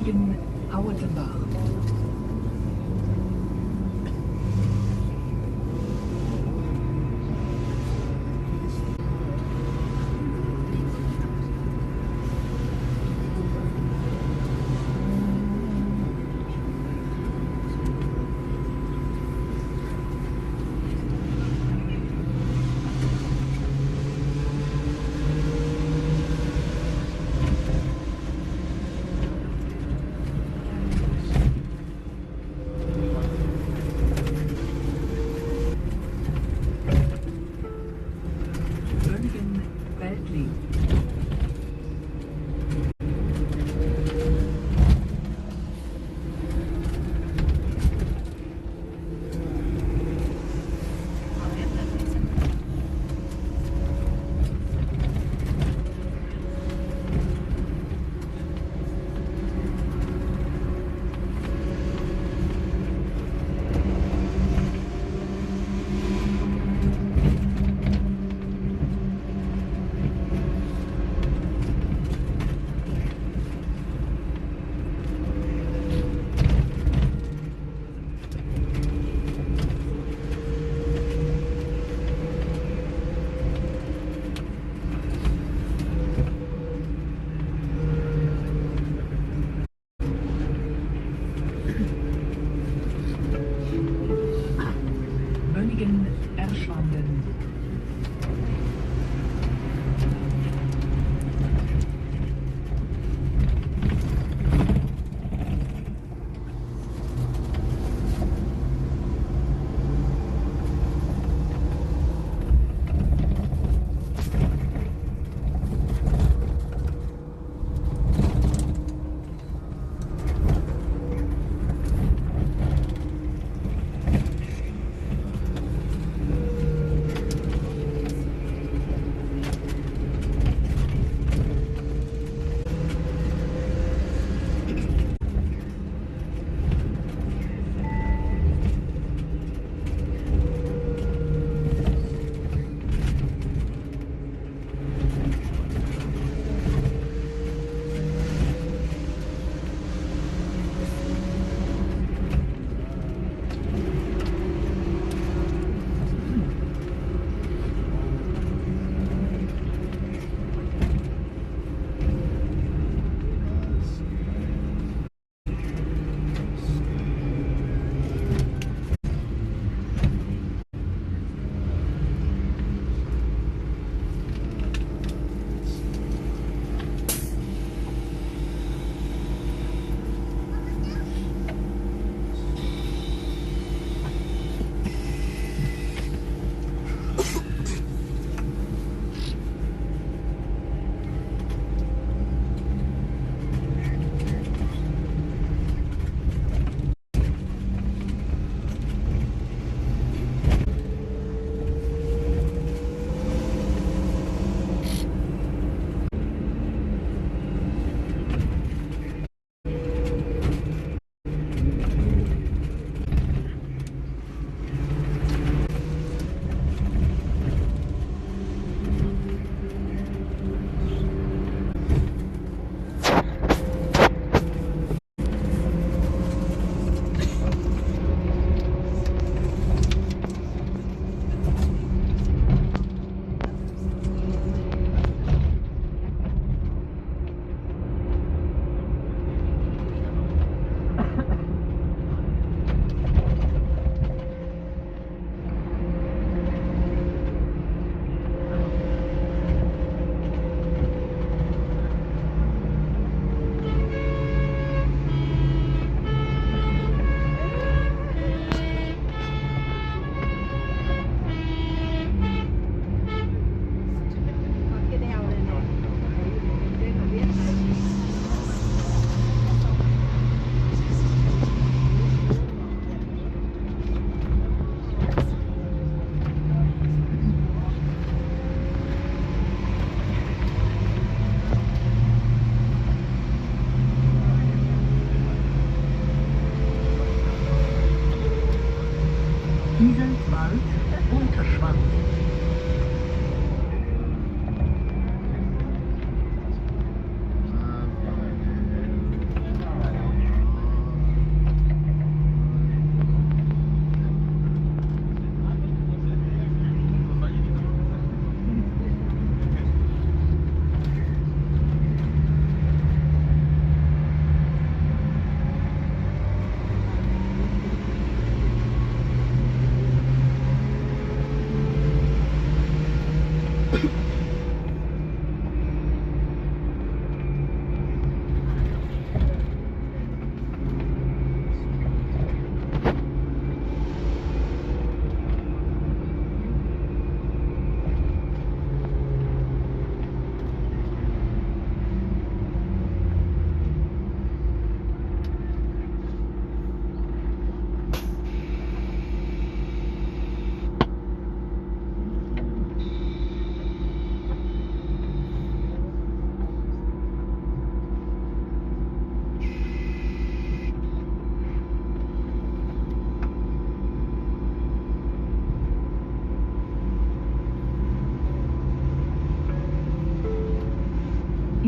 in Auerbach.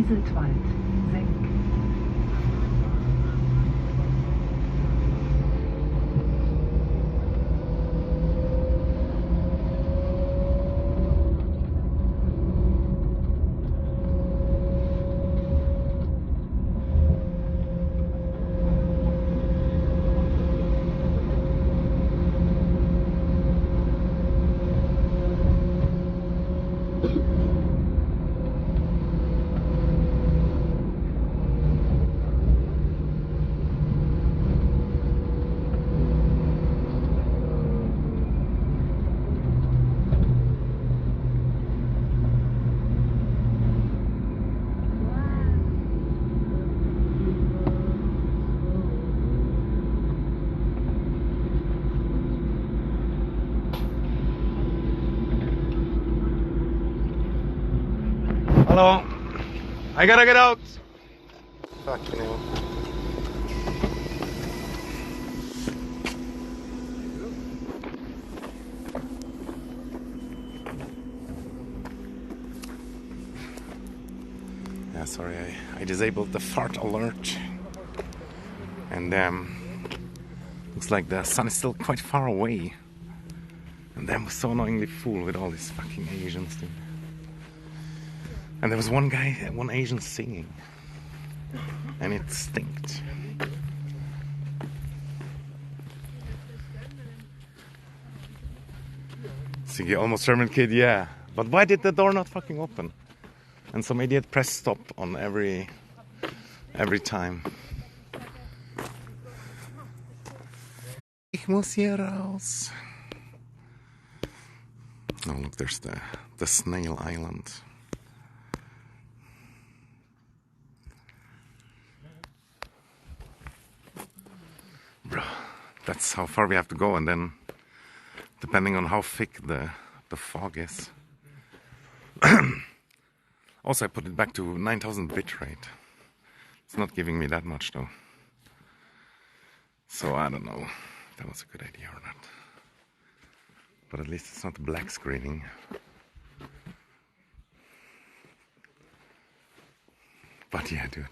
Rieseltwald, Senk. Hello, I gotta get out. Fucking hell. Yeah, sorry, I disabled the fart alert. And looks like the sun is still quite far away. And then was so annoyingly full with all these fucking Asians, dude. And there was one Asian singing. And it stinked. See, almost German kid, yeah. But why did the door not fucking open? And some idiot pressed stop on every time. Ich muss hier raus. Oh look, there's the Snail Island. Bro, that's how far we have to go, and then depending on how thick the fog is. Also, I put it back to 9000 bitrate. It's not giving me that much though. So I don't know if that was a good idea or not. But at least it's not black screening. But yeah, dude.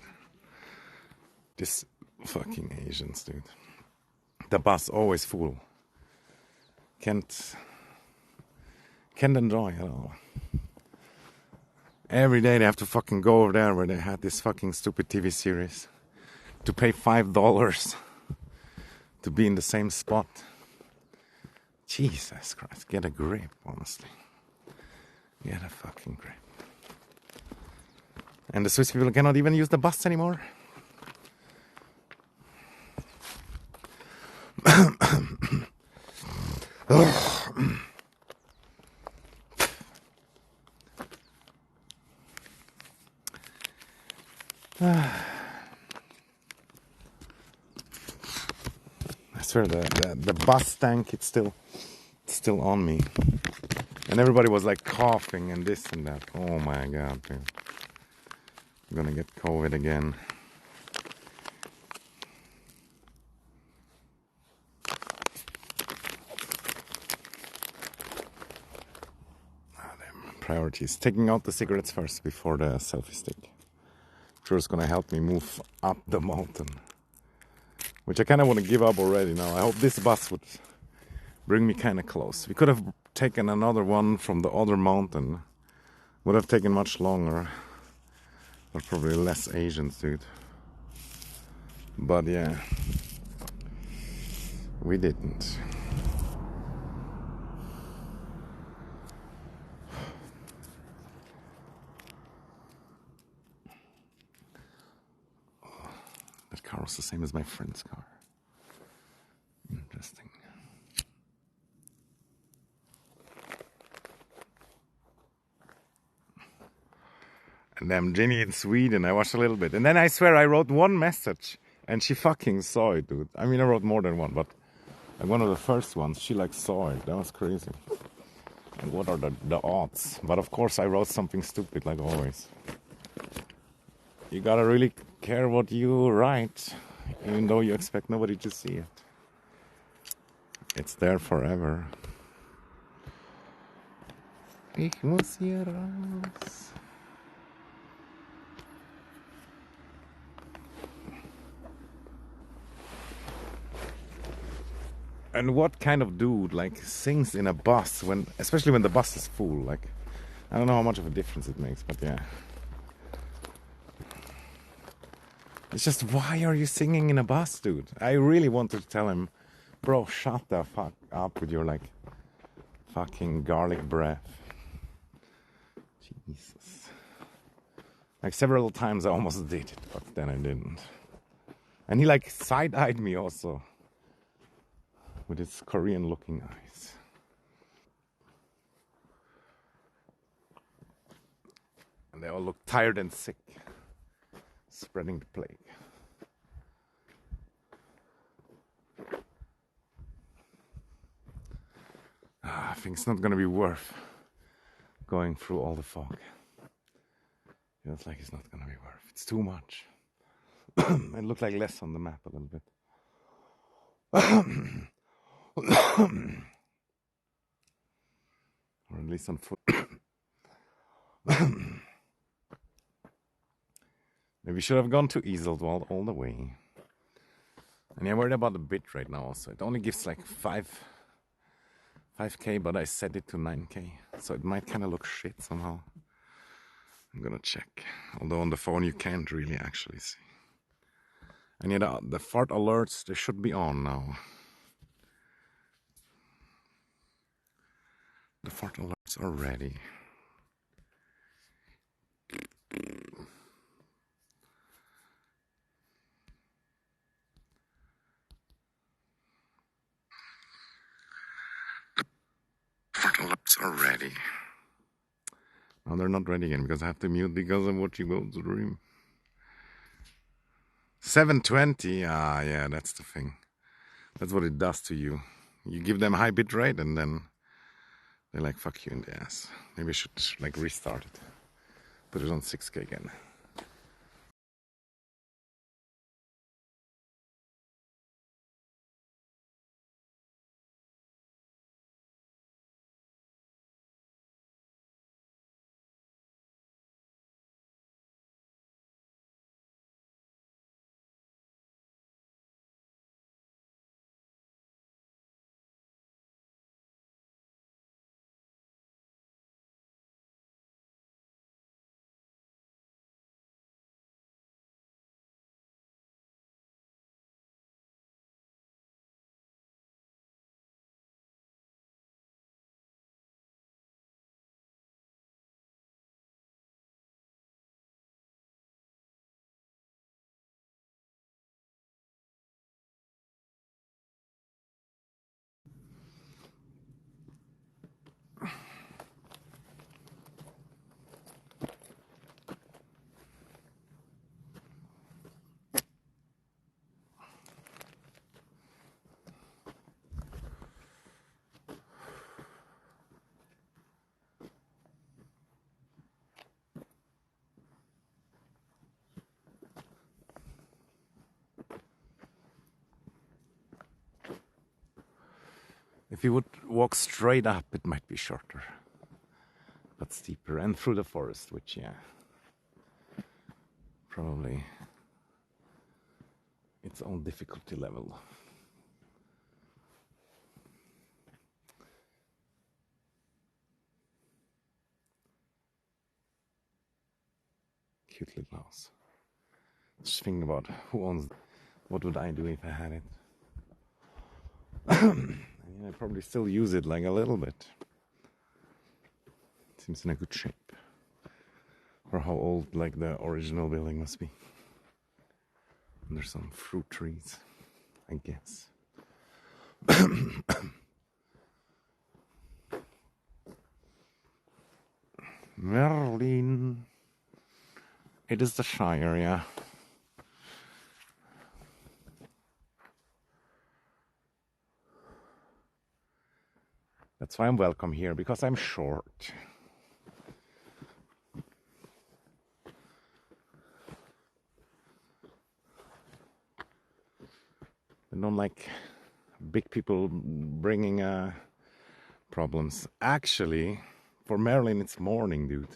This fucking Asians, dude. The bus always full. Can't enjoy at all. Every day they have to fucking go over there where they had this fucking stupid TV series to pay $5 to be in the same spot. Jesus Christ, get a grip, honestly. Get a fucking grip. And the Swiss people cannot even use the bus anymore. I swear the bus tank, it's still on me. And everybody was like coughing and this and that. Oh my god, dude. I'm gonna get COVID again. Priorities. Taking out the cigarettes first before the selfie stick. Sure, it's gonna help me move up the mountain. Which I kind of want to give up already now. I hope this bus would bring me kind of close. We could have taken another one from the other mountain. Would have taken much longer. But probably less Asians, dude. But yeah. We didn't. That car was the same as my friend's car. Interesting. And then Jenny in Sweden, I watched a little bit. And then I swear I wrote one message and she fucking saw it, dude. I mean, I wrote more than one, but like one of the first ones, she like saw it. That was crazy. And what are the odds? But of course I wrote something stupid like always. You gotta really care what you write, even though you expect nobody to see it. It's there forever. Ich muss hier raus. And what kind of dude like sings in a bus when, especially when the bus is full? Like, I don't know how much of a difference it makes, but yeah. It's just, why are you singing in a bus, dude? I really wanted to tell him, bro, shut the fuck up with your like fucking garlic breath. Jesus. Like several times I almost did it, but then I didn't. And he like side-eyed me also with his Korean looking eyes. And they all look tired and sick, spreading the plague. I think it's not gonna be worth going through all the fog. Feels like it's not gonna be worth. It's too much. It looked like less on the map a little bit. Or at least on foot. Maybe we should have gone to Iseldwald all the way. And I'm worried about the bit right now also. It only gives like 5k, but I set it to 9k. So it might kind of look shit somehow. I'm gonna check. Although on the phone you can't really actually see. And yet the fart alerts, they should be on now. The fart alerts are ready. Fart alerts are ready. No, they're not ready again because I have to mute because of what you go to the room. 720, yeah, that's the thing. That's what it does to you. You give them high bit rate and then they like fuck you in the ass. Maybe I should like restart it. Put it on 6k again. If you would walk straight up, it might be shorter, but steeper, and through the forest, which, yeah, probably its own difficulty level. Cute little house. Just thinking about who owns, what would I do if I had it? I probably still use it like a little bit. Seems in a good shape. For how old like the original building must be. And there's some fruit trees, I guess. Merlin. It is the Shire, yeah. That's why I'm welcome here, because I'm short. I don't like big people bringing problems. Actually, for Marilyn, it's morning, dude.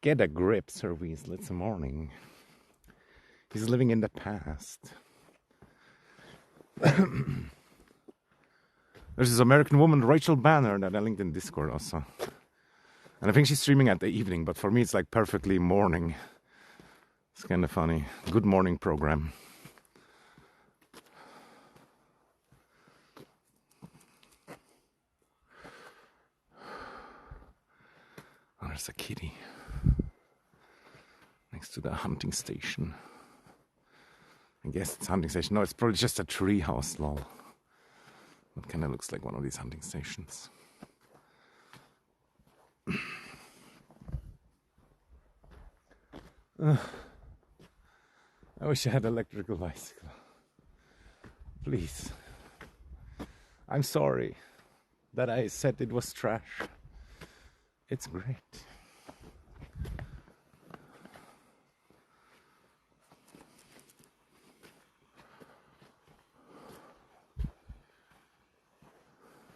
Get a grip, Sir Weasel. It's morning. He's living in the past. There's this American woman, Rachel Banner, that I linked in Discord also. And I think she's streaming at the evening, but for me it's like perfectly morning. It's kind of funny. Good morning program. Oh, there's a kitty next to the hunting station. I guess it's a hunting station. No, it's probably just a tree house, lol. It kind of looks like one of these hunting stations. I wish I had an electrical bicycle. Please. I'm sorry that I said it was trash. It's great.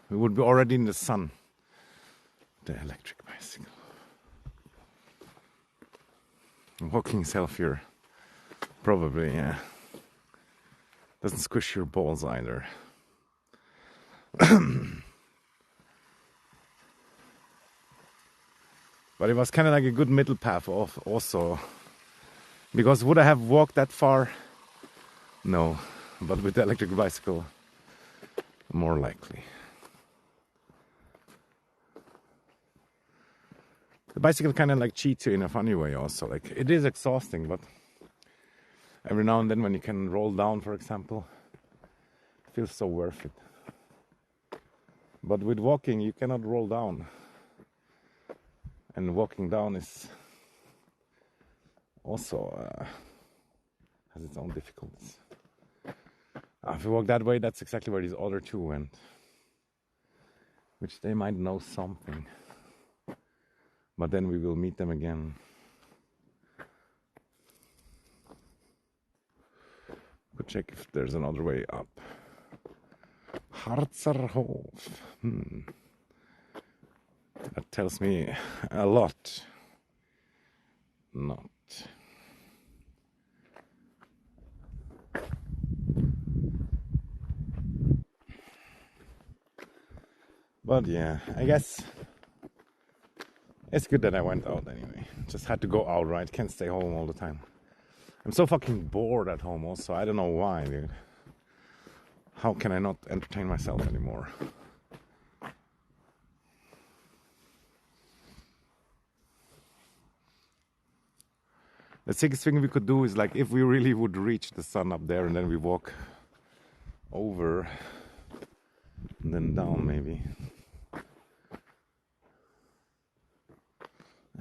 We would be already in the sun. The electric bicycle. Walking's healthier. Probably, yeah. Doesn't squish your balls either. But it was kind of like a good middle path also. Because would I have walked that far? No. But with the electric bicycle, more likely. The bicycle kind of like cheats you in a funny way also. Like, it is exhausting, but every now and then when you can roll down, for example, it feels so worth it. But with walking, you cannot roll down. And walking down is also has its own difficulties. If you walk that way, that's exactly where these other two went. Which they might know something. But then we will meet them again. Could check if there's another way up. Harzerhof. That tells me a lot. Not. But yeah, I guess it's good that I went out anyway. Just had to go out, right? Can't stay home all the time. I'm so fucking bored at home also. I don't know why, dude. How can I not entertain myself anymore? The sickest thing we could do is like if we really would reach the sun up there and then we walk over and then down maybe.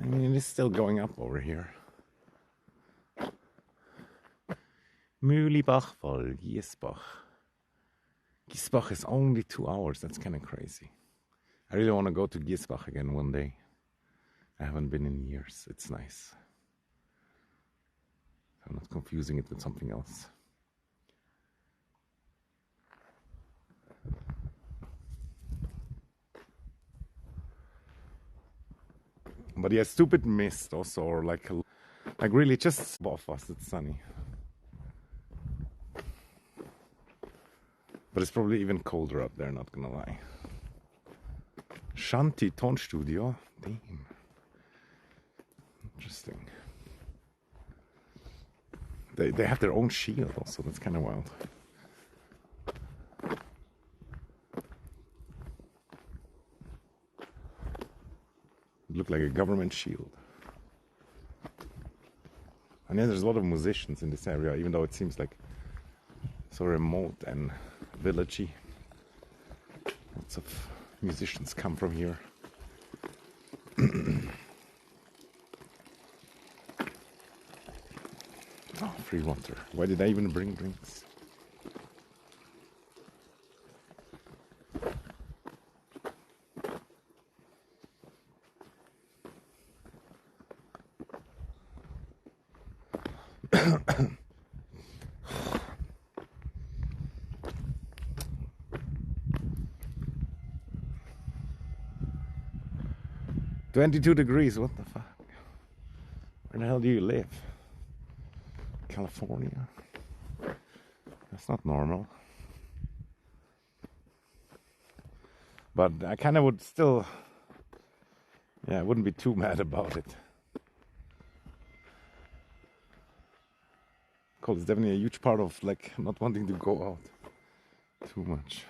I mean, it is still going up over here. Mühlbachfall, Giesbach. Giesbach is only 2 hours. That's kind of crazy. I really want to go to Giesbach again one day. I haven't been in years. It's nice. I'm not confusing it with something else. But yeah, stupid mist also, or like really just above us. It's sunny. But it's probably even colder up there, not gonna lie. Shanti Tonstudio? Damn. Interesting. They have their own shield also, that's kind of wild. It looked like a government shield. And yeah, there's a lot of musicians in this area, even though it seems like so remote and villagey. Lots of musicians come from here. Oh, free water. Why did I even bring drinks? $22 degrees, what the fuck? Where the hell do you live? California? That's not normal. But I kind of would still, yeah, I wouldn't be too mad about it. Cold is definitely a huge part of like not wanting to go out too much.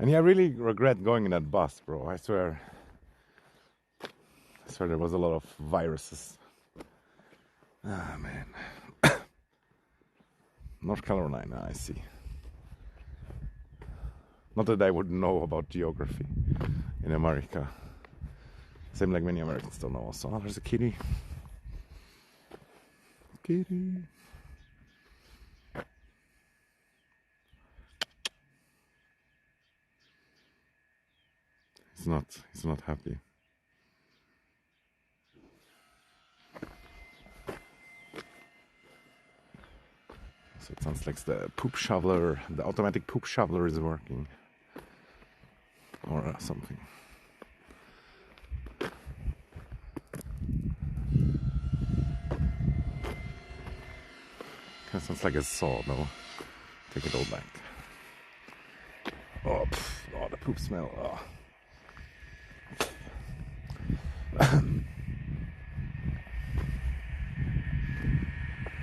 And yeah, I really regret going in that bus, bro. I swear there was a lot of viruses. Ah, man. North Carolina, I see. Not that I would know about geography in America. Same like many Americans don't know also. Oh, there's a kitty. Kitty. He's not happy. So it sounds like the poop shoveler, the automatic poop shoveler is working. Or something. Kind of sounds like a saw, though. Take it all back. Oh, oh, the poop smell. Oh.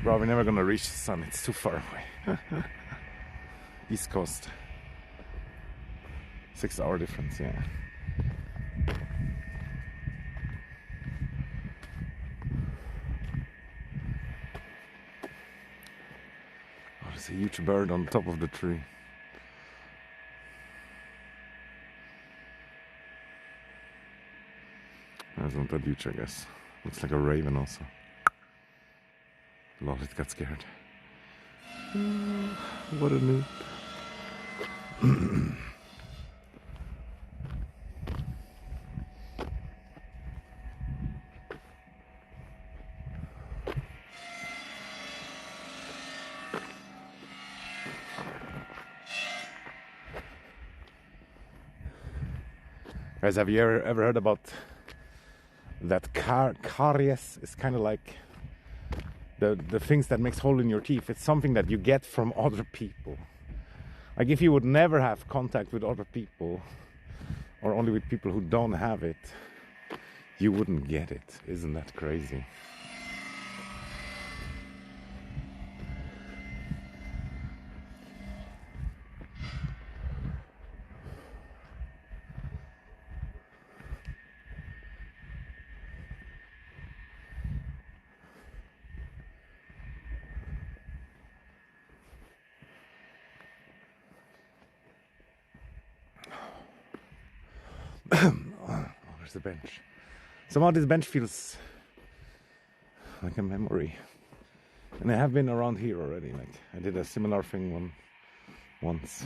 Bro, we're never gonna reach the sun. It's too far away. East Coast. 6-hour difference, yeah. Oh, there's a huge bird on top of the tree. That's not that huge, I guess. Looks like a raven also. Lord, it got scared. What a noob. Guys, have you ever heard about that caries is kind of like the things that makes hole in your teeth? It's something that you get from other people. Like if you would never have contact with other people, or only with people who don't have it, you wouldn't get it. Isn't that crazy? Oh, there's the bench. Somehow this bench feels like a memory. And I have been around here already. Like I did a similar thing once.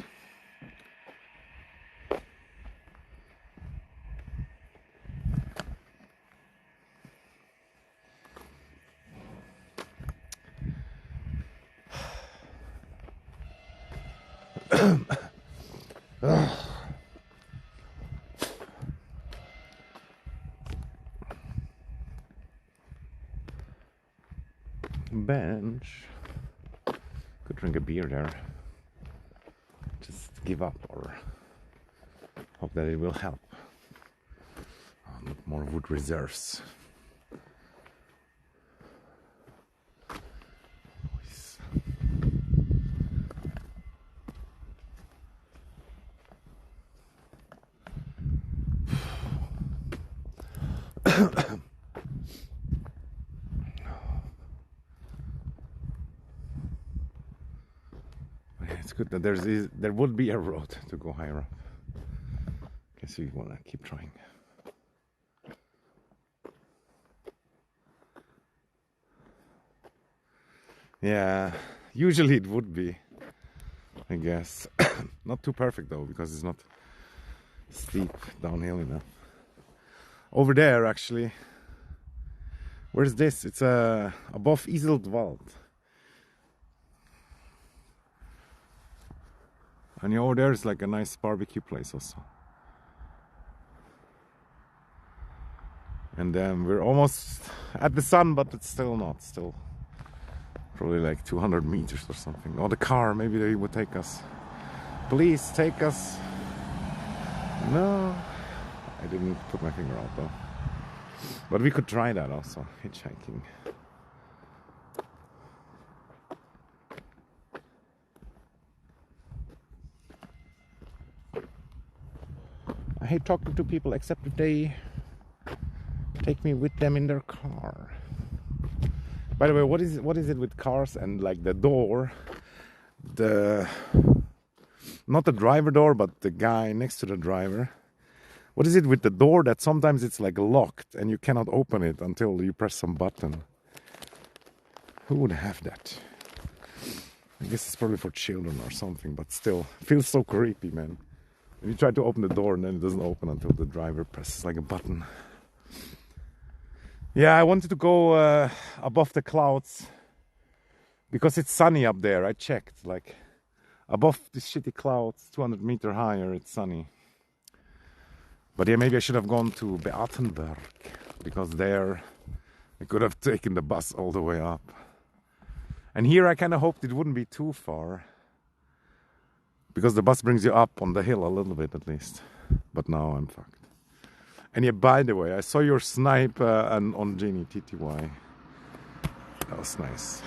Bench. Could drink a beer there. Just give up or hope that it will help. More wood reserves. It's good that there would be a road to go higher up. Okay, so you wanna keep trying. Yeah, usually it would be, I guess. Not too perfect though, because it's not steep downhill enough. Over there, actually. Where's this? It's above Iseldwald. And over there is like a nice barbecue place also. And then we're almost at the sun, but it's still not. Still probably like 200 meters or something. Oh, the car, maybe they would take us. Please take us. No, I didn't put my finger out though. But we could try that also, hitchhiking. I hate talking to people except if they take me with them in their car. By the way, what is it with cars and like the door, not the driver door, but the guy next to the driver? What is it with the door that sometimes it's like locked and you cannot open it until you press some button? Who would have that? I guess it's probably for children or something, but still, feels so creepy, man. And you try to open the door and then it doesn't open until the driver presses like a button. Yeah, I wanted to go above the clouds because it's sunny up there. I checked, like above the shitty clouds, 200 meters higher, it's sunny. But yeah, maybe I should have gone to Beatenberg because there I could have taken the bus all the way up. And here I kind of hoped it wouldn't be too far because the bus brings you up on the hill a little bit at least. But now I'm fucked. And yeah, by the way, I saw your snipe on Genie TTY. That was nice.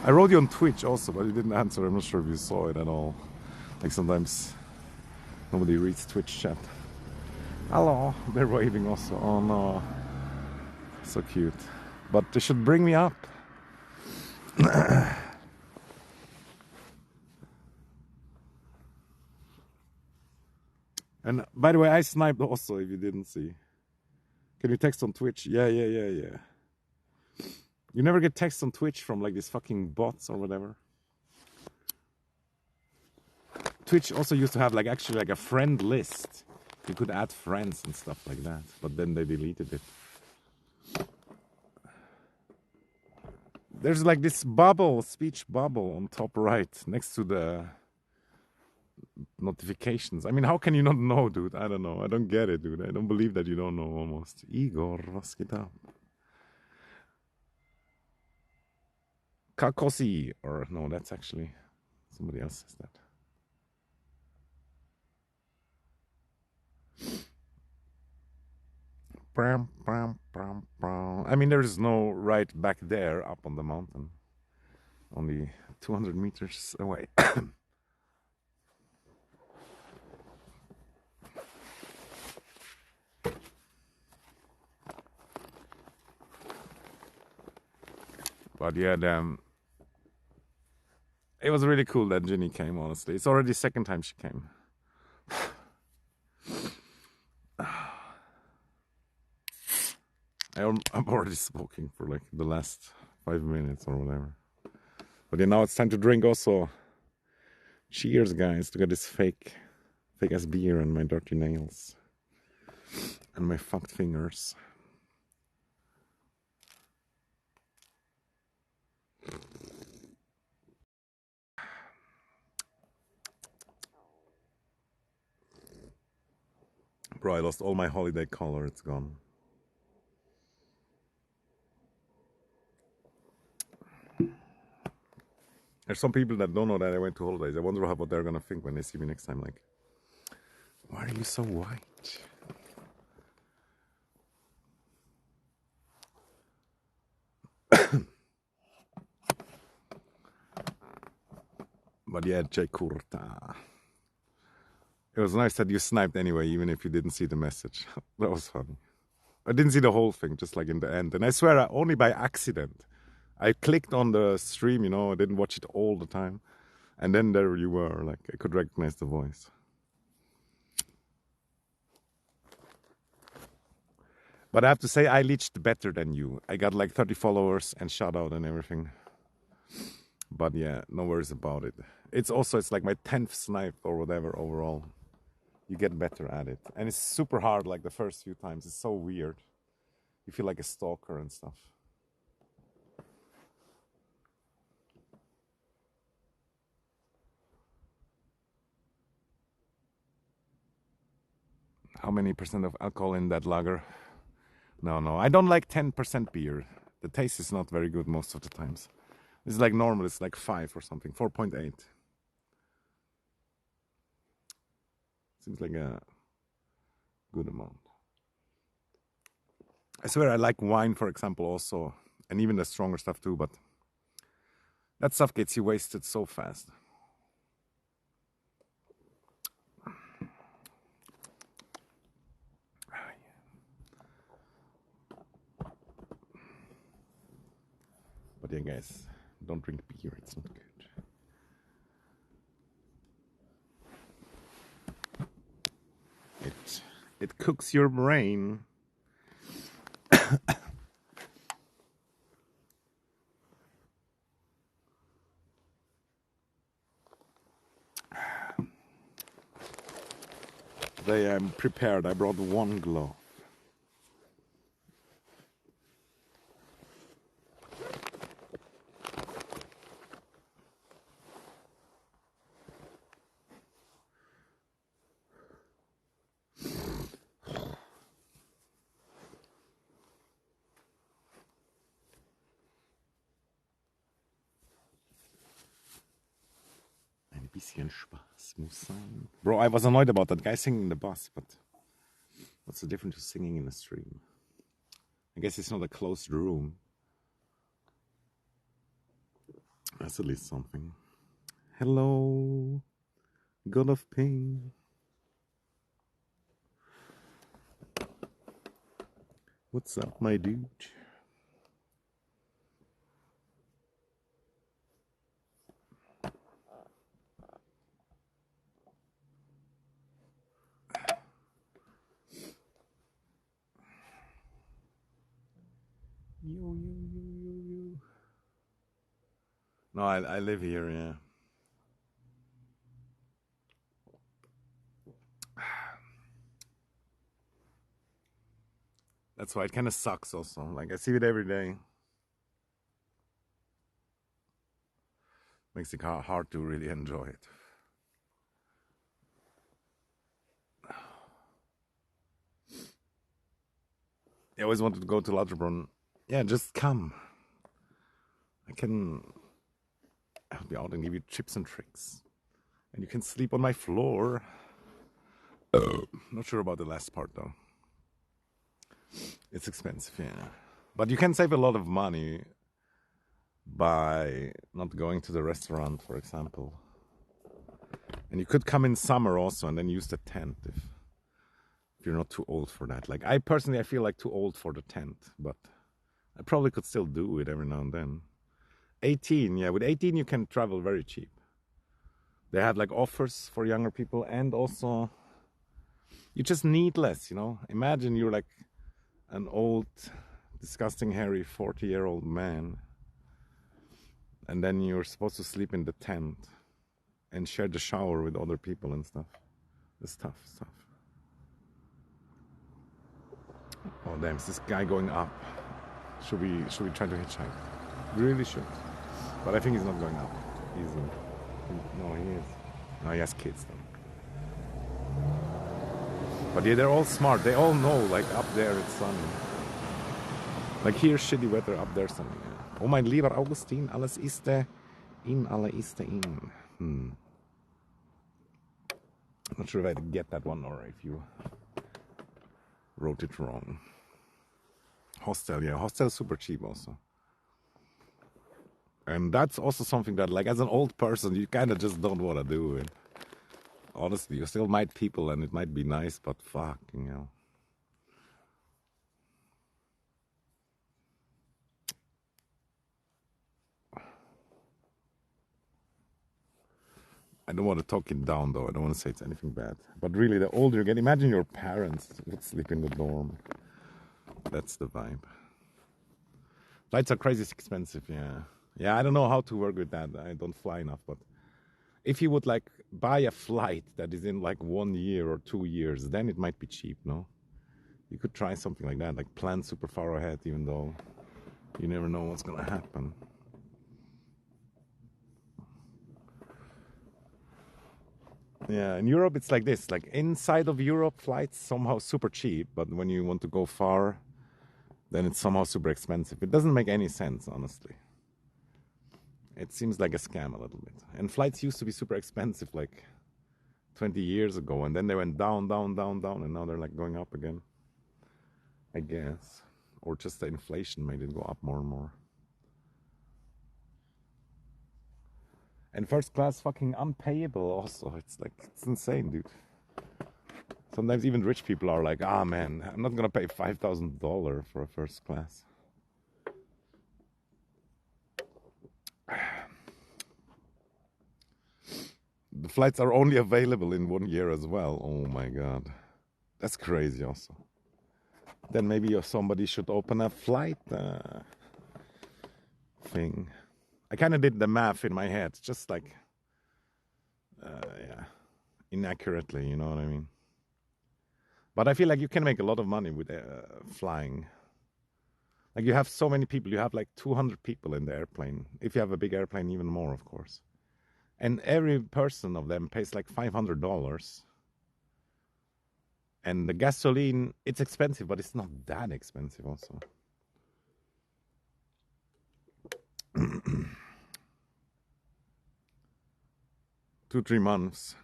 I wrote you on Twitch also, but you didn't answer. I'm not sure if you saw it at all. Like sometimes nobody reads Twitch chat. Hello, they're waving also. Oh no, so cute. But they should bring me up. And by the way, I sniped also, if you didn't see. Can you text on Twitch? Yeah. You never get text on Twitch from like these fucking bots or whatever. Twitch also used to have like actually like a friend list. You could add friends and stuff like that, but then they deleted it. There's like this bubble, speech bubble on top right, next to the notifications. I mean, how can you not know, dude? I don't know. I don't get it, dude. I don't believe that you don't know almost. Igor, was geht ab? Kakosi, or no, that's actually somebody else says that. I mean, there's no right back there up on the mountain. Only 200 meters away. But yeah, it was really cool that Ginny came, honestly. It's already the second time she came. I'm already smoking for like the last 5 minutes or whatever. But yeah, now it's time to drink also. Cheers, guys. Look at this fake ass beer and my dirty nails. And my fucked fingers. Bro, I lost all my holiday color. It's gone. There's some people that don't know that I went to holidays. I wonder what they're gonna think when they see me next time. Like, why are you so white? But yeah, Jay Kurta. It was nice that you sniped anyway, even if you didn't see the message. That was funny. I didn't see the whole thing, just like in the end. And I swear, only by accident. I clicked on the stream, you know, I didn't watch it all the time. And then there you were, like, I could recognize the voice. But I have to say, I leached better than you. I got like 30 followers and shout out and everything. But yeah, no worries about it. It's like my 10th snipe or whatever overall. You get better at it. And it's super hard like the first few times. It's so weird. You feel like a stalker and stuff. How many percent of alcohol in that lager? No. I don't like 10% beer. The taste is not very good most of the times. It's like normal. It's like 5 or something. 4.8. Seems like a good amount. I swear I like wine, for example, also, and even the stronger stuff too, but that stuff gets you wasted so fast. But yeah, guys, don't drink beer, it's not good. It cooks your brain. Today I'm prepared. I brought one glove. Ein bisschen Spaß muss sein. Bro, I was annoyed about that guy singing in the bus, but what's the difference to singing in a stream? I guess it's not a closed room. That's at least something. Hello, God of Pain. What's up, my dude? Yo. No, I live here, yeah. That's why it kind of sucks also. Like, I see it every day. Makes it hard to really enjoy it. I always wanted to go to Lauterbronn. Yeah, just come. I can help you out and give you tips and tricks. And you can sleep on my floor. Not sure about the last part though. It's expensive, yeah. But you can save a lot of money by not going to the restaurant, for example. And you could come in summer also and then use the tent if you're not too old for that. Like I personally, I feel like too old for the tent, but I probably could still do it every now and then. 18, yeah, with 18 you can travel very cheap. They had like offers for younger people, and also you just need less, you know. Imagine you're like an old, disgusting, hairy 40-year-old man, and then you're supposed to sleep in the tent and share the shower with other people and stuff. It's tough stuff. Oh damn, is this guy going up? Should we try to hitchhike? We really should. But I think he's not going up. No, he is. No, he has kids though. But yeah, they're all smart. They all know, like, up there it's sunny. Like here, shitty weather, up there sunny. Yeah. Oh mein lieber Augustin, alles ist in, alle ist in. I'm not sure if I get that one or if you wrote it wrong. Hostel, yeah. Hostel's super cheap also. And that's also something that, like, as an old person, you kind of just don't want to do it. Honestly, you still might people and it might be nice, but fuck, you know. I don't want to talk it down though. I don't want to say it's anything bad. But really, the older you get, imagine your parents would sleep in the dorm. That's the vibe. Flights are crazy expensive, yeah. Yeah, I don't know how to work with that. I don't fly enough, but if you would like buy a flight that is in like 1 year or 2 years, then it might be cheap, no? You could try something like that, like plan super far ahead, even though you never know what's gonna happen. Yeah, in Europe it's like this, like inside of Europe flights somehow super cheap, but when you want to go far, then it's somehow super expensive. It doesn't make any sense, honestly. It seems like a scam a little bit. And flights used to be super expensive like 20 years ago, and then they went down, down, down, down, and now they're like going up again, I guess. Or just the inflation made it go up more and more. And first class fucking unpayable also. It's like, it's insane, dude. Sometimes even rich people are like, ah man, I'm not gonna pay $5,000 for a first class. The flights are only available in 1 year as well. Oh my god. That's crazy also. Then maybe somebody should open a flight thing. I kind of did the math in my head, just like, yeah, inaccurately, you know what I mean? But I feel like you can make a lot of money with flying. Like you have so many people, you have like 200 people in the airplane. If you have a big airplane, even more, of course. And every person of them pays like $500. And the gasoline, it's expensive, but it's not that expensive also. 2-3 months.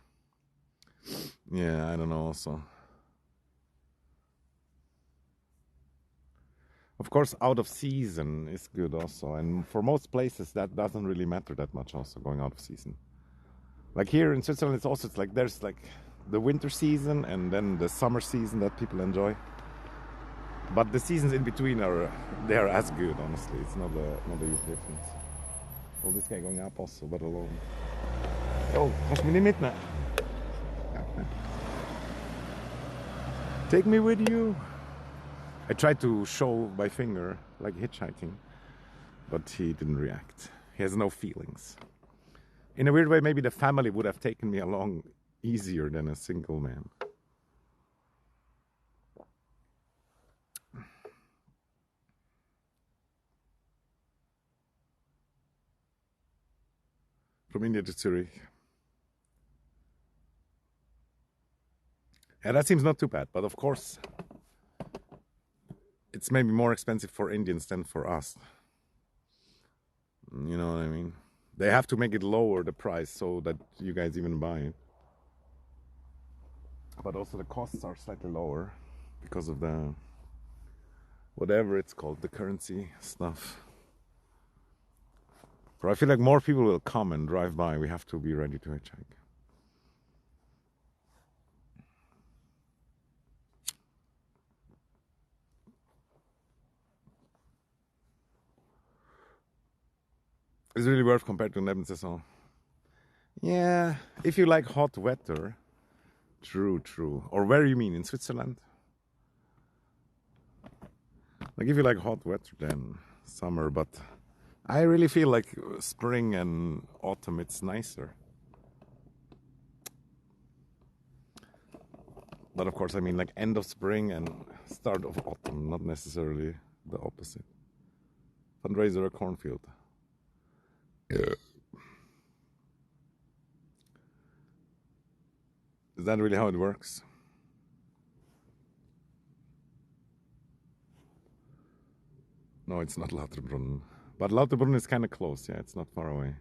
Yeah, I don't know also. Of course, out of season is good also. And for most places, that doesn't really matter that much also, going out of season. Like here in Switzerland, it's like there's like the winter season and then the summer season that people enjoy. But the seasons in between they are as good, honestly. It's not a huge difference. Oh, this guy going up also, but alone. Oh, kannst du mich nicht mitnehmen? Take me with you. I tried to show my finger, like hitchhiking, but he didn't react. He has no feelings. In a weird way, maybe the family would have taken me along easier than a single man. From India to Zurich. Yeah, that seems not too bad, but of course, it's maybe more expensive for Indians than for us. You know what I mean? They have to make it lower the price so that you guys even buy it. But also the costs are slightly lower because of the whatever it's called, the currency stuff. But I feel like more people will come and drive by. We have to be ready to hitchhike. It's really worth compared to Nebensaison. Yeah, if you like hot weather. True. Or where you mean, in Switzerland? Like if you like hot weather, then summer. But I really feel like spring and autumn, it's nicer. But of course, I mean like end of spring and start of autumn, not necessarily the opposite. Fundraiser a cornfield. Yeah. Is that really how it works? No, it's not Lauterbrunnen. But Lauterbrunnen is kind of close, yeah, it's not far away.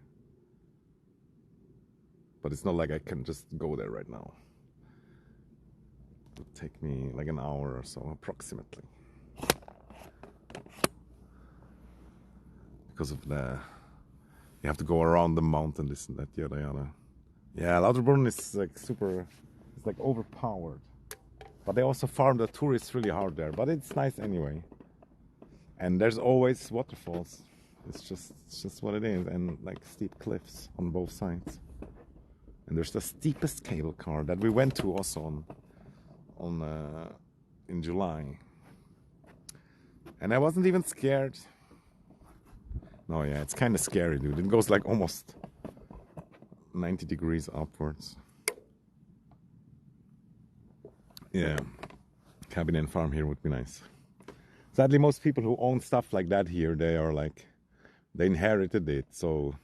But it's not like I can just go there right now. It would take me like an hour or so, approximately. Because of you have to go around the mountain, this and that, yada yada. Yeah, Lauterbrunnen is like super, it's like overpowered. But they also farm the tourists really hard there, but it's nice anyway. And there's always waterfalls. It's just what it is, and like steep cliffs on both sides. And there's the steepest cable car that we went to also in July. And I wasn't even scared. No, yeah, it's kind of scary, dude. It goes like almost 90 degrees upwards. Yeah, cabin and farm here would be nice. Sadly, most people who own stuff like that here, they inherited it. So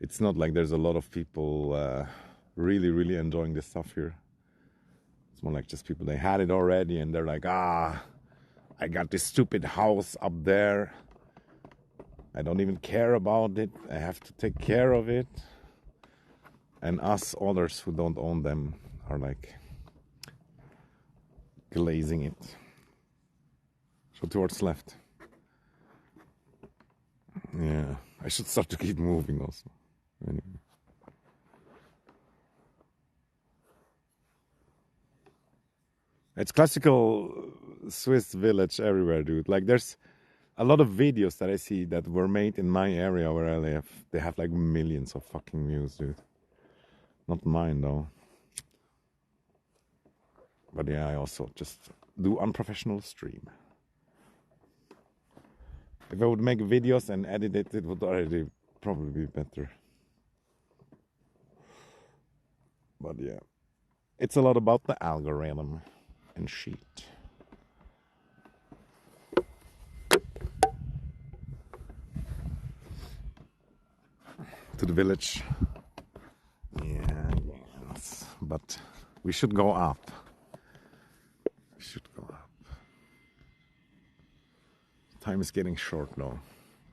it's not like there's a lot of people really enjoying this stuff here. It's more like just people, they had it already and they're like, I got this stupid house up there. I don't even care about it. I have to take care of it. and us others who don't own them are like glazing it. So towards left. Yeah, I should start to keep moving also. Anyway. It's classical Swiss village everywhere, dude. Like there's a lot of videos that I see that were made in my area where I live. They have like millions of fucking views, dude. Not mine though. But yeah, I also just do unprofessional stream. If I would make videos and edit it, it would already probably be better. But yeah, it's a lot about the algorithm and shit. To the village. Yeah, yes. But we should go up. We should go up. Time is getting short now.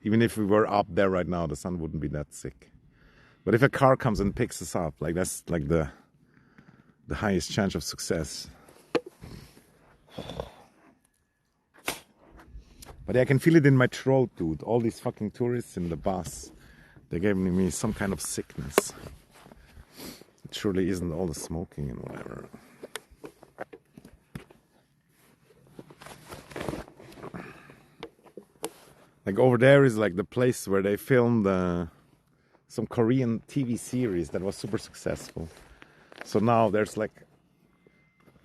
Even if we were up there right now, the sun wouldn't be that sick. But if a car comes and picks us up, like that's like the highest chance of success. But yeah, I can feel it in my throat, dude. All these fucking tourists in the bus, they gave me some kind of sickness. It surely isn't all the smoking and whatever. Like over there is like the place where they filmed some Korean TV series that was super successful. So now there's like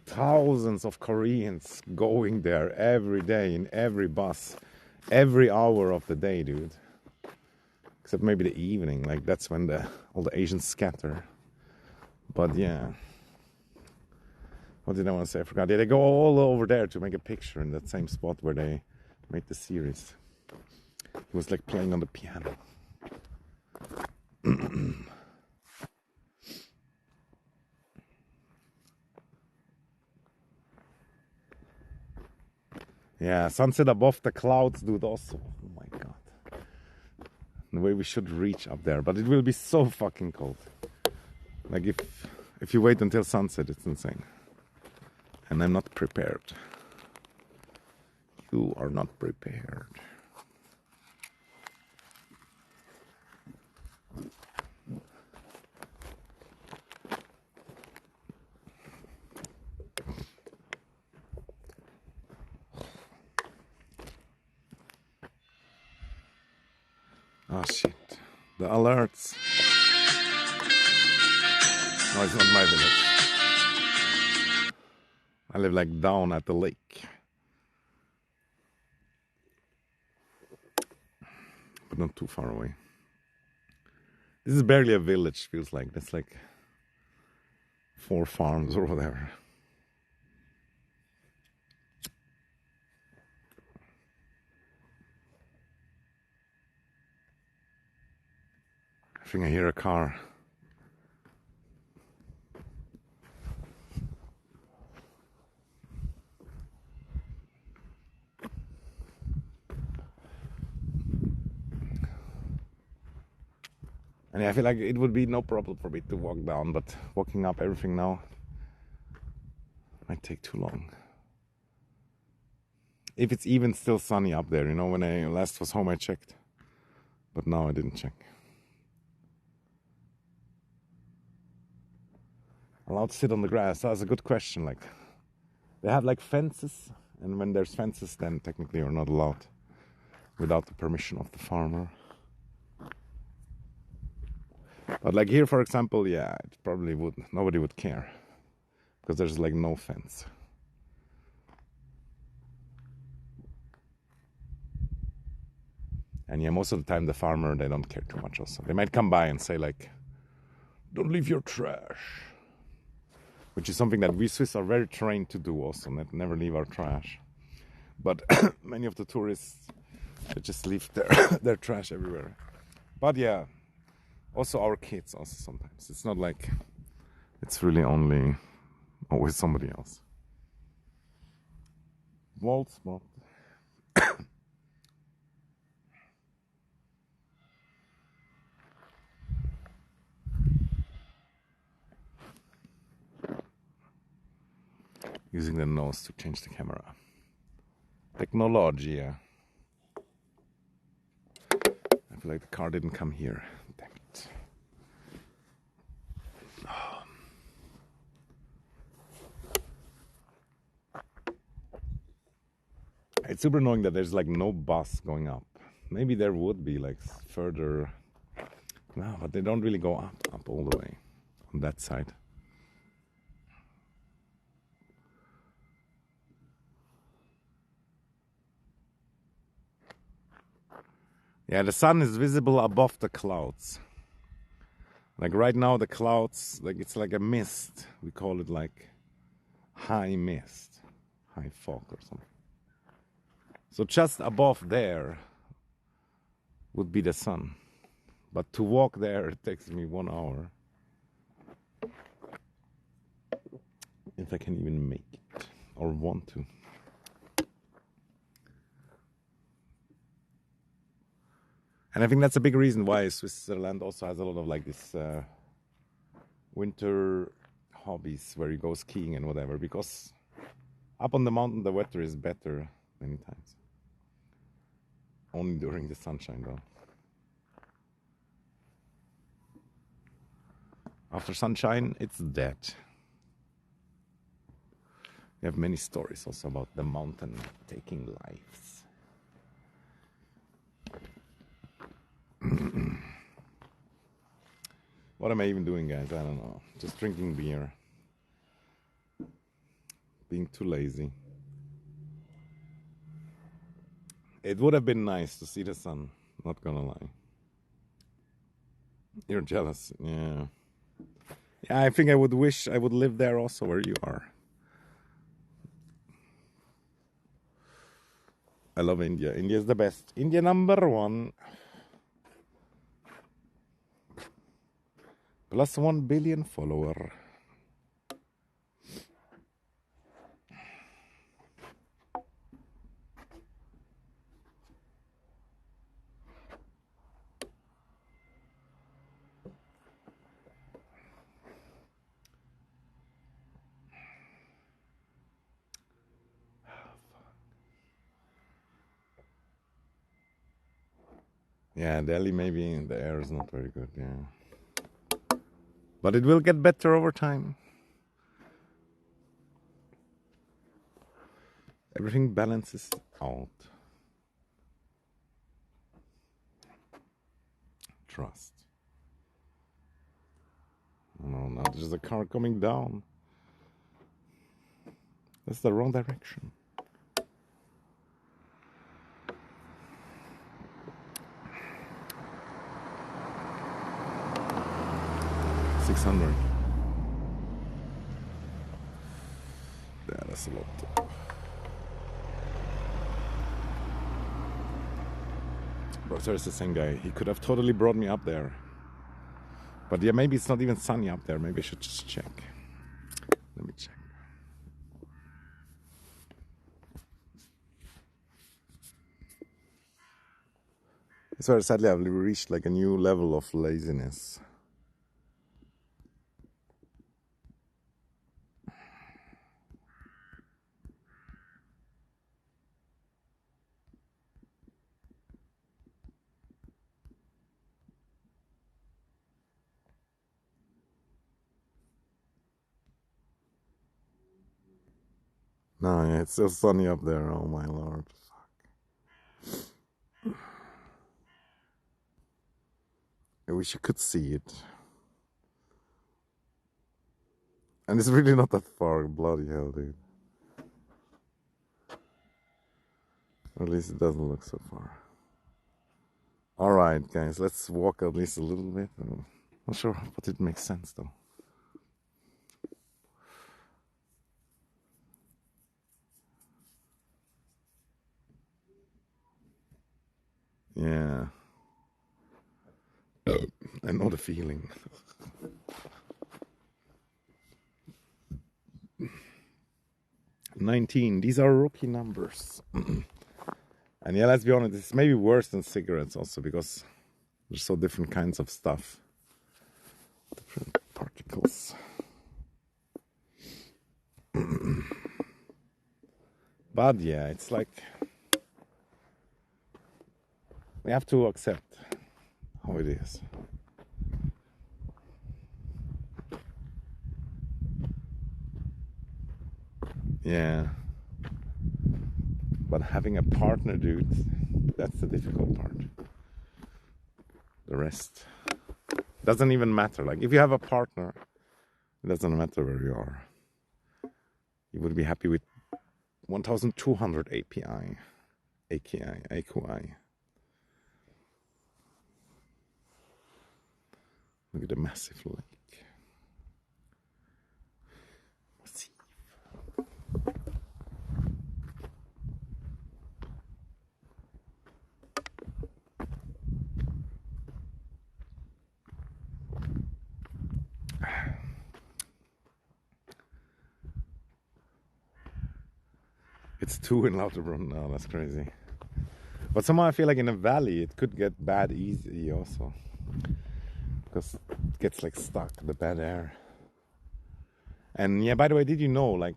thousands of Koreans going there every day in every bus, every hour of the day, dude. Except maybe the evening, like that's when all the Asians scatter. But yeah. What did I want to say? I forgot. Yeah, they go all over there to make a picture in that same spot where they made the series. He was like playing on the piano. Yeah, sunset above the clouds, dude, also. Oh my god. The way we should reach up there, but it will be so fucking cold. Like if you wait until sunset, it's insane. And I'm not prepared. You are not prepared. Oh shit. The alerts. No, it's not my village. I live like down at the lake. But not too far away. This is barely a village, feels like. That's like 4 farms or whatever. I think I hear a car. And yeah, I feel like it would be no problem for me to walk down, but walking up everything now might take too long. If it's even still sunny up there, you know, when I last was home I checked. But now I didn't check. Allowed to sit on the grass? That's a good question. Like, they have like fences, and when there's fences, then technically you're not allowed without the permission of the farmer. But like here, for example, yeah, it probably would. Nobody would care because there's like no fence. And yeah, most of the time the farmer, they don't care too much also. They might come by and say like, don't leave your trash. Which is something that we Swiss are very trained to do also, never leave our trash. But many of the tourists, they just leave their trash everywhere. But yeah, also our kids also sometimes. It's not like it's really only always somebody else. Wald spot. Using the nose to change the camera. Technology. I feel like the car didn't come here. Damn it. It's super annoying that there's like no bus going up. Maybe there would be like further. No, but they don't really go up all the way on that side. Yeah, the sun is visible above the clouds. Like right now, the clouds, like it's like a mist. We call it like high mist, high fog or something. So just above there would be the sun. But to walk there, it takes me 1 hour. If I can even make it or want to. And I think that's a big reason why Switzerland also has a lot of like this winter hobbies where you go skiing and whatever, because up on the mountain the weather is better many times. Only during the sunshine though. After sunshine, it's dead. We have many stories also about the mountain taking lives. What am I even doing, guys? I don't know. Just drinking beer. Being too lazy. It would have been nice to see the sun, not gonna lie. You're jealous, yeah. Yeah, I think I would wish I would live there also where you are. I love India. India is the best. India #1. Plus 1 billion follower. Yeah, Delhi maybe the air is not very good, yeah. But it will get better over time. Everything balances out. Trust. No, now there's a car coming down. That's the wrong direction. $600. Yeah, that's a lot. But there's the same guy. He could have totally brought me up there. But yeah, maybe it's not even sunny up there. Maybe I should just check. Let me check. So sadly, I've reached like a new level of laziness. No, yeah, it's still sunny up there. Oh my lord. Fuck. I wish you could see it. And it's really not that far. Bloody hell, dude. Or at least it doesn't look so far. Alright, guys, let's walk at least a little bit. I'm not sure but it makes sense though. Yeah. I know the feeling. $19. These are rookie numbers. And yeah, let's be honest, it's maybe worse than cigarettes also because there's so different kinds of stuff. Different particles. But yeah, it's like we have to accept how it is. Yeah. But having a partner, dude, that's the difficult part. The rest doesn't even matter. Like, if you have a partner, it doesn't matter where you are. You would be happy with 1200 AQI. Look at the massive lake. Let's see. It's 2 in Lauterbrunnen now, that's crazy. But somehow I feel like in a valley it could get bad easy also. Because it gets like stuck, the bad air. And yeah, by the way, did you know, like,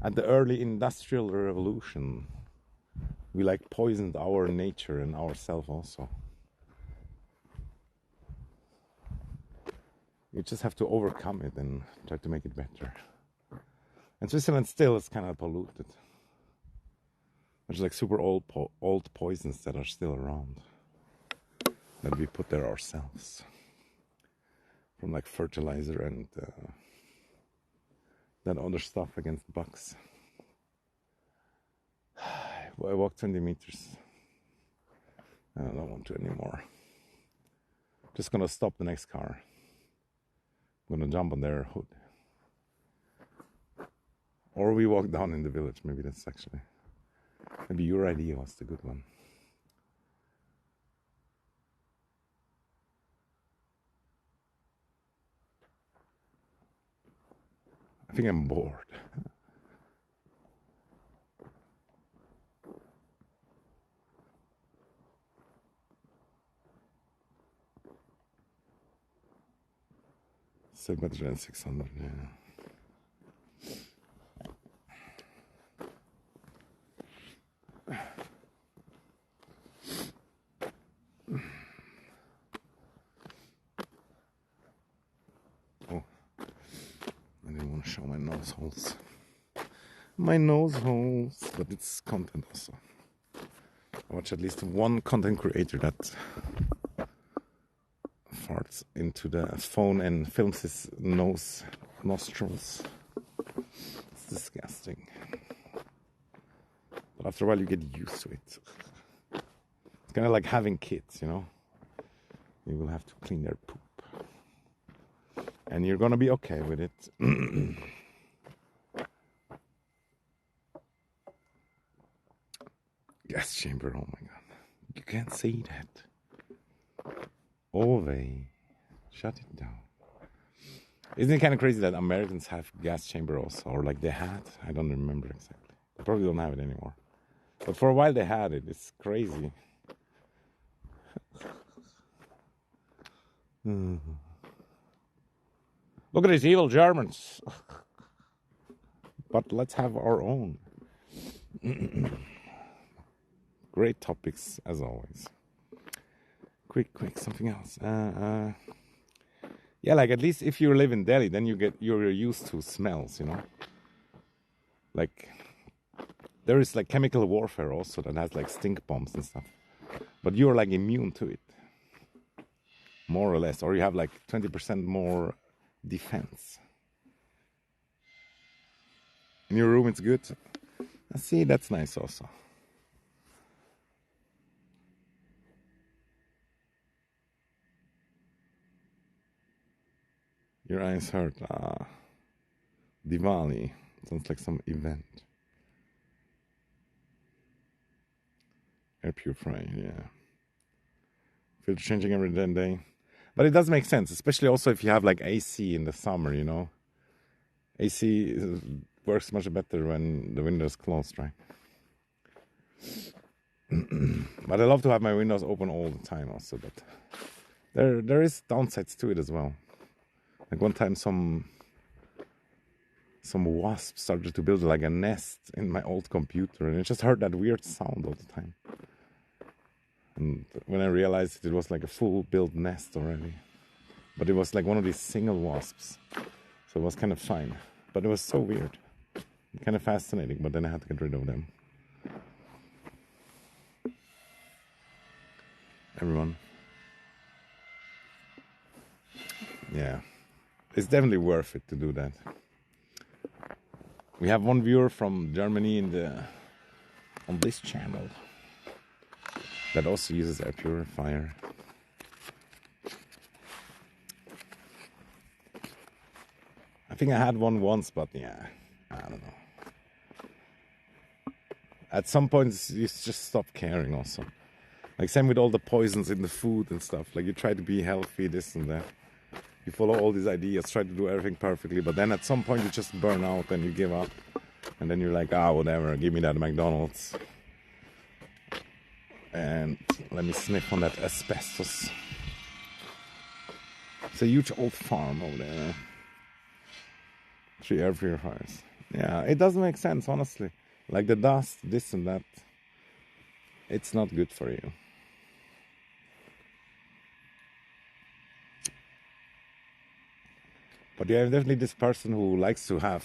at the early industrial revolution, we like poisoned our nature and ourselves also. You just have to overcome it and try to make it better. And Switzerland still is kind of polluted. There's like super old poisons that are still around that we put there ourselves, from like fertilizer and that other stuff against bugs. I walked 20 meters. I don't want to anymore. Just gonna stop the next car. I'm gonna jump on their hood. Or we walk down in the village. Maybe that's actually... Maybe your idea was the good one. I think I'm bored. So better than 600, yeah. Oh, I didn't want to show my nose holes. My nose holes, but it's content also. I watch at least one content creator that farts into the phone and films his nostrils. It's disgusting. But after a while you get used to it. It's kind of like having kids, you know? You will have to clean their poop. And you're gonna be okay with it. Gas chamber, oh my god. You can't say that. Ove, shut it down. Isn't it kind of crazy that Americans have gas chamber also? Or like they had? I don't remember exactly. They probably don't have it anymore. But for a while they had it. It's crazy. Look at these evil Germans. But let's have our own. Great topics as always. Quick, something else. Yeah, like at least if you live in Delhi, then you're used to smells, you know. Like there is like chemical warfare also that has like stink bombs and stuff, but you're like immune to it, more or less, or you have like 20% more defense. In your room, it's good. I see, that's nice also. Your eyes hurt. Diwali. Sounds like some event. Air purifier, yeah. Filter changing every day. But it does make sense, especially also if you have like AC in the summer, you know. AC works much better when the window is closed, right? But I love to have my windows open all the time also, but there is downsides to it as well. Like one time some some wasp started to build like a nest in my old computer, and I just heard that weird sound all the time. And when I realized it was like a full built nest already, but it was like one of these single wasps, so it was kind of fine. But it was so weird, kind of fascinating. But then I had to get rid of them. Everyone, yeah, it's definitely worth it to do that. We have one viewer from Germany on this channel that also uses air purifier. I think I had one once, but yeah, I don't know. At some point, you just stop caring also. Like same with all the poisons in the food and stuff. Like you try to be healthy, this and that. You follow all these ideas, try to do everything perfectly, but then at some point you just burn out and you give up. And then you're like, whatever, give me that McDonald's. And let me sniff on that asbestos. It's a huge old farm over there. 3 air purifiers. Yeah, it doesn't make sense, honestly. Like the dust, this and that. It's not good for you. But yeah, I'm definitely this person who likes to have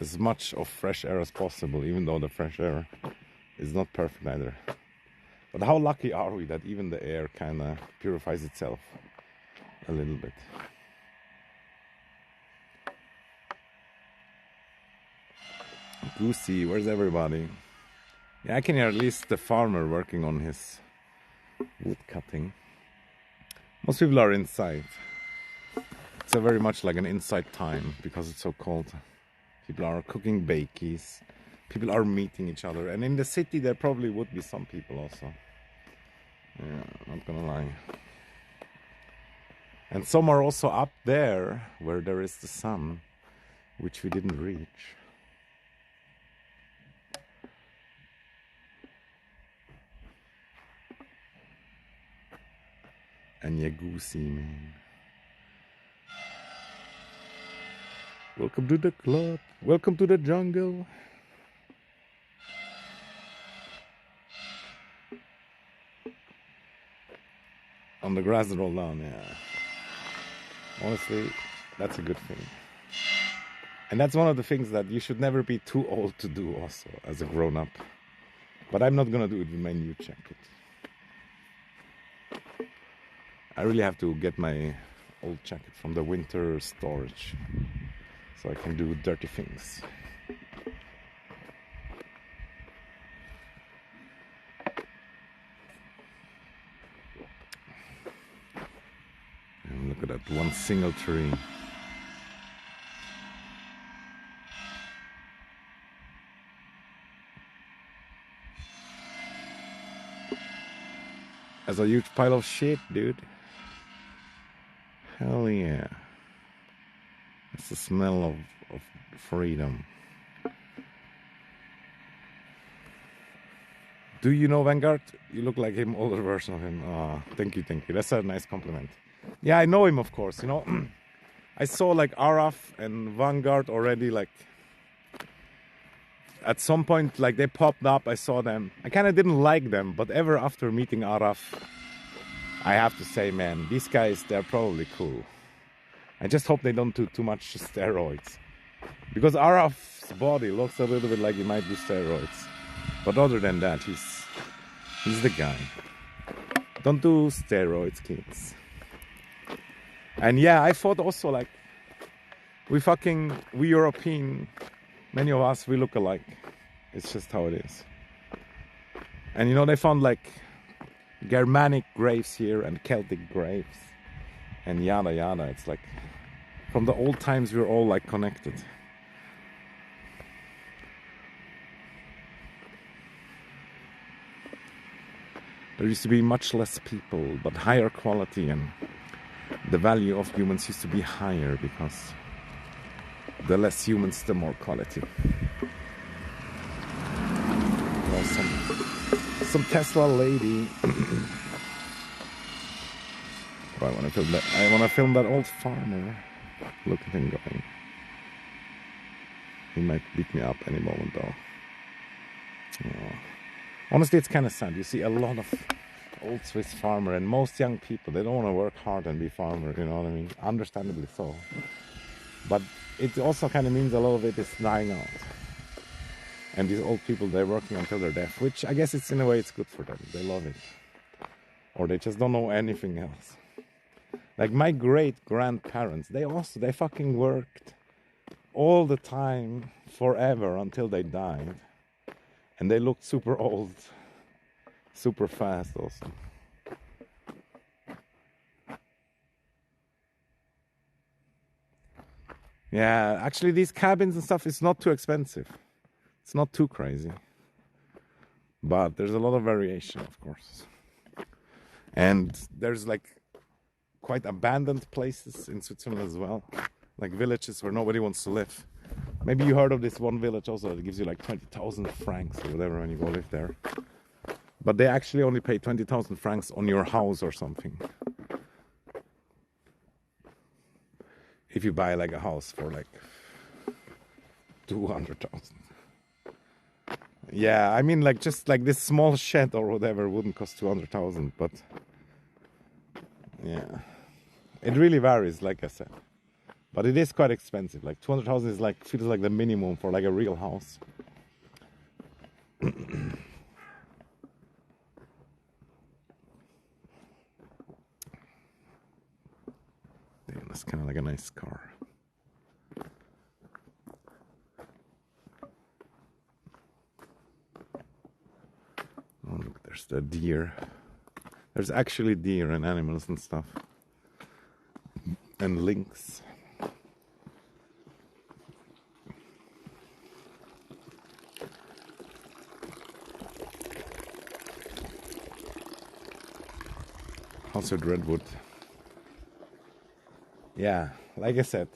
as much of fresh air as possible, even though the fresh air is not perfect either. But how lucky are we that even the air kind of purifies itself a little bit. Goosey, where's everybody? Yeah, I can hear at least the farmer working on his wood cutting. Most people are inside. It's a very much like an inside time because it's so cold. People are cooking bakies. People are meeting each other. And in the city there probably would be some people also. Yeah, not gonna lie. And some are also up there where there is the sun, which we didn't reach. And Yagusi, man. Welcome to the club. Welcome to the jungle. On the grass roll down, yeah. Honestly, that's a good thing. And that's one of the things that you should never be too old to do also as a grown-up. But I'm not gonna do it with my new jacket. I really have to get my old jacket from the winter storage so I can do dirty things. And look at that one single tree. That's a huge pile of shit, dude. Hell yeah. It's the smell of freedom. Do you know Vanguard? You look like him, older version of him. Oh, thank you. That's a nice compliment. Yeah, I know him, of course. You know, I saw like Araf and Vanguard already. Like at some point, like they popped up. I saw them. I kind of didn't like them, but ever after meeting Araf, I have to say, man, these guys, they're probably cool. I just hope they don't do too much steroids, because Araf's body looks a little bit like he might do steroids. But other than that, he's the guy. Don't do steroids, kids. And yeah, I thought also like we European, many of us, we look alike. It's just how it is. And you know, they found like Germanic graves here and Celtic graves and yada yada. It's like from the old times we're all like connected. There used to be much less people, but higher quality, and the value of humans used to be higher because the less humans, the more quality. Well, some Tesla lady. Oh, I want to film that old farmer. Look at him going. He might beat me up any moment though. Oh. Honestly, it's kind of sad. You see a lot of old Swiss farmer and most young people, they don't want to work hard and be farmer, you know what I mean? Understandably so. But it also kind of means a lot of it is dying out. And these old people, they're working until they're deaf, which I guess it's in a way it's good for them. They love it. Or they just don't know anything else. Like my great-grandparents, they fucking worked all the time, forever, until they died. And they looked super old, super fast also. Yeah, actually these cabins and stuff, it's not too expensive. It's not too crazy. But there's a lot of variation, of course. And there's like quite abandoned places in Switzerland as well. Like villages where nobody wants to live. Maybe you heard of this one village also that gives you like 20,000 francs or whatever when you go live there. But they actually only pay 20,000 francs on your house or something. If you buy like a house for like 200,000. Yeah, I mean like just like this small shed or whatever wouldn't cost 200,000, but yeah. It really varies, like I said. But it is quite expensive. Like 200,000 is like feels like the minimum for like a real house. Damn, that's kind of like a nice car. Oh look, there's the deer. There's actually deer and animals and stuff. And lynx. Also redwood. Yeah, like I said.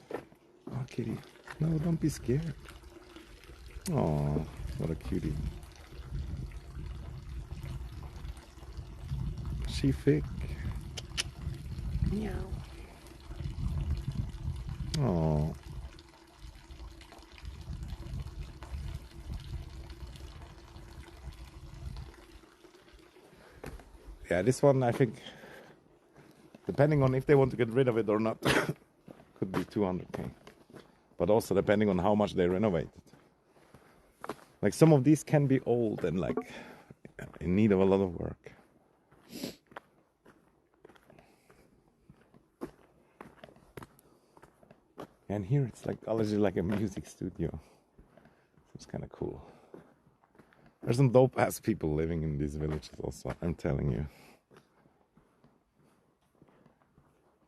Oh, kitty. No, don't be scared. Oh, what a cutie. She thick. Meow. Oh. Yeah, this one I think, depending on if they want to get rid of it or not, could be 200k. But also depending on how much they renovate it. Like some of these can be old and like in need of a lot of work. And here it's like already like a music studio. It's kind of cool. There's some dope ass people living in these villages also, I'm telling you.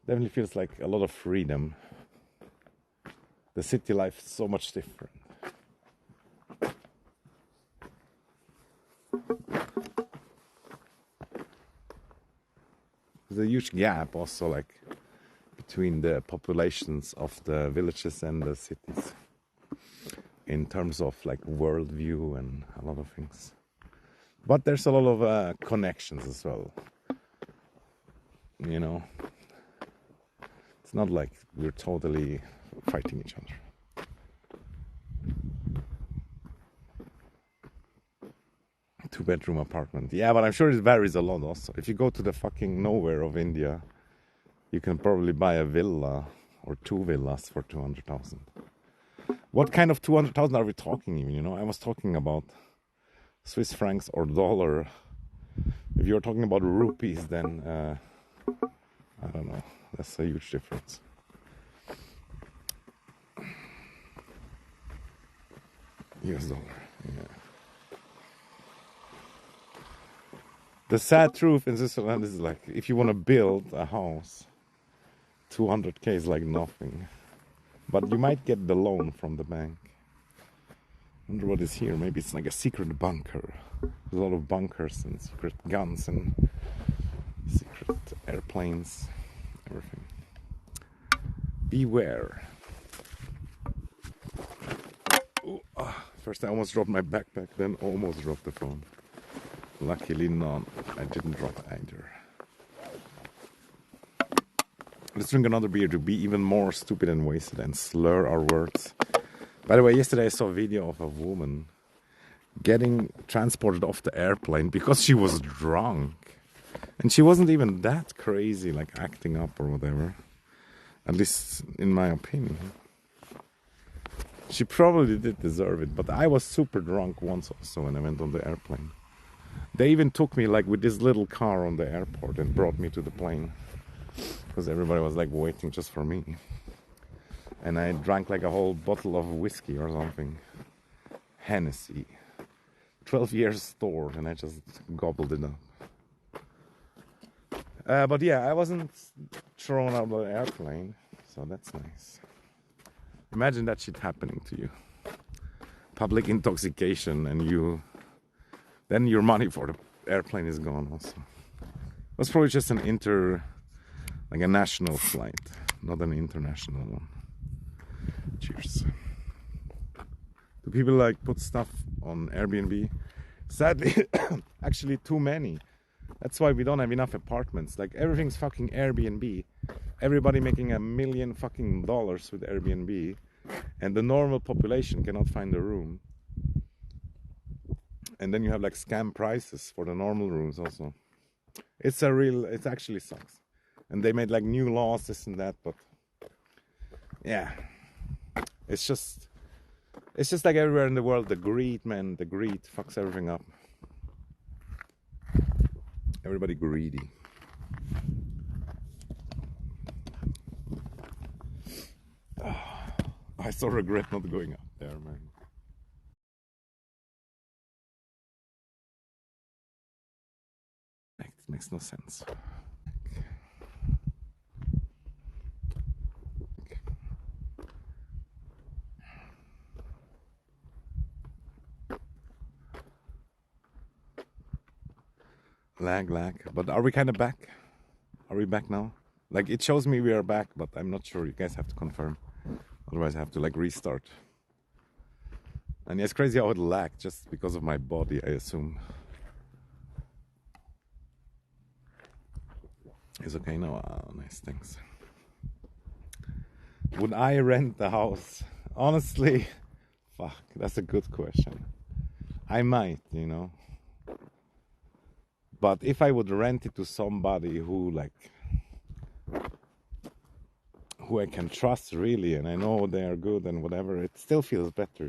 Definitely feels like a lot of freedom. The city life is so much different. There's a huge gap also like between the populations of the villages and the cities in terms of like worldview and a lot of things. But there's a lot of connections as well. You know, it's not like we're totally fighting each other. Two-bedroom apartment. Yeah, but I'm sure it varies a lot also. If you go to the fucking nowhere of India, you can probably buy a villa or two villas for 200,000. What kind of 200,000 are we talking even, you know? I was talking about Swiss francs or dollar. If you're talking about rupees, then I don't know. That's a huge difference. US dollar, yeah. The sad truth in Switzerland is like, if you want to build a house, 200k is like nothing. But you might get the loan from the bank. I wonder what is here. Maybe it's like a secret bunker. There's a lot of bunkers and secret guns and secret airplanes, everything. Beware. Ooh, first I almost dropped my backpack, then almost dropped the phone. Luckily not. I didn't drop either. Let's drink another beer to be even more stupid and wasted and slur our words By the way, yesterday I saw a video of a woman getting transported off the airplane because she was drunk. And she wasn't even that crazy, like acting up or whatever. At least in my opinion. She probably did deserve it, but I was super drunk once also when I went on the airplane. They even took me like with this little car on the airport and brought me to the plane. Because everybody was like waiting just for me. And I drank like a whole bottle of whiskey or something. Hennessy. 12 years stored, and I just gobbled it up. But yeah, I wasn't thrown out of the airplane, so that's nice. Imagine that shit happening to you. Public intoxication, and then your money for the airplane is gone also. It was probably just like a national flight, not an international one. Cheers. Do people like put stuff on Airbnb? Sadly, actually too many. That's why we don't have enough apartments. Like everything's fucking Airbnb. Everybody making $1 million fucking dollars with Airbnb, and the normal population cannot find a room. And then you have like scam prices for the normal rooms also. It actually sucks. And they made like new laws, this and that, but yeah. It's just like everywhere in the world, the greed, man, the greed fucks everything up. Everybody greedy. I so regret not going up there, man. It makes no sense. Lag. But are we kind of back? Are we back now? Like it shows me we are back, but I'm not sure. You guys have to confirm. Otherwise I have to like restart. And yeah, it's crazy how it lagged just because of my body, I assume. It's okay now. Oh, nice, thanks. Would I rent the house? Honestly, fuck, that's a good question. I might, But if I would rent it to somebody who I can trust really, and I know they are good and whatever, it still feels better,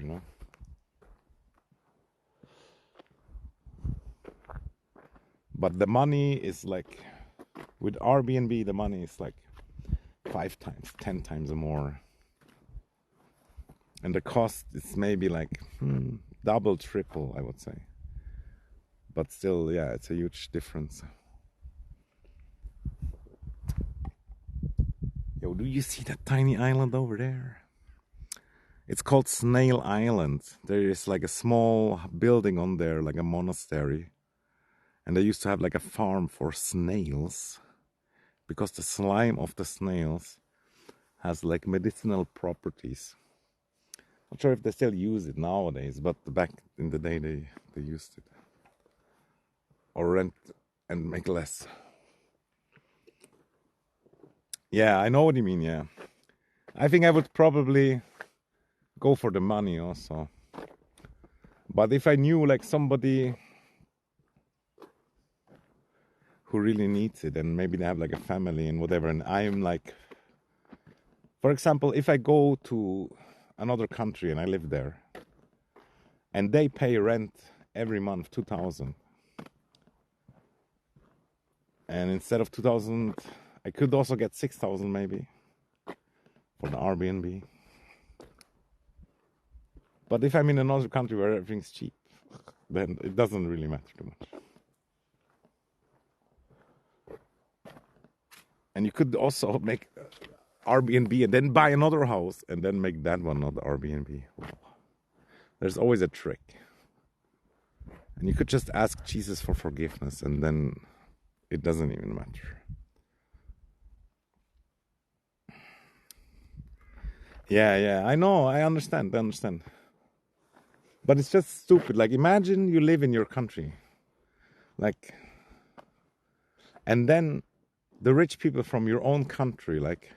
But the money is like, with Airbnb, the money is like 5 times, 10 times more. And the cost is maybe like double, triple, I would say. But still, yeah, it's a huge difference. Yo, do you see that tiny island over there? It's called Snail Island. There is like a small building on there, like a monastery. And they used to have like a farm for snails. Because the slime of the snails has like medicinal properties. Not sure if they still use it nowadays, but back in the day they used it. Or rent and make less. Yeah, I know what you mean, yeah. I think I would probably go for the money also. But if I knew like somebody who really needs it, and maybe they have like a family and whatever, and I'm like, for example, if I go to another country and I live there, and they pay rent every month 2,000, and instead of 2,000, I could also get 6,000 maybe for the Airbnb. But if I'm in another country where everything's cheap, then it doesn't really matter too much. And you could also make Airbnb and then buy another house and then make that one not Airbnb. There's always a trick. And you could just ask Jesus for forgiveness and then it doesn't even matter. Yeah, I know, I understand. But it's just stupid. Like, imagine you live in your country. Like, and then the rich people from your own country, like,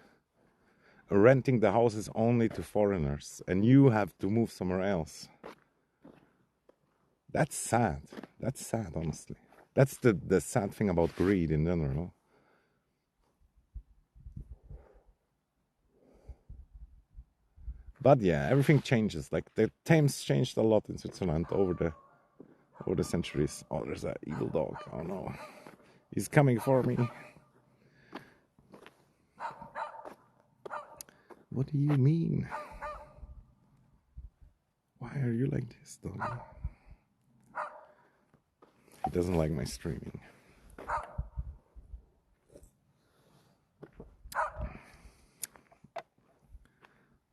renting the houses only to foreigners, and you have to move somewhere else. That's sad. That's sad, honestly. That's the sad thing about greed in general. But yeah, everything changes. Like the Thames changed a lot in Switzerland over the centuries. Oh, there's an evil dog. Oh no, he's coming for me. What do you mean? Why are you like this, dog? He doesn't like my streaming.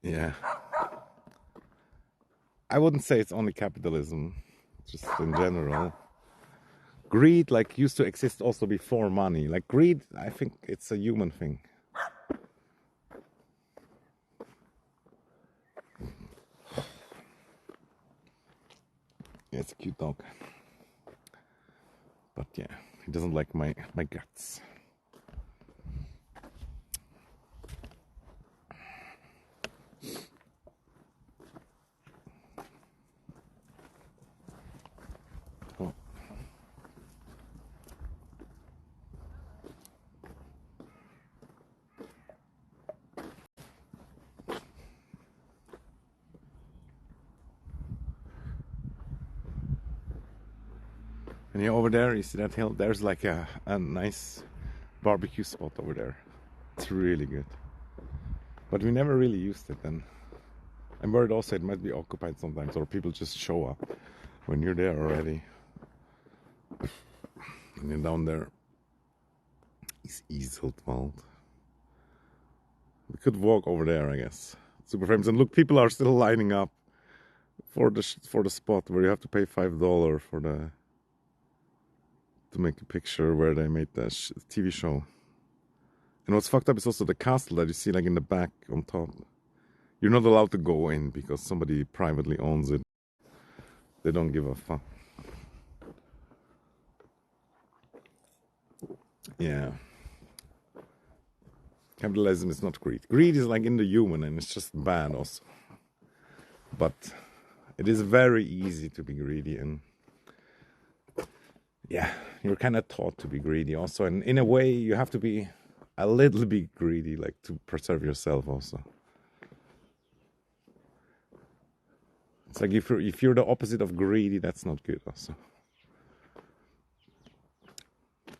Yeah. I wouldn't say it's only capitalism, just in general. Greed, like, used to exist also before money. Like, greed, I think it's a human thing. Yeah, it's a cute dog. But yeah, he doesn't like my guts. Oh. And yeah, over there, you see that hill? There's like a nice barbecue spot over there. It's really good. But we never really used it then. I'm worried also it might be occupied sometimes, or people just show up when you're there already. And then down there is Iseltwald. We could walk over there, I guess. Super famous. And look, people are still lining up for the spot where you have to pay $5 for to make a picture where they made the TV show. And what's fucked up is also the castle that you see like in the back on top. You're not allowed to go in because somebody privately owns it. They don't give a fuck. Yeah. Capitalism is not greed. Greed is like in the human and it's just bad also. But it is very easy to be greedy, and yeah, you're kind of taught to be greedy also. And in a way, you have to be a little bit greedy, like to preserve yourself also. It's like if you're the opposite of greedy, that's not good also.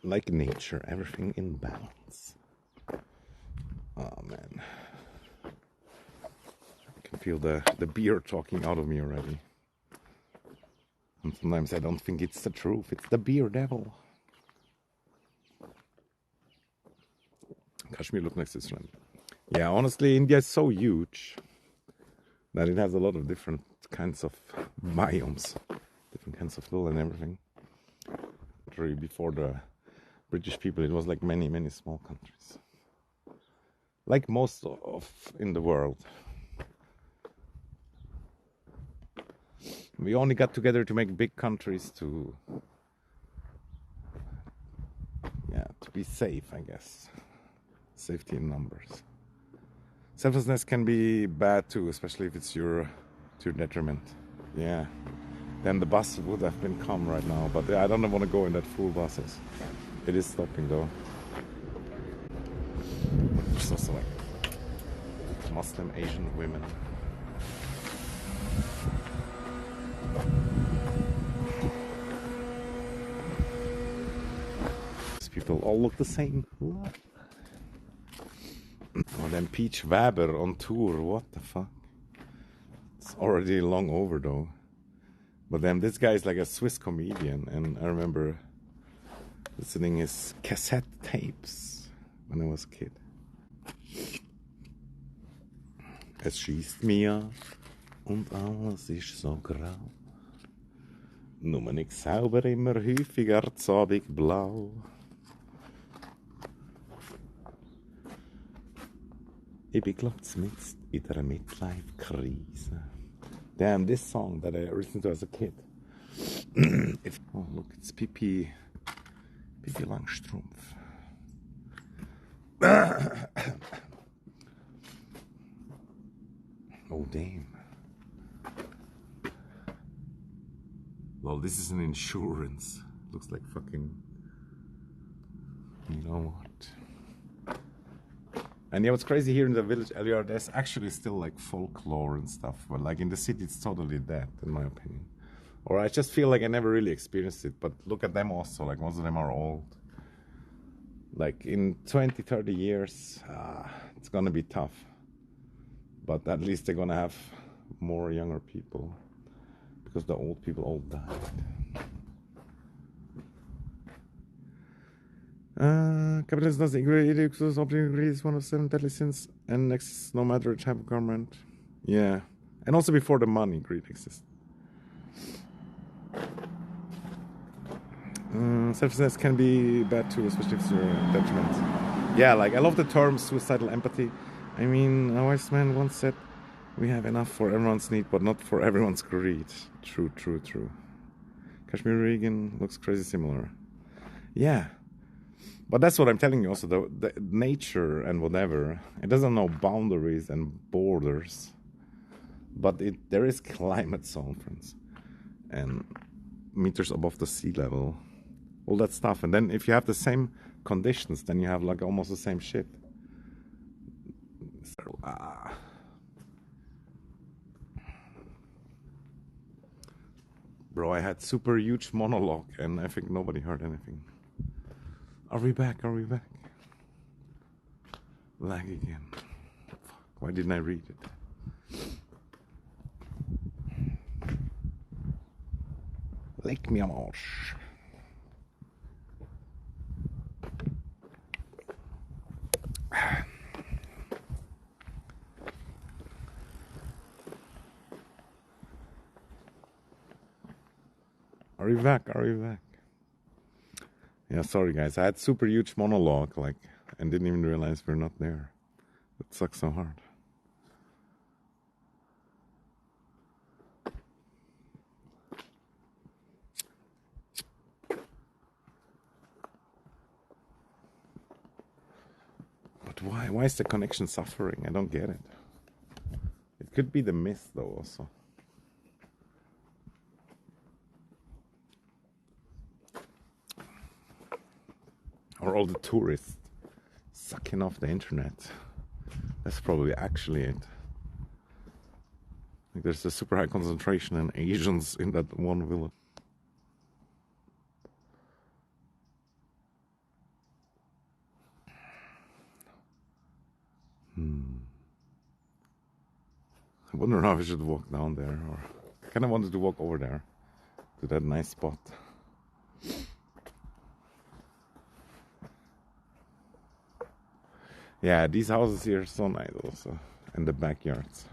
Like nature, everything in balance. Oh man. I can feel the beer talking out of me already. And sometimes I don't think it's the truth, it's the beer devil. Kashmir looks like Switzerland. Yeah, honestly, India is so huge that it has a lot of different kinds of biomes, different kinds of hill and everything. Really, before the British people, it was like many, many small countries. Like most of in the world. We only got together to make big countries to be safe, I guess. Safety in numbers. Selflessness can be bad too, especially if it's to your detriment. Yeah. Then the bus would have been calm right now, but I don't want to go in that full buses. It is stopping though. There's also like Muslim Asian women. These people all look the same. Oh, then Peach Weber on tour. What the fuck? It's already long over though. But then this guy is like a Swiss comedian, and I remember listening his cassette tapes when I was a kid. Es schießt mir und alles ist so grau. Nur nicht sauber, immer häufiger zabig blau. Ich bin glaub mitten in einer Midlife-Krise. Damn, this song that I listened to as a kid. Oh look, it's Pippi Langstrumpf. Oh, damn. Well, this is an insurance. Looks like fucking... You know what? And yeah, what's crazy here in the village, Eliar, there's actually still like folklore and stuff. But like in the city, it's totally dead, in my opinion. Or I just feel like I never really experienced it. But look at them also, like most of them are old. Like in 20, 30 years, it's gonna be tough. But at least they're gonna have more younger people. Because the old people all died. Capitalism doesn't agree. It is one of 7 deadly sins and exists no matter the type of government. Yeah. And also before the money, greed exists. Selflessness can be bad too, especially if it's your detriment. Yeah, like I love the term suicidal empathy. I mean, a wise man once said, we have enough for everyone's need, but not for everyone's greed. True, true, true. Kashmir Regan looks crazy similar. Yeah. But that's what I'm telling you also, the nature and whatever, it doesn't know boundaries and borders. But there is climate zone, friends. And meters above the sea level. All that stuff. And then if you have the same conditions, then you have like almost the same shit. So, Bro, I had super huge monologue and I think nobody heard anything. Are we back? Are we back? Lag again. Fuck, why didn't I read it? Leck mir am Arsch. Are we back? Are we back? Yeah, sorry guys. I had super huge monologue, like, and didn't even realize we're not there. It sucks so hard. But why? Why is the connection suffering? I don't get it. It could be the myth, though, also. Or all the tourists sucking off the internet. That's probably actually it. Like there's a super high concentration in Asians in that one village. I wonder how I should walk down there, or I kind of wanted to walk over there to that nice spot. Yeah, these houses here are so nice also, and the backyards.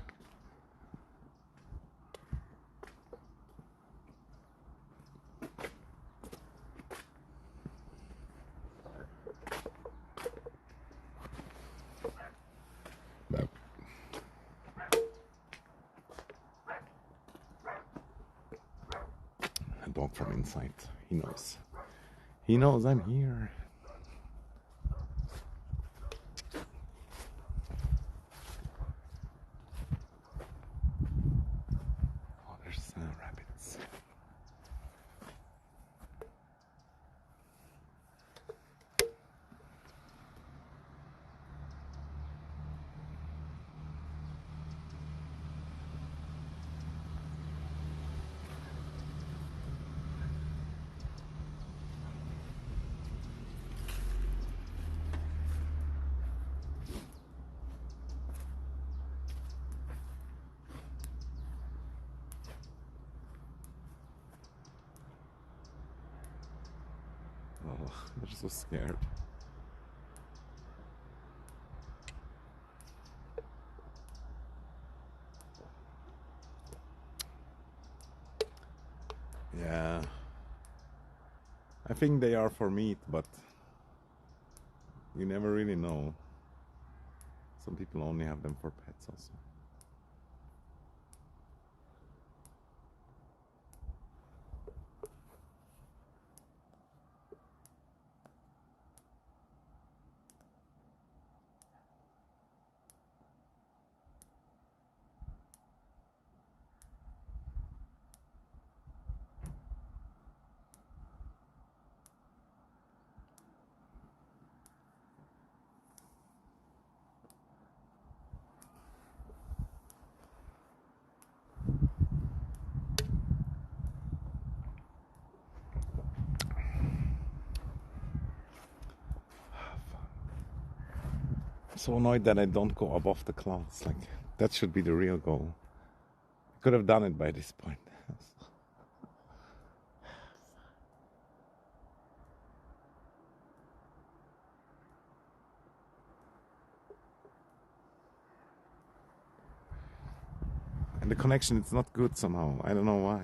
A dog from inside. He knows. He knows I'm here. Oh, there's rabbits. Oh, they're so scared. Yeah. I think they are for meat, but you never really know. Some people only have them for pets also. So annoyed that I don't go above the clouds. Like, that should be the real goal. Could have done it by this point. And the connection is not good somehow. I don't know why.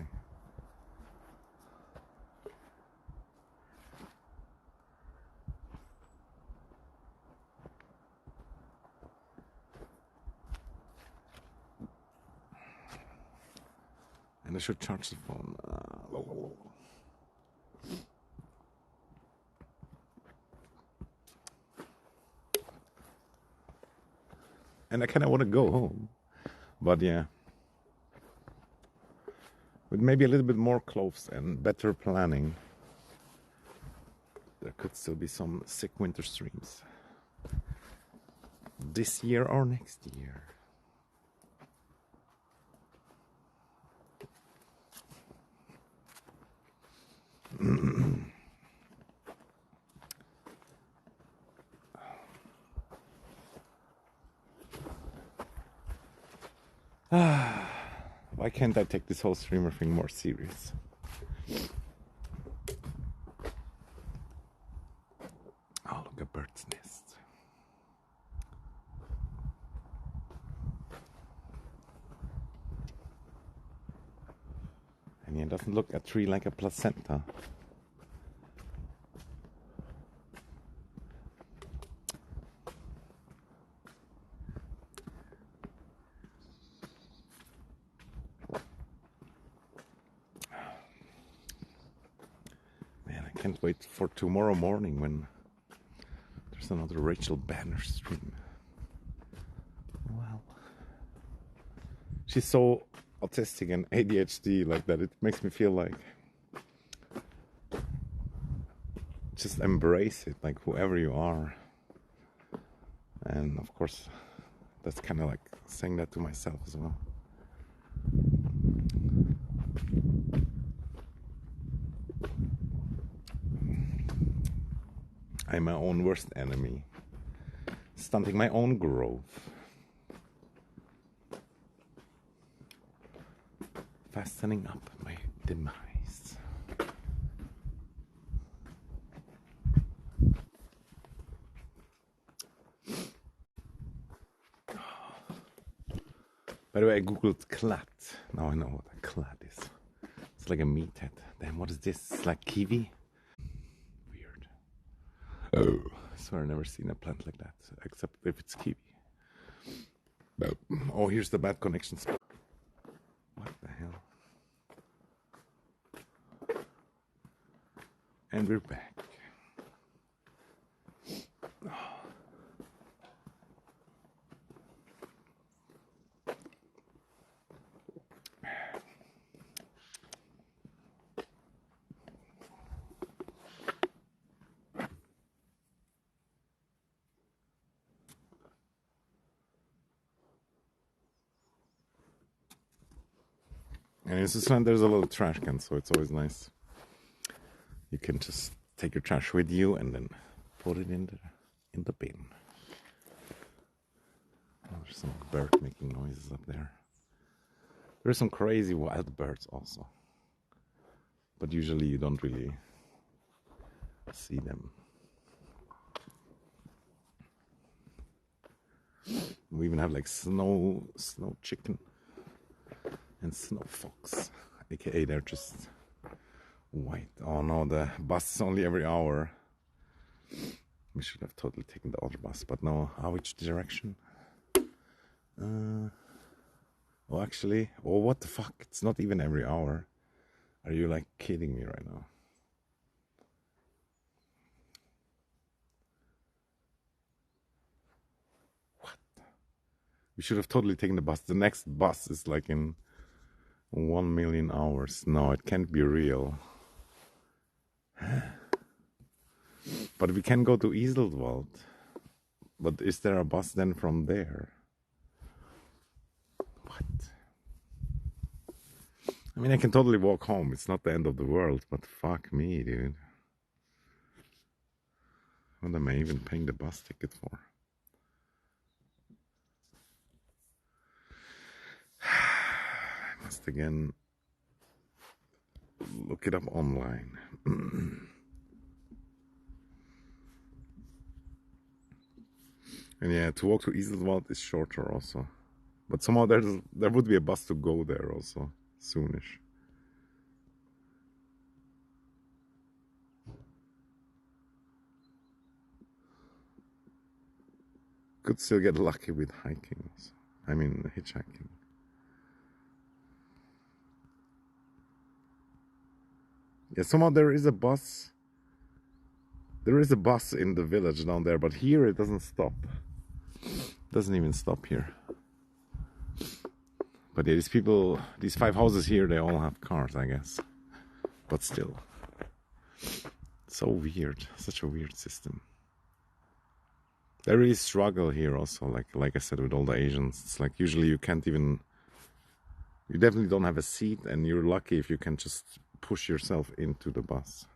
And I should charge the phone. And I kind of want to go home. But yeah. With maybe a little bit more clothes and better planning, there could still be some sick winter streams. This year or next year. Why can't I take this whole streamer thing more serious? Oh, look, a bird's nest. And it doesn't look a tree like a placenta. Can't wait for tomorrow morning when there's another Rachel Banner stream. Well, she's so autistic and ADHD like that. It makes me feel like just embrace it, like whoever you are. And of course, that's kind of like saying that to myself as well. I'm my own worst enemy, stunting my own growth, fastening up my demise. By the way, I googled clat. Now I know what a clat is. It's like a meathead. Damn, what is this? It's like kiwi? Weird. Oh, I swear I've never seen a plant like that, except if it's kiwi. Oh, here's the bad connections. What the hell? And we're back. And in Switzerland, there's a little trash can, so it's always nice. You can just take your trash with you and then put it in the bin. Oh, there's some bird making noises up there. There's some crazy wild birds also, but usually you don't really see them. We even have like snow chicken and snow fox, aka they're just white. Oh no, the bus is only every hour. We should have totally taken the other bus, but no. Which direction? Oh, actually, oh, what the fuck? It's not even every hour. Are you like kidding me right now? What? We should have totally taken the bus. The next bus is like in 1 million hours. No, it can't be real. But we can go to Iseltwald. But is there a bus then from there? What? I mean, I can totally walk home. It's not the end of the world, but fuck me, dude. What am I even paying the bus ticket for? Must again look it up online. And yeah, to walk to Iselwald is shorter also. But somehow there would be a bus to go there also, soonish. Could still get lucky with hiking also. I mean, hitchhiking. Yeah, somehow there is a bus. There is a bus in the village down there, but here it doesn't stop. It doesn't even stop here. But yeah, these people, these 5 houses here, they all have cars, I guess. But still. So weird. Such a weird system. They really struggle here also, like I said, with all the Asians. It's like usually you can't even... You definitely don't have a seat, and you're lucky if you can just push yourself into the bus.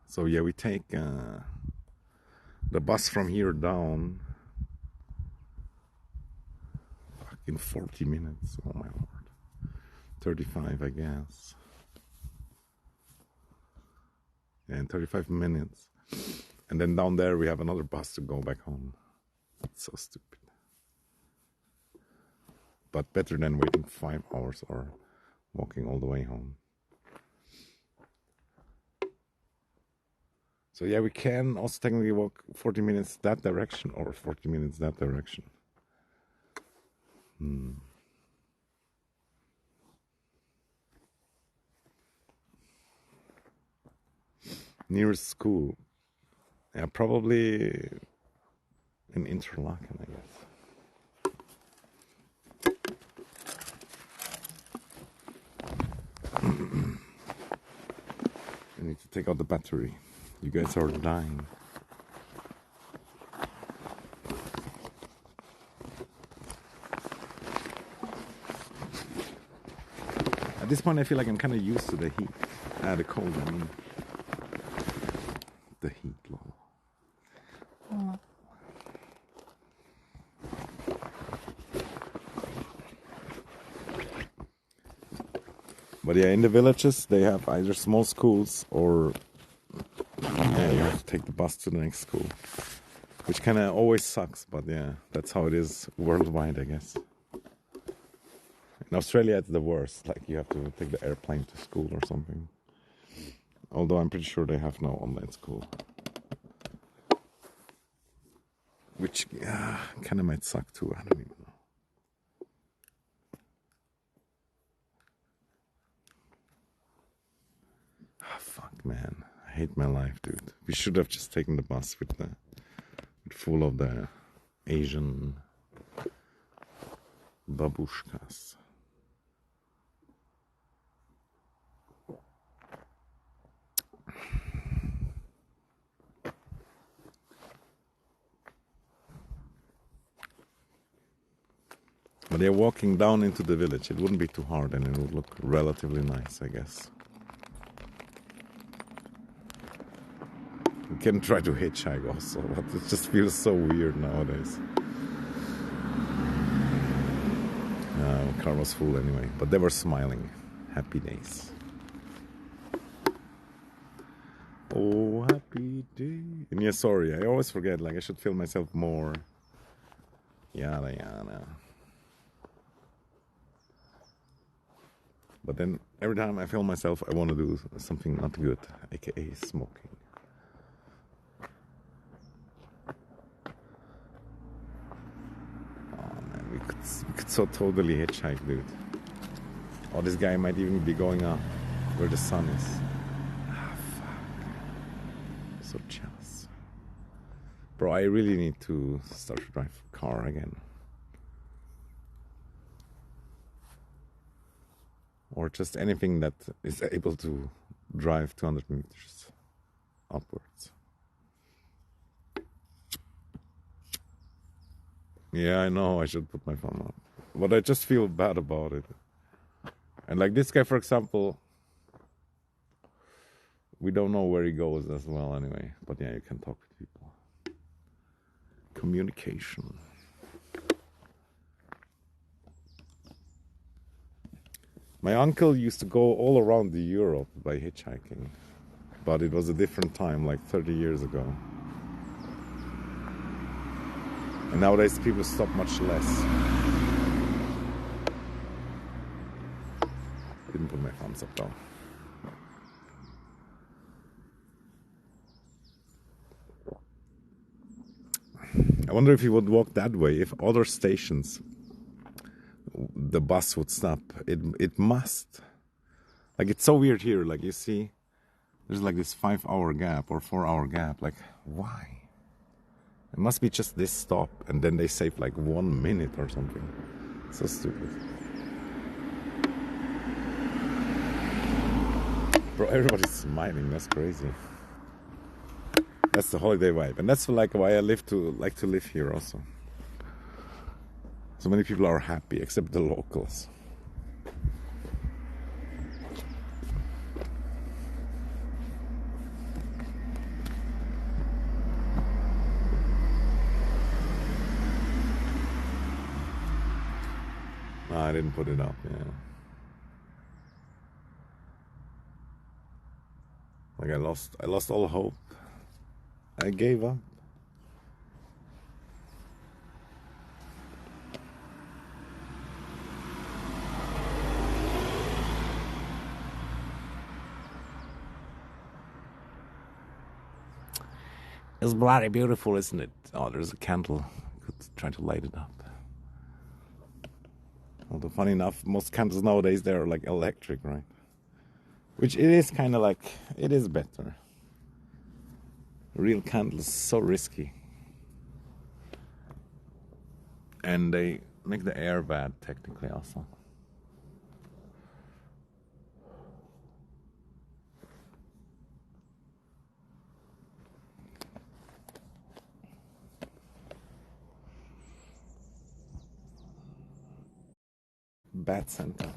So yeah, we take the bus from here down in 40 minutes. Oh my lord. 35, I guess. And 35 minutes. And then down there we have another bus to go back home. It's so stupid. But better than waiting 5 hours or walking all the way home. So yeah, we can also technically walk 40 minutes that direction or 40 minutes that direction. Nearest school. Yeah, probably in Interlaken, I guess. I need to take out the battery. You guys are dying. At this point I feel like I'm kind of used to the heat. The cold, I mean. The heat, lol. But yeah, in the villages they have either small schools or yeah, you have to take the bus to the next school. Which kind of always sucks, but yeah, that's how it is worldwide, I guess. In Australia it's the worst, like you have to take the airplane to school or something. Although I'm pretty sure they have no online school. Which kind of might suck too, I don't even know. Ah, fuck man, I hate my life, dude. We should have just taken the bus with full of the Asian babushkas. But they're walking down into the village. It wouldn't be too hard and it would look relatively nice, I guess. We can try to hitchhike also, but it just feels so weird nowadays. My car was full anyway, but they were smiling. Happy days. Oh, happy day. And yeah, sorry, I always forget, like I should film myself more. Yada yada. But then every time I film myself, I want to do something not good, aka smoking. Oh man, we could so totally hitchhike, dude. Oh, this guy might even be going up where the sun is. Ah, fuck. So jealous. Bro, I really need to start to drive a car again. Or just anything that is able to drive 200 meters upwards. Yeah, I know I should put my phone up. But I just feel bad about it. And like this guy, for example, we don't know where he goes as well anyway. But yeah, you can talk with people. communication. My uncle used to go all around Europe by hitchhiking, but it was a different time, like 30 years ago. And nowadays people stop much less. Didn't put my thumbs up though. I wonder if he would walk that way, if other stations the bus would stop. It must. Like, it's so weird here. Like, you see, there's like this 5-hour gap or 4-hour gap. Like, why? It must be just this stop, and then they save like 1 minute or something. So stupid. Bro, everybody's smiling. That's crazy. That's the holiday vibe, and that's like why I like to live here also. So many people are happy, except the locals. No, I didn't put it up, yeah. Like, I lost all hope. I gave up. It's bloody beautiful, isn't it? Oh, there's a candle. I could try to light it up. Although, funny enough, most candles nowadays, they're like electric, right? Which it is kind of like, it is better. Real candles so risky. And they make the air bad, technically, also. Bad Santa.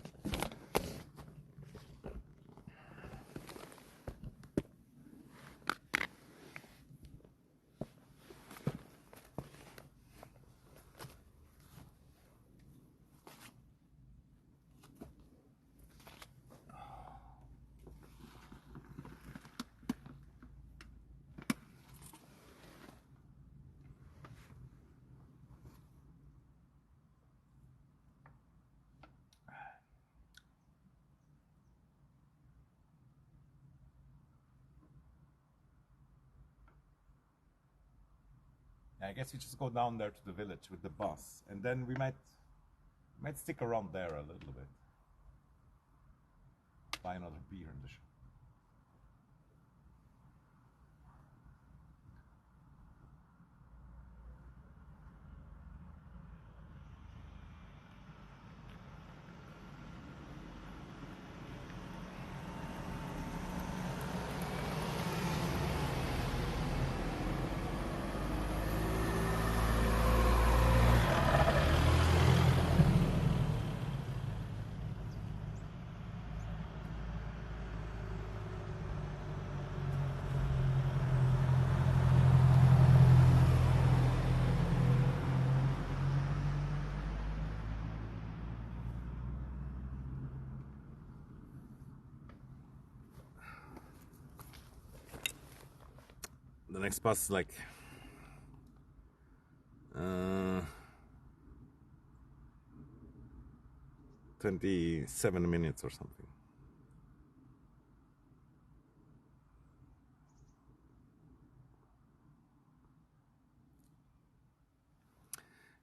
I guess we just go down there to the village with the bus, and then we might stick around there a little bit. Buy another beer in the shop. The next bus is like 27 minutes or something.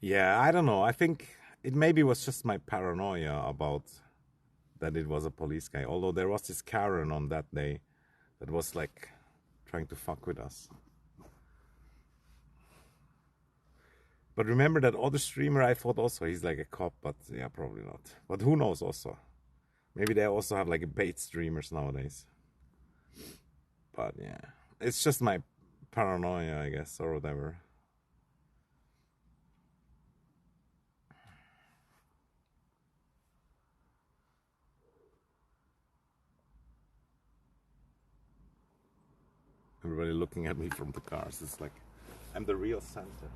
Yeah, I don't know. I think it maybe was just my paranoia about that it was a police guy. Although there was this Karen on that day that was like trying to fuck with us. But remember that other streamer, I thought also he's like a cop, but yeah, probably not. But who knows also? Maybe they also have like bait streamers nowadays. But yeah, it's just my paranoia, I guess, or whatever. Everybody looking at me from the cars. It's like I'm the real Santa.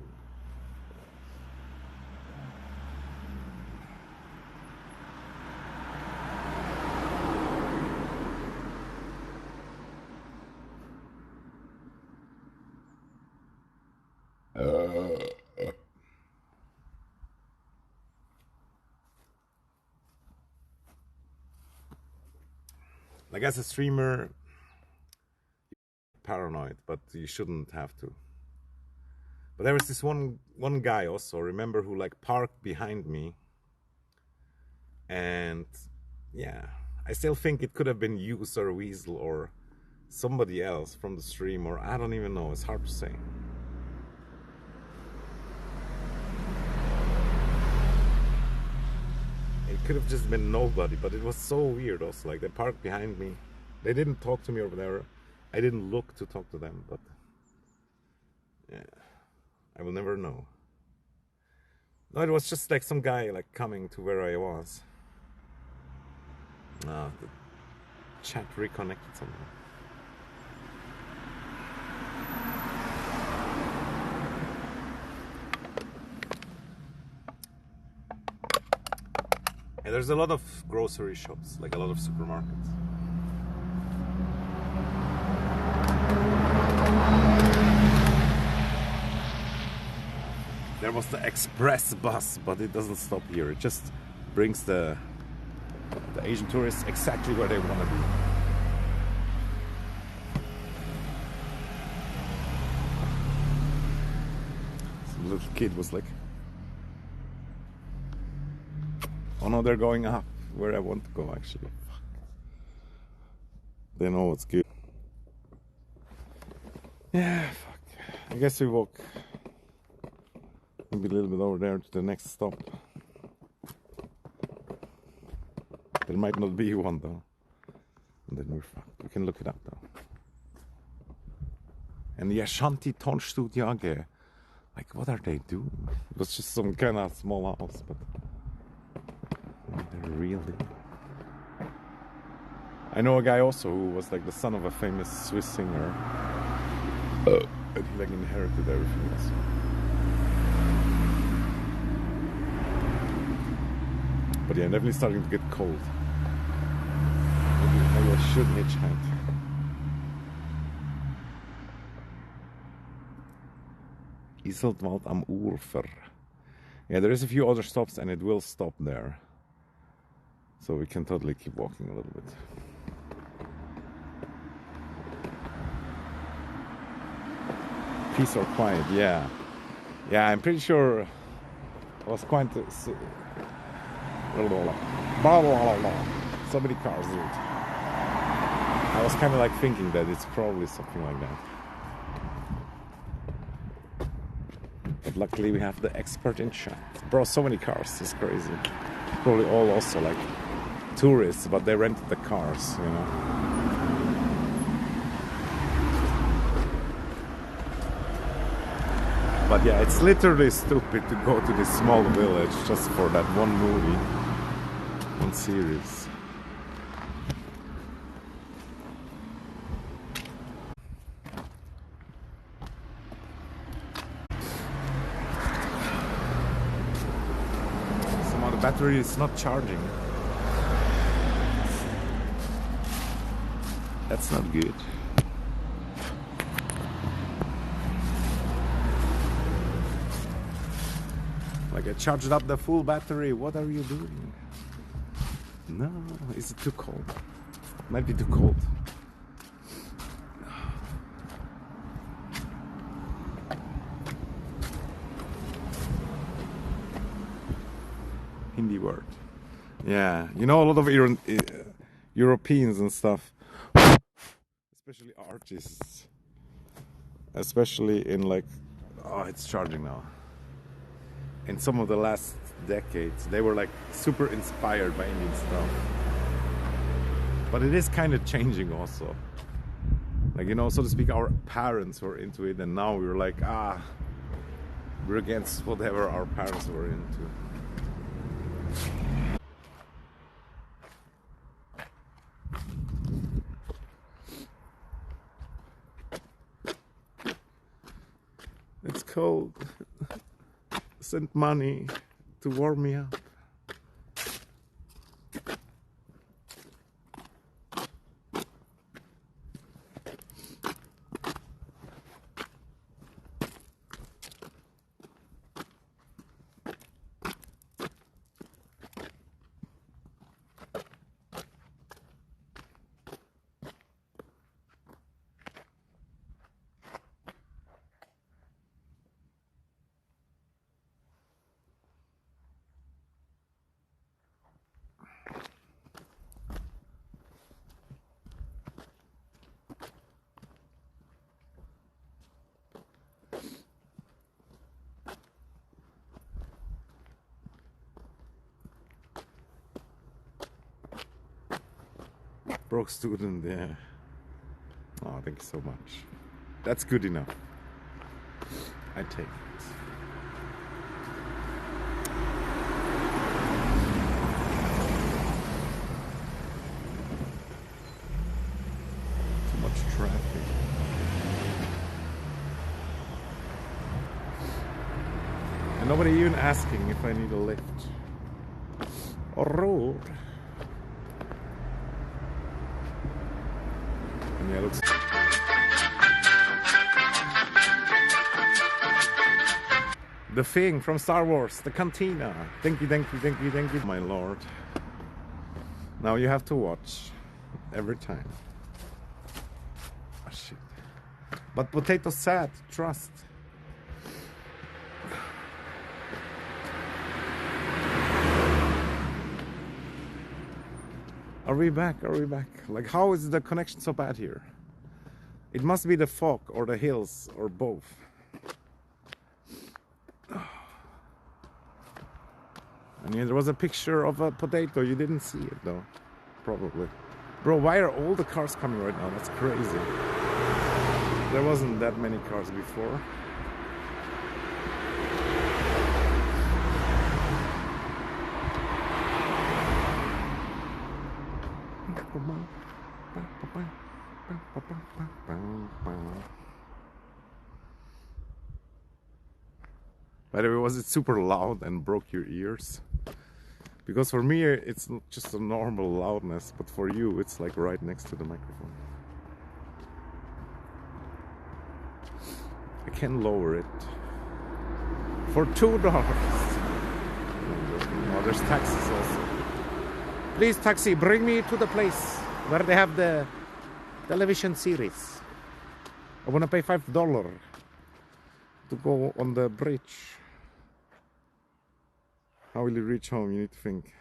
Like as a streamer, paranoid, but you shouldn't have to. But there was this one guy also, remember, who like parked behind me, and yeah, I still think it could have been you, Sir Weasel, or somebody else from the stream, or I don't even know. It's hard to say. It could have just been nobody, but it was so weird also. Like they parked behind me, they didn't talk to me or whatever. I didn't look to talk to them, but yeah, I will never know. No, it was just like some guy like coming to where I was. The chat reconnected somehow. And there's a lot of grocery shops, like a lot of supermarkets. There was the express bus, but it doesn't stop here. It just brings the Asian tourists exactly where they want to be. Some little kid was like, oh no, they're going up where I want to go actually. Fuck. They know what's good. Yeah, fuck. I guess we walk maybe a little bit over there to the next stop. There might not be one though. And then we're fucked. We can look it up though. And the Ashanti Tonstudio AG, like what are they doing? It was just some kind of small house, but they're really. I know a guy also who was like the son of a famous Swiss singer. And he like inherited everything else. But yeah, definitely starting to get cold. Maybe I should hitchhike. Iseltwald am Ufer. Yeah, there is a few other stops and it will stop there. So we can totally keep walking a little bit. Peace or quiet, yeah. Yeah, I'm pretty sure I was quite... so many cars, dude. I was kind of like thinking that it's probably something like that. But luckily we have the expert in chat. Bro, so many cars, it's crazy. Probably all also like tourists, but they rented the cars, you know. But yeah, it's literally stupid to go to this small village just for that one movie, one series. Somehow the battery is not charging. That's not good. Like I charged up the full battery. What are you doing? No, is it too cold? Might be too cold. Hindi word. Yeah, you know a lot of Europeans and stuff, especially artists, especially in like, oh, it's charging now. In some of the last decades, they were like super inspired by Indian stuff. But it is kind of changing also. Like, you know, so to speak, our parents were into it, and now we're like, we're against whatever our parents were into. It's cold. Send money to warm me up. Broke student, yeah. Oh, thank you so much. That's good enough. I take it. Too much traffic. And nobody even asking if I need a lift. Or road. And yeah, looks. The thing from Star Wars, the cantina. Thank you, thank you, thank you, thank you, my lord. Now you have to watch every time. Oh shit. But potato sad, trust. Are we back? Are we back? Like, how is the connection so bad here? It must be the fog or the hills or both. And yeah, there was a picture of a potato. You didn't see it though, probably. Bro, why are all the cars coming right now? That's crazy. There wasn't that many cars before. By the way, was it super loud and broke your ears? Because for me it's just a normal loudness, but for you it's like right next to the microphone. I can lower it for $2. Oh, there's taxis also. Please, taxi, bring me to the place where they have the television series. I want to pay $5 to go on the bridge. How will you reach home? You need to think.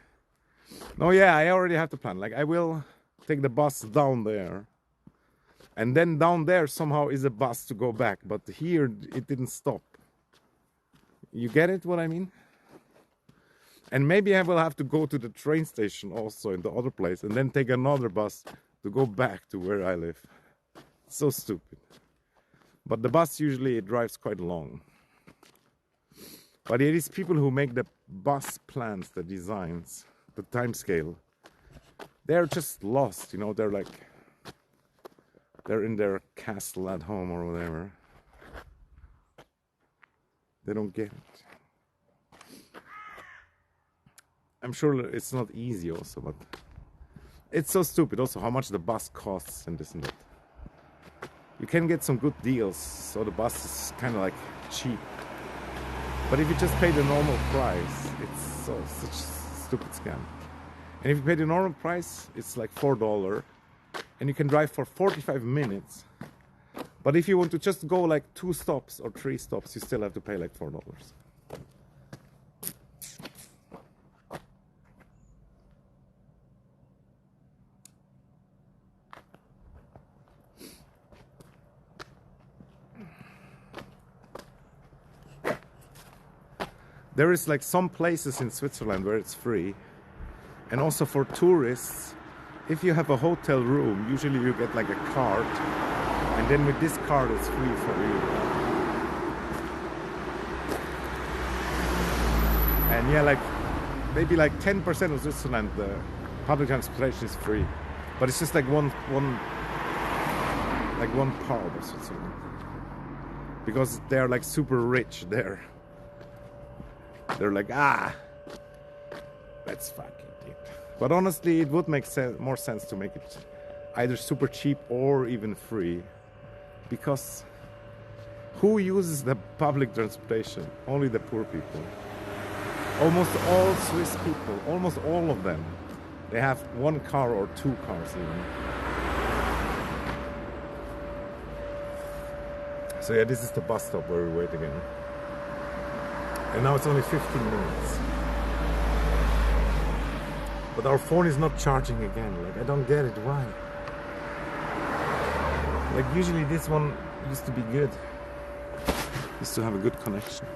No, yeah, I already have the plan. Like, I will take the bus down there. And then down there somehow is a bus to go back. But here it didn't stop. You get it, what I mean? And maybe I will have to go to the train station also in the other place. And then take another bus to go back to where I live. It's so stupid. But the bus usually it drives quite long. But it is people who make the bus plans, the designs, the time scale. They're just lost, you know, they're in their castle at home or whatever. They don't get it. I'm sure it's not easy also, but it's so stupid also how much the bus costs and this and that. You can get some good deals, so the bus is kind of like cheap. But if you just pay the normal price, it's such a stupid scam. And if you pay the normal price, it's like $4. And you can drive for 45 minutes. But if you want to just go like 2 stops or 3 stops, you still have to pay like $4. There is like some places in Switzerland where it's free. And also for tourists, if you have a hotel room, usually you get like a card. And then with this card it's free for you. And yeah, like maybe like 10% of Switzerland, the public transportation is free. But it's just like one part of Switzerland. Because they're like super rich there. They're like, let's fucking do it. But honestly, it would make more sense to make it either super cheap or even free. Because who uses the public transportation? Only the poor people. Almost all Swiss people, almost all of them, they have 1 car or 2 cars even. So yeah, this is the bus stop where we wait again. And now it's only 15 minutes. But our phone is not charging again. Like, I don't get it. Why? Like, usually this one used to be good. Used to have a good connection.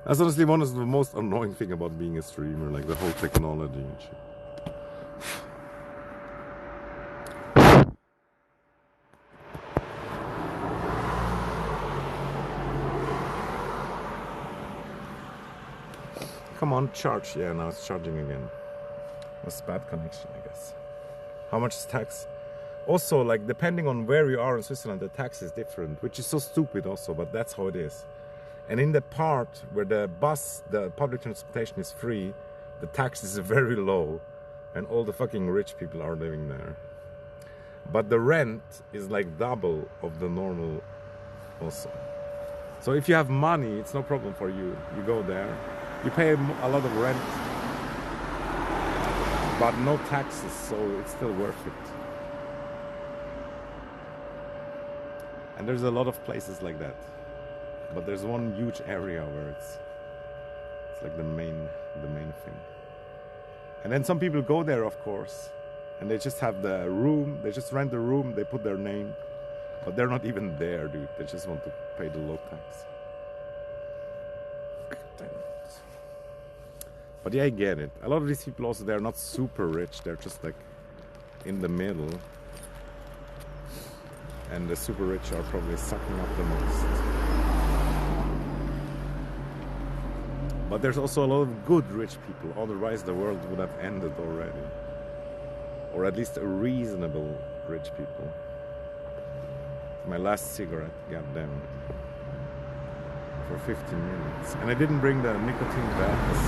That's honestly one of the most annoying thing about being a streamer, like the whole technology and shit. Come on, charge. Yeah, now it's charging again. It was bad connection, I guess. How much is tax? Also, like, depending on where you are in Switzerland, the tax is different, which is so stupid also, but that's how it is. And in the part where the public transportation is free, the tax is very low, and all the fucking rich people are living there. But the rent is like double of the normal also. So if you have money, it's no problem for you. You go there, you pay a lot of rent, but no taxes, so it's still worth it. And there's a lot of places like that. But there's one huge area where it's like the main thing. And then some people go there, of course, and they just have the room, they just rent the room, they put their name, but they're not even there, dude. They just want to pay the low tax. But yeah, I get it. A lot of these people also, they're not super rich, they're just like in the middle. And the super rich are probably sucking up the most. But there's also a lot of good rich people, otherwise the world would have ended already. Or at least a reasonable rich people. My last cigarette, goddamn. For 15 minutes. And I didn't bring the nicotine bags.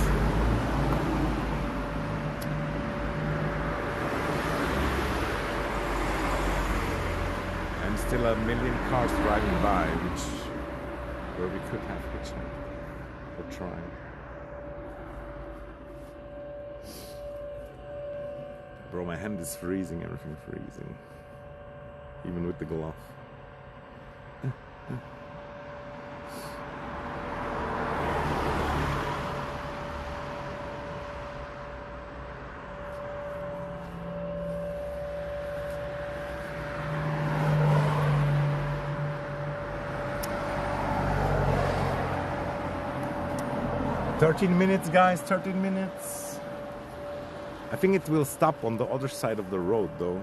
And still a million cars driving by, where we could have hitchhiked or tried. Bro, my hand is freezing, everything freezing. Even with the glove. 13 minutes, guys, 13 minutes. I think it will stop on the other side of the road, though.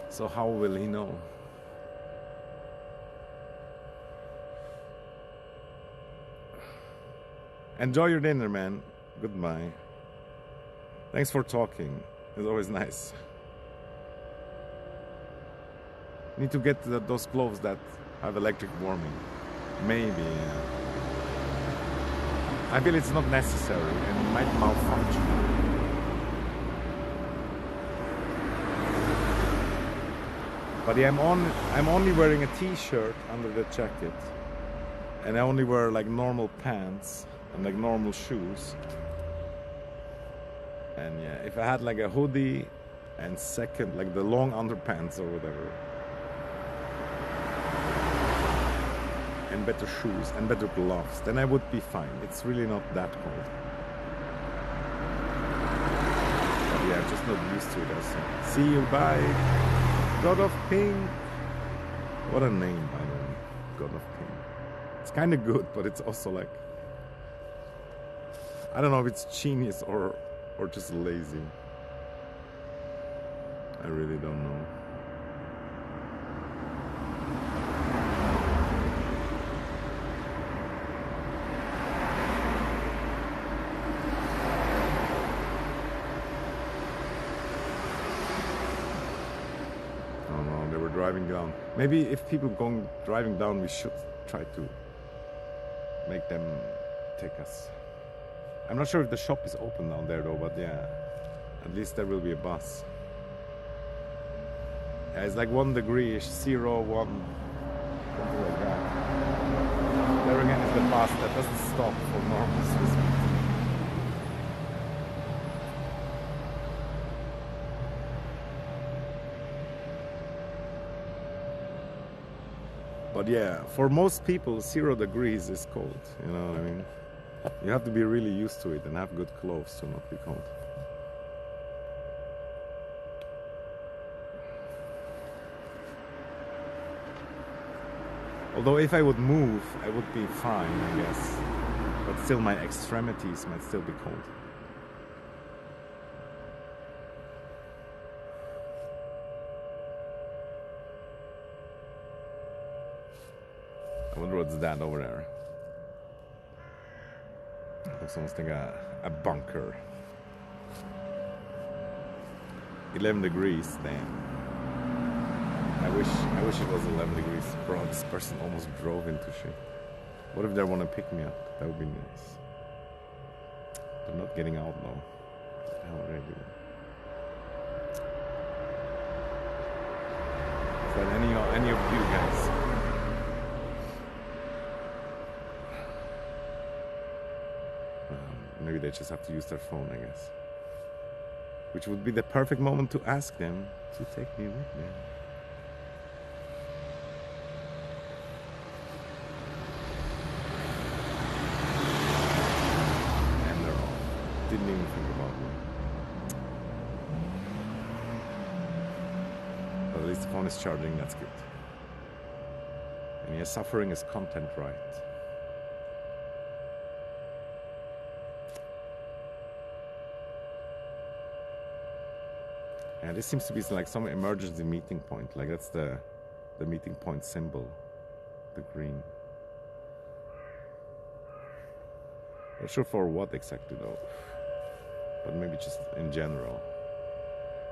So how will he know? Enjoy your dinner, man. Goodbye. Thanks for talking. It's always nice. Need to get those gloves that have electric warming. Maybe, yeah. I feel it's not necessary and it might malfunction. But yeah, I'm only wearing a t-shirt under the jacket. And I only wear like normal pants and like normal shoes. And yeah, if I had like a hoodie and second, like the long underpants or whatever, and better shoes and better gloves, then I would be fine. It's really not that cold. But yeah, I'm just not used to it also. See you, bye. God of Pink. What a name, by the way. God of Pink. It's kind of good, but it's also like, I don't know if it's genius or just lazy. I really don't know. Driving down. Maybe if people driving down, we should try to make them take us. I'm not sure if the shop is open down there though, but yeah, at least there will be a bus. Yeah, it's like 1 degree, 0, 1, something like that. There again is the bus that doesn't stop for normal Swiss people. But yeah, for most people, 0 degrees is cold, you know what I mean? You have to be really used to it and have good clothes to not be cold. Although if I would move, I would be fine, I guess. But still, my extremities might still be cold. I wonder what's that over there. Looks almost like a bunker. 11 degrees, damn. I wish it was 11 degrees. Bro, this person almost drove into shit. What if they want to pick me up? That would be nice. They're not getting out now. What the hell are they doing? Is that any of you guys? Maybe they just have to use their phone, I guess. Which would be the perfect moment to ask them to take me with them. And they're off. Didn't even think about me. But at least the phone is charging, that's good. And yes, suffering is content, right? And this seems to be like some emergency meeting point. Like that's the meeting point symbol, the green. Not sure for what exactly though, but maybe just in general.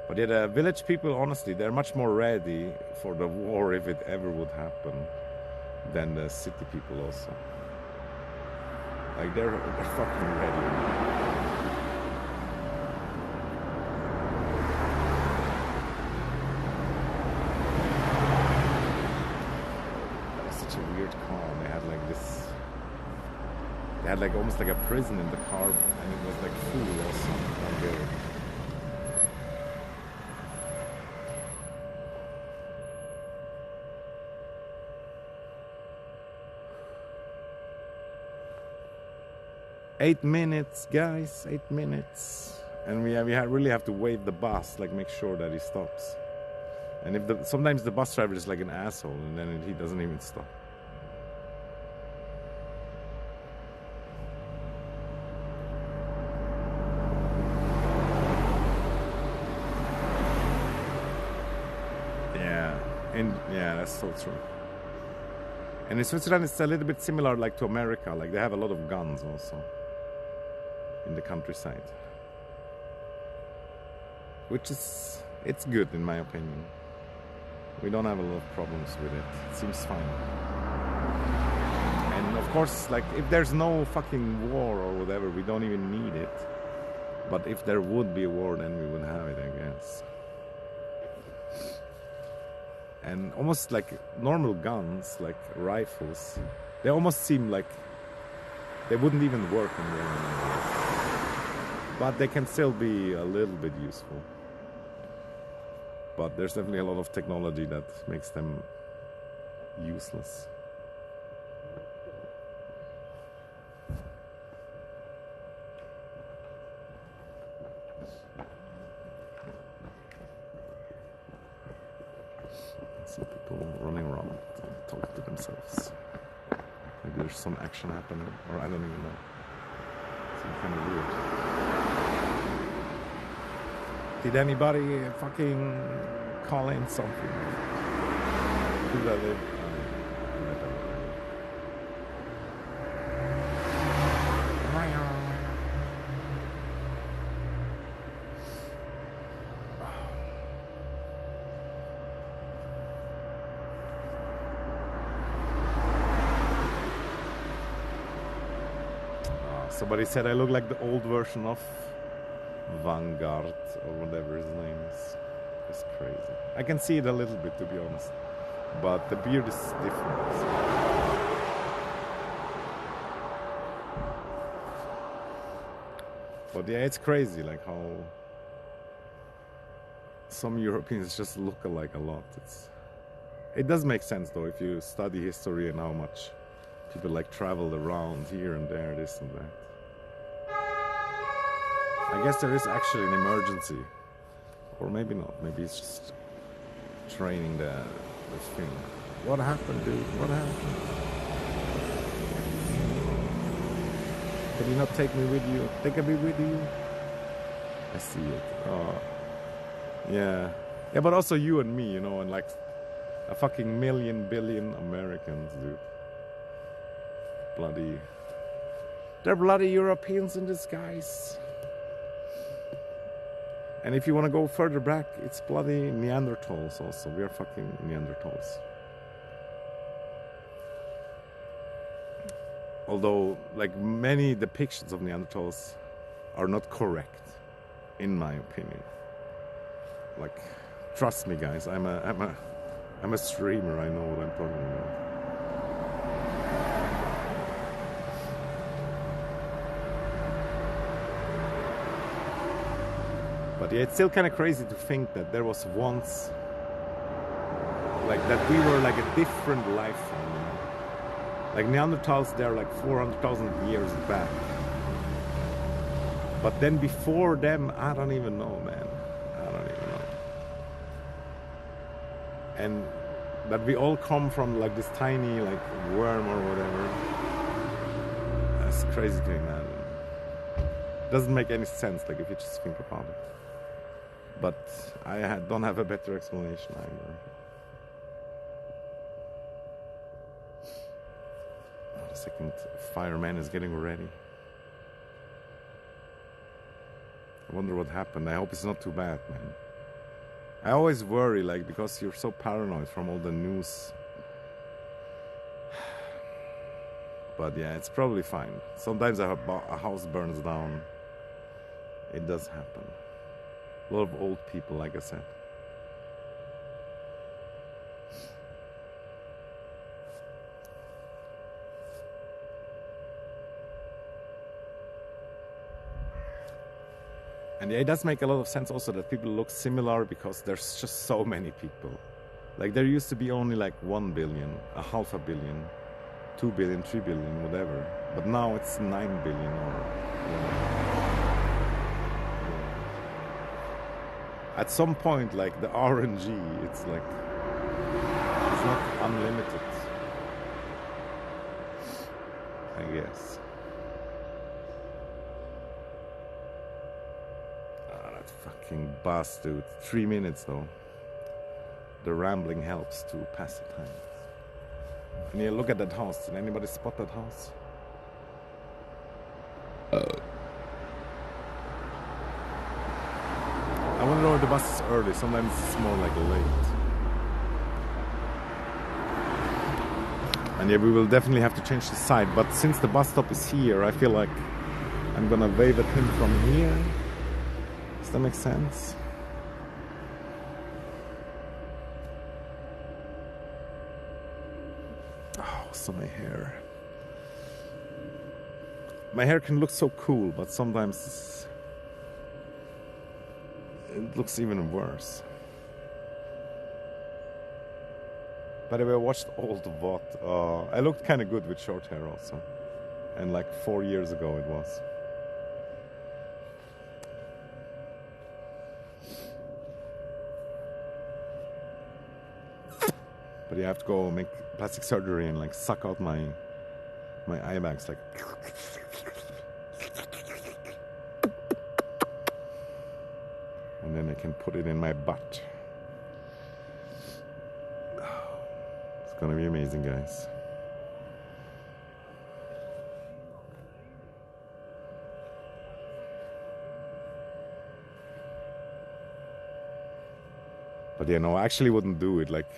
But yeah, the village people, honestly, they're much more ready for the war if it ever would happen than the city people also. Like they're fucking ready. They had like almost like a prison in the car, and it was like full also. Okay. Eight minutes, guys, 8 minutes, and we really have to wave the bus, like make sure that he stops. And if sometimes the bus driver is like an asshole, and then he doesn't even stop. Yeah, that's so true. And in Switzerland, it's a little bit similar like to America. Like they have a lot of guns also in the countryside, which is, it's good in my opinion. We don't have a lot of problems with it. It seems fine. And of course, like if there's no fucking war or whatever, we don't even need it. But if there would be a war, then we would have it, I guess. And almost like normal guns, like rifles, they almost seem like they wouldn't even work in real life. But they can still be a little bit useful. But there's definitely a lot of technology that makes them useless. People running around talking to themselves. Maybe there's some action happening, or I don't even know. It's kind of weird. Did anybody fucking call in something? Who that live? Somebody said I look like the old version of Vanguard or whatever his name is. It's crazy. I can see it a little bit, to be honest, but the beard is different. But yeah, it's crazy like how some Europeans just look alike a lot. It does make sense though if you study history and how much people like traveled around here and there, this and that. I guess there is actually an emergency, or maybe not. Maybe it's just training the thing. What happened, dude? What happened? Can you not take me with you? Take me with you? I see it. Oh, yeah. Yeah, but also you and me, you know, and like a fucking million billion Americans, dude. Bloody. They're bloody Europeans in disguise. And if you want to go further back, it's bloody Neanderthals also. We are fucking Neanderthals. Although, like, many depictions of Neanderthals are not correct, in my opinion. Like, trust me, guys. I'm a streamer. I know what I'm talking about. But yeah, it's still kind of crazy to think that there was once, like, that we were like a different life form. You know? Like Neanderthals, they're like 400,000 years back. But then before them, I don't even know, man. I don't even know. And that we all come from like this tiny like worm or whatever. That's crazy to imagine. Doesn't make any sense, like if you just think about it. But I don't have a better explanation either. Oh, the second fireman is getting ready. I wonder what happened. I hope it's not too bad, man. I always worry, like, because you're so paranoid from all the news. But yeah, it's probably fine. Sometimes a house burns down. It does happen. A lot of old people, like I said. And yeah, it does make a lot of sense also that people look similar because there's just so many people. Like there used to be only like 1 billion, a half a billion, 2 billion, 3 billion, whatever. But now it's 9 billion or whatever. At some point, like the RNG, it's like, it's not unlimited, I guess. Ah, that fucking bus, dude. 3 minutes though. The rambling helps to pass the time. And yeah, look at that house. Did anybody spot that house? I wonder if the bus is early. Sometimes it's more like late. And yeah, we will definitely have to change the side. But since the bus stop is here, I feel like I'm gonna wave at him from here. Does that make sense? Oh, so my hair. My hair can look so cool, but sometimes it looks even worse. By the way, I watched Old VOD. I looked kind of good with short hair also. And like 4 years ago it was. But you have to go make plastic surgery and like suck out my eye bags like. And then I can put it in my butt. It's gonna be amazing, guys. But yeah, no, I actually wouldn't do it. Like,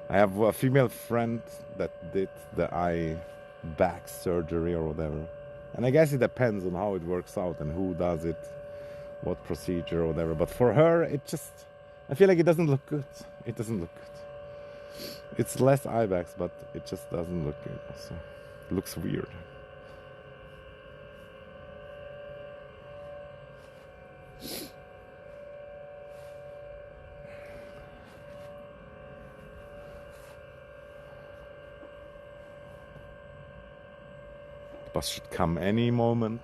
I have a female friend that did the eye back surgery or whatever. And I guess it depends on how it works out and who does it, what procedure or whatever. But for her, it just, I feel like it doesn't look good. It doesn't look good. It's less eye bags, but it just doesn't look good. Also, it looks weird. The bus should come any moment.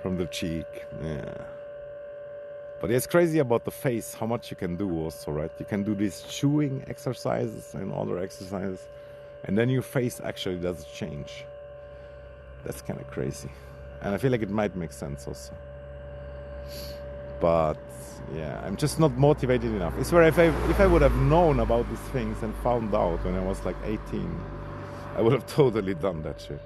from the cheek. Yeah. But it's crazy about the face, how much you can do also, right? You can do these chewing exercises and other exercises, and then your face actually does change. That's kind of crazy. And I feel like it might make sense also. But yeah, I'm just not motivated enough. It's where if I would have known about these things and found out when I was like 18, I would have totally done that shit.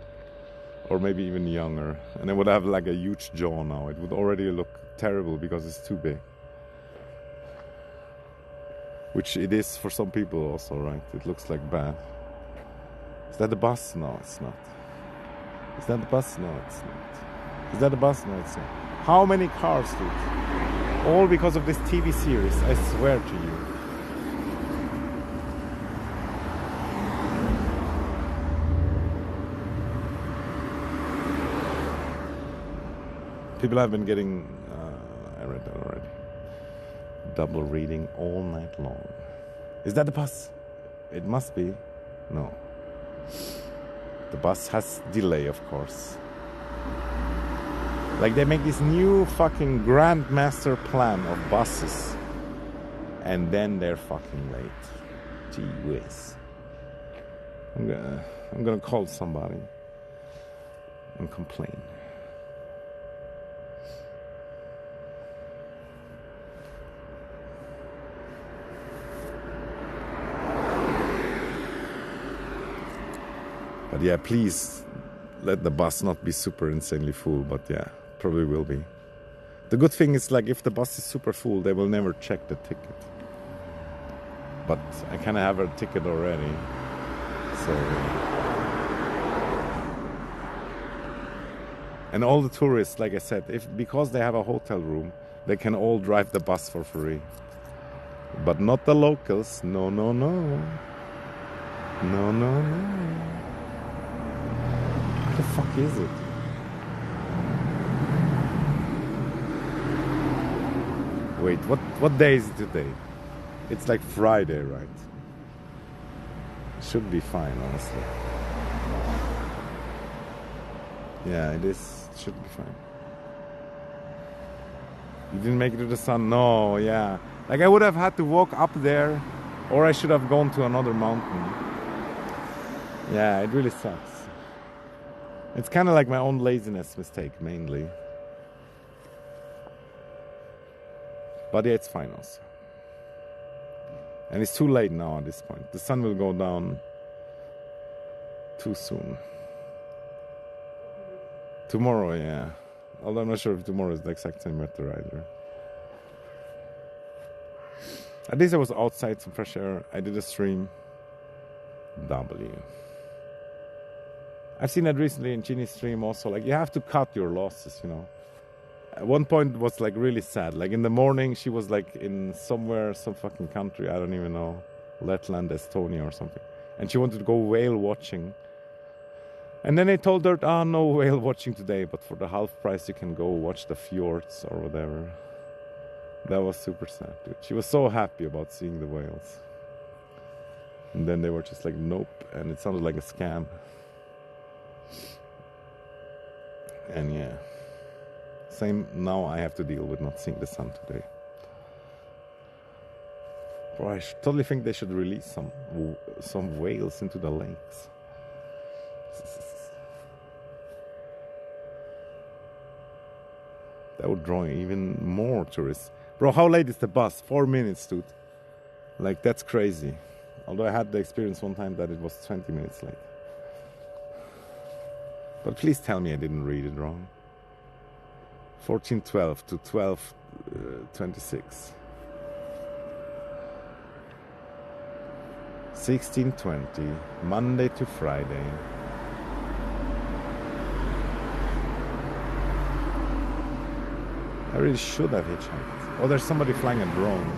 Or maybe even younger. And I would have like a huge jaw now. It would already look terrible because it's too big. Which it is for some people also, right? It looks like bad. Is that the bus? No, it's not. Is that the bus? No, it's not. Is that the bus? No, it's not. How many cars, dude? All because of this TV series, I swear to you. People have been getting, I read that already, double reading all night long. Is that the bus? It must be. No. The bus has delay, of course. Like they make this new fucking grandmaster plan of buses, and then they're fucking late. Gee whiz. I'm gonna call somebody and complain. But yeah, please let the bus not be super insanely full, but yeah, probably will be. The good thing is, like, if the bus is super full, they will never check the ticket. But I kind of have a ticket already, so... And all the tourists, like I said, because they have a hotel room, they can all drive the bus for free. But not the locals. No, no, no. No, no, no. What the fuck is it? Wait, what day is it today? It's like Friday, right? Should be fine, honestly. Yeah, it is. It should be fine. You didn't make it to the sun? No, yeah. Like I would have had to walk up there, or I should have gone to another mountain. Yeah, it really sucks. It's kind of like my own laziness mistake, mainly. But yeah, it's fine also. And it's too late now at this point. The sun will go down too soon. Tomorrow, yeah. Although I'm not sure if tomorrow is the exact same weather either. At least I was outside, some fresh air. I did a stream. W. I've seen that recently in Ginny's stream also. Like, you have to cut your losses, you know. At one point it was like really sad. Like in the morning she was like in somewhere, some fucking country, I don't even know. Letland, Estonia or something. And she wanted to go whale watching. And then I told her, no whale watching today, but for the half price you can go watch the fjords or whatever. That was super sad, dude. She was so happy about seeing the whales. And then they were just like, nope. And it sounded like a scam. And yeah. Same, now I have to deal with not seeing the sun today. Bro, I totally think they should release some whales into the lakes. That would draw even more tourists. Bro, how late is the bus? 4 minutes, dude. Like, that's crazy. Although I had the experience one time that it was 20 minutes late. But please tell me I didn't read it wrong. 14:12 to 12:26. 16:20, Monday to Friday. I really should have hitchhiked. Oh, there's somebody flying a drone.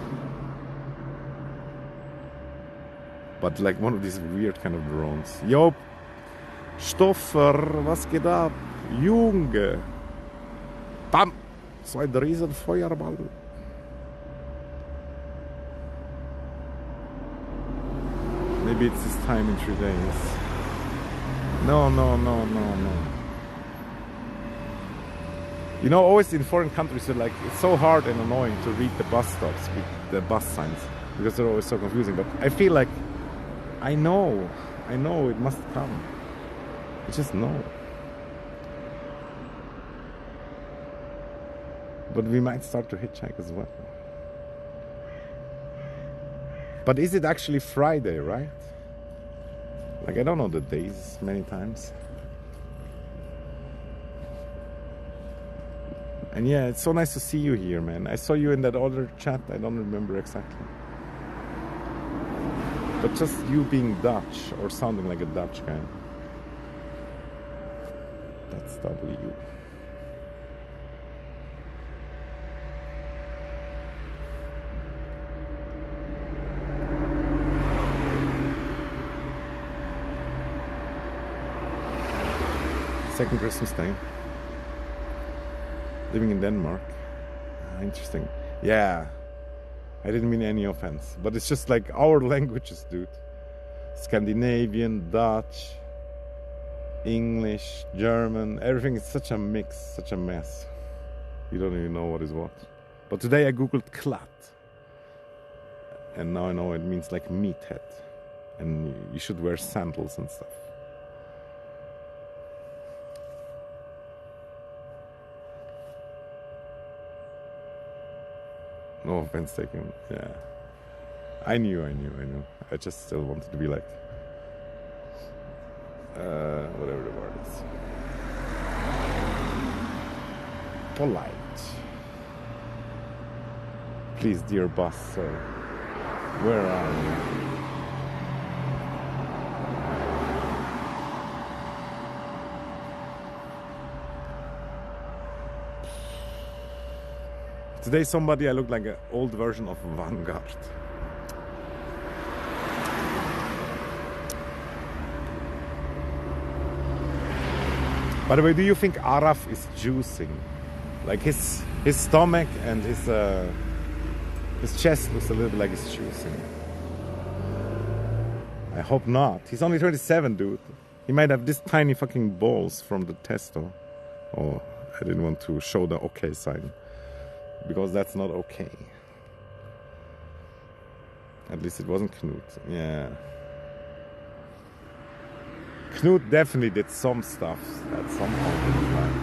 But like one of these weird kind of drones. Yo, Stoffer, was geht ab? Junge. Bam! So ein riesen Feuerball. Maybe it's this time in 3 days. No, no, no, no, no. You know, always in foreign countries, like it's so hard and annoying to read the bus stops with the bus signs because they're always so confusing. But I feel like I know it must come. I just know. But we might start to hitchhike as well. But is it actually Friday, right? Like, I don't know the days many times. And yeah, it's so nice to see you here, man. I saw you in that other chat, I don't remember exactly. But just you being Dutch, or sounding like a Dutch guy. That's W. Second Christmas Day. Living in Denmark. Interesting. Yeah. I didn't mean any offense. But it's just like our languages, dude. Scandinavian, Dutch, English, German. Everything is such a mix, such a mess. You don't even know what is what. But today I googled klatt. And now I know it means like meathead. And you should wear sandals and stuff. No offense taken. Yeah. I knew. I just still wanted to be like whatever the word is. Polite. Please, dear boss, sir. Where are you? Today somebody I look like an old version of Vanguard. By the way, do you think Araf is juicing? Like his stomach and his chest looks a little bit like it's juicing. I hope not. He's only 27, dude. He might have this tiny fucking balls from the testo. Oh, I didn't want to show the okay sign. Because that's not okay. At least it wasn't Knut. Yeah. Knut definitely did some stuff at some point in his life.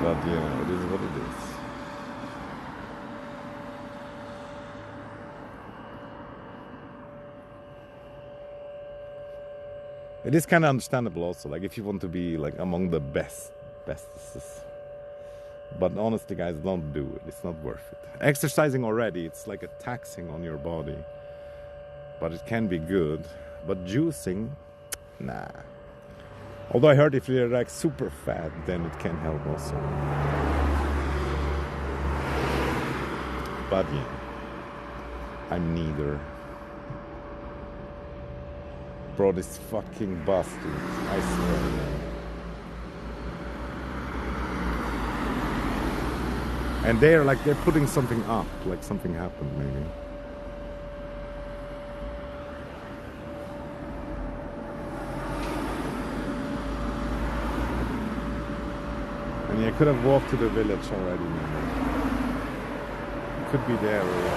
But yeah, it is what it is. It is kind of understandable also, like if you want to be like among the bestesses. But honestly, guys, don't do it. It's not worth it. Exercising already, it's like a taxing on your body. But it can be good. But juicing, nah. Although I heard if you're like super fat, then it can help also. But yeah, I'm neither. Bro, this fucking bus, dude. I swear, man. And they're putting something up, like something happened maybe. And yeah, I could have walked to the village already, maybe. Could be there already.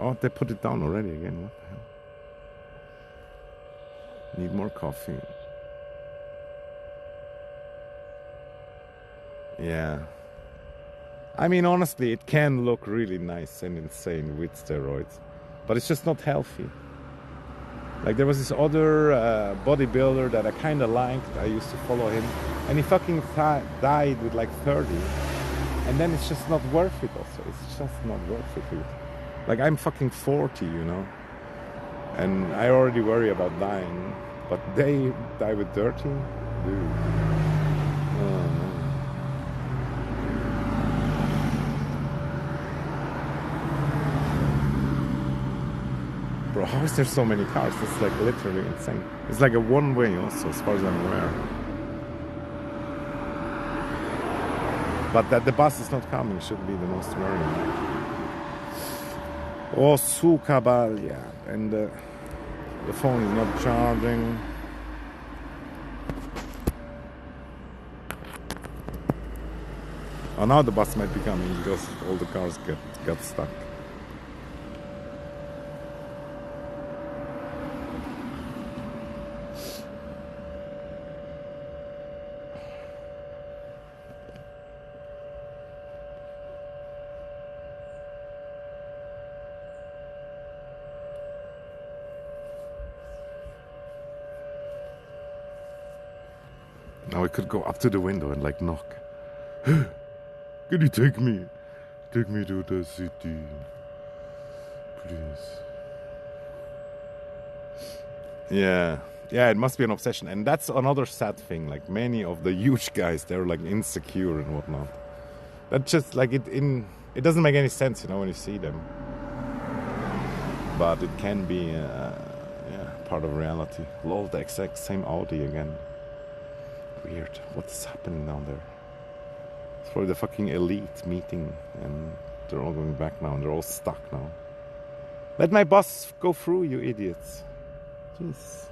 Oh, they put it down already again. What the hell? Need more coffee. Yeah. I mean, honestly, it can look really nice and insane with steroids, but it's just not healthy. Like, there was this other bodybuilder that I kind of liked. I used to follow him, and he fucking died with like 30. And then it's just not worth it also. It's just not worth it, dude. Like, I'm fucking 40, you know? And I already worry about dying. But they die with 30? Dude. Oh, man. Bro, how is there so many cars? It's like literally insane. It's like a one-way also, as far as I'm aware. But that the bus is not coming should be the most worrying. Oh, su caballa. And the phone is not charging. Oh, now the bus might be coming because all the cars got stuck. Now we could go up to the window and like knock. Can you take me? Take me to the city, please. Yeah, it must be an obsession. And that's another sad thing. Like many of the huge guys, they're like insecure and whatnot. That just like it doesn't make any sense, you know, when you see them. But it can be, part of reality. Lol, the exact same Audi again. Weird. What's happening down there? It's probably the fucking elite meeting, and they're all going back now, and they're all stuck now. Let my bus go through, you idiots. Jeez.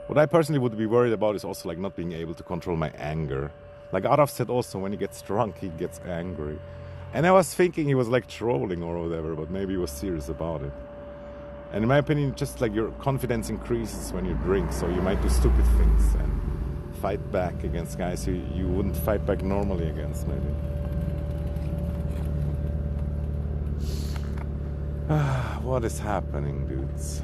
What I personally would be worried about is also like not being able to control my anger. Like Araf said also, when he gets drunk, he gets angry. And I was thinking he was like trolling or whatever, but maybe he was serious about it. And in my opinion, just like your confidence increases when you drink, so you might do stupid things and fight back against guys who you wouldn't fight back normally against, maybe. What is happening, dudes?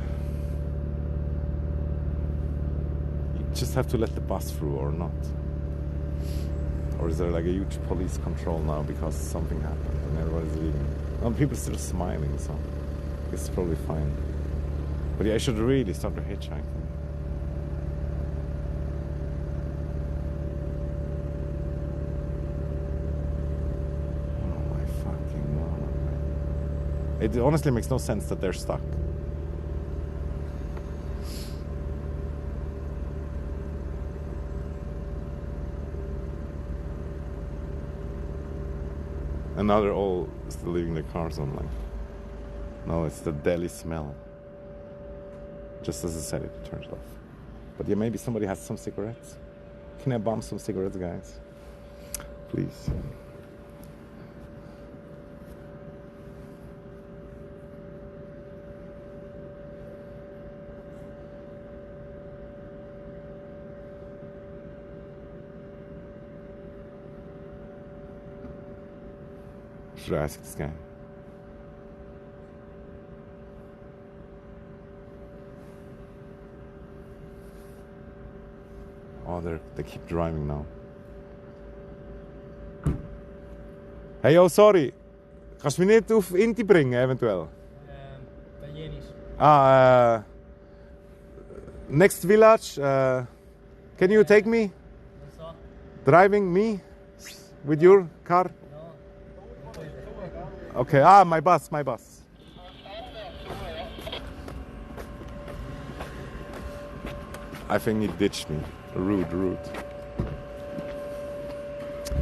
You just have to let the bus through or not. Or is there like a huge police control now because something happened and everybody's leaving? Well, people are still smiling, so it's probably fine. But yeah, I should really start to hitchhike. Oh my fucking god. It honestly makes no sense that they're stuck. And now they're all still leaving their cars on, like. No, it's the deli smell. Just as I said, it turned off. But yeah, maybe somebody has some cigarettes. Can I bum some cigarettes, guys? Please. Should I ask this guy? Oh, they keep driving now. Hey, oh, sorry. Kannst du mich nicht auf Inti bringen, eventuell? Bij Jenis. Next village. Can you take me? Driving me with your car? Okay, my bus. I think he ditched me. Rude.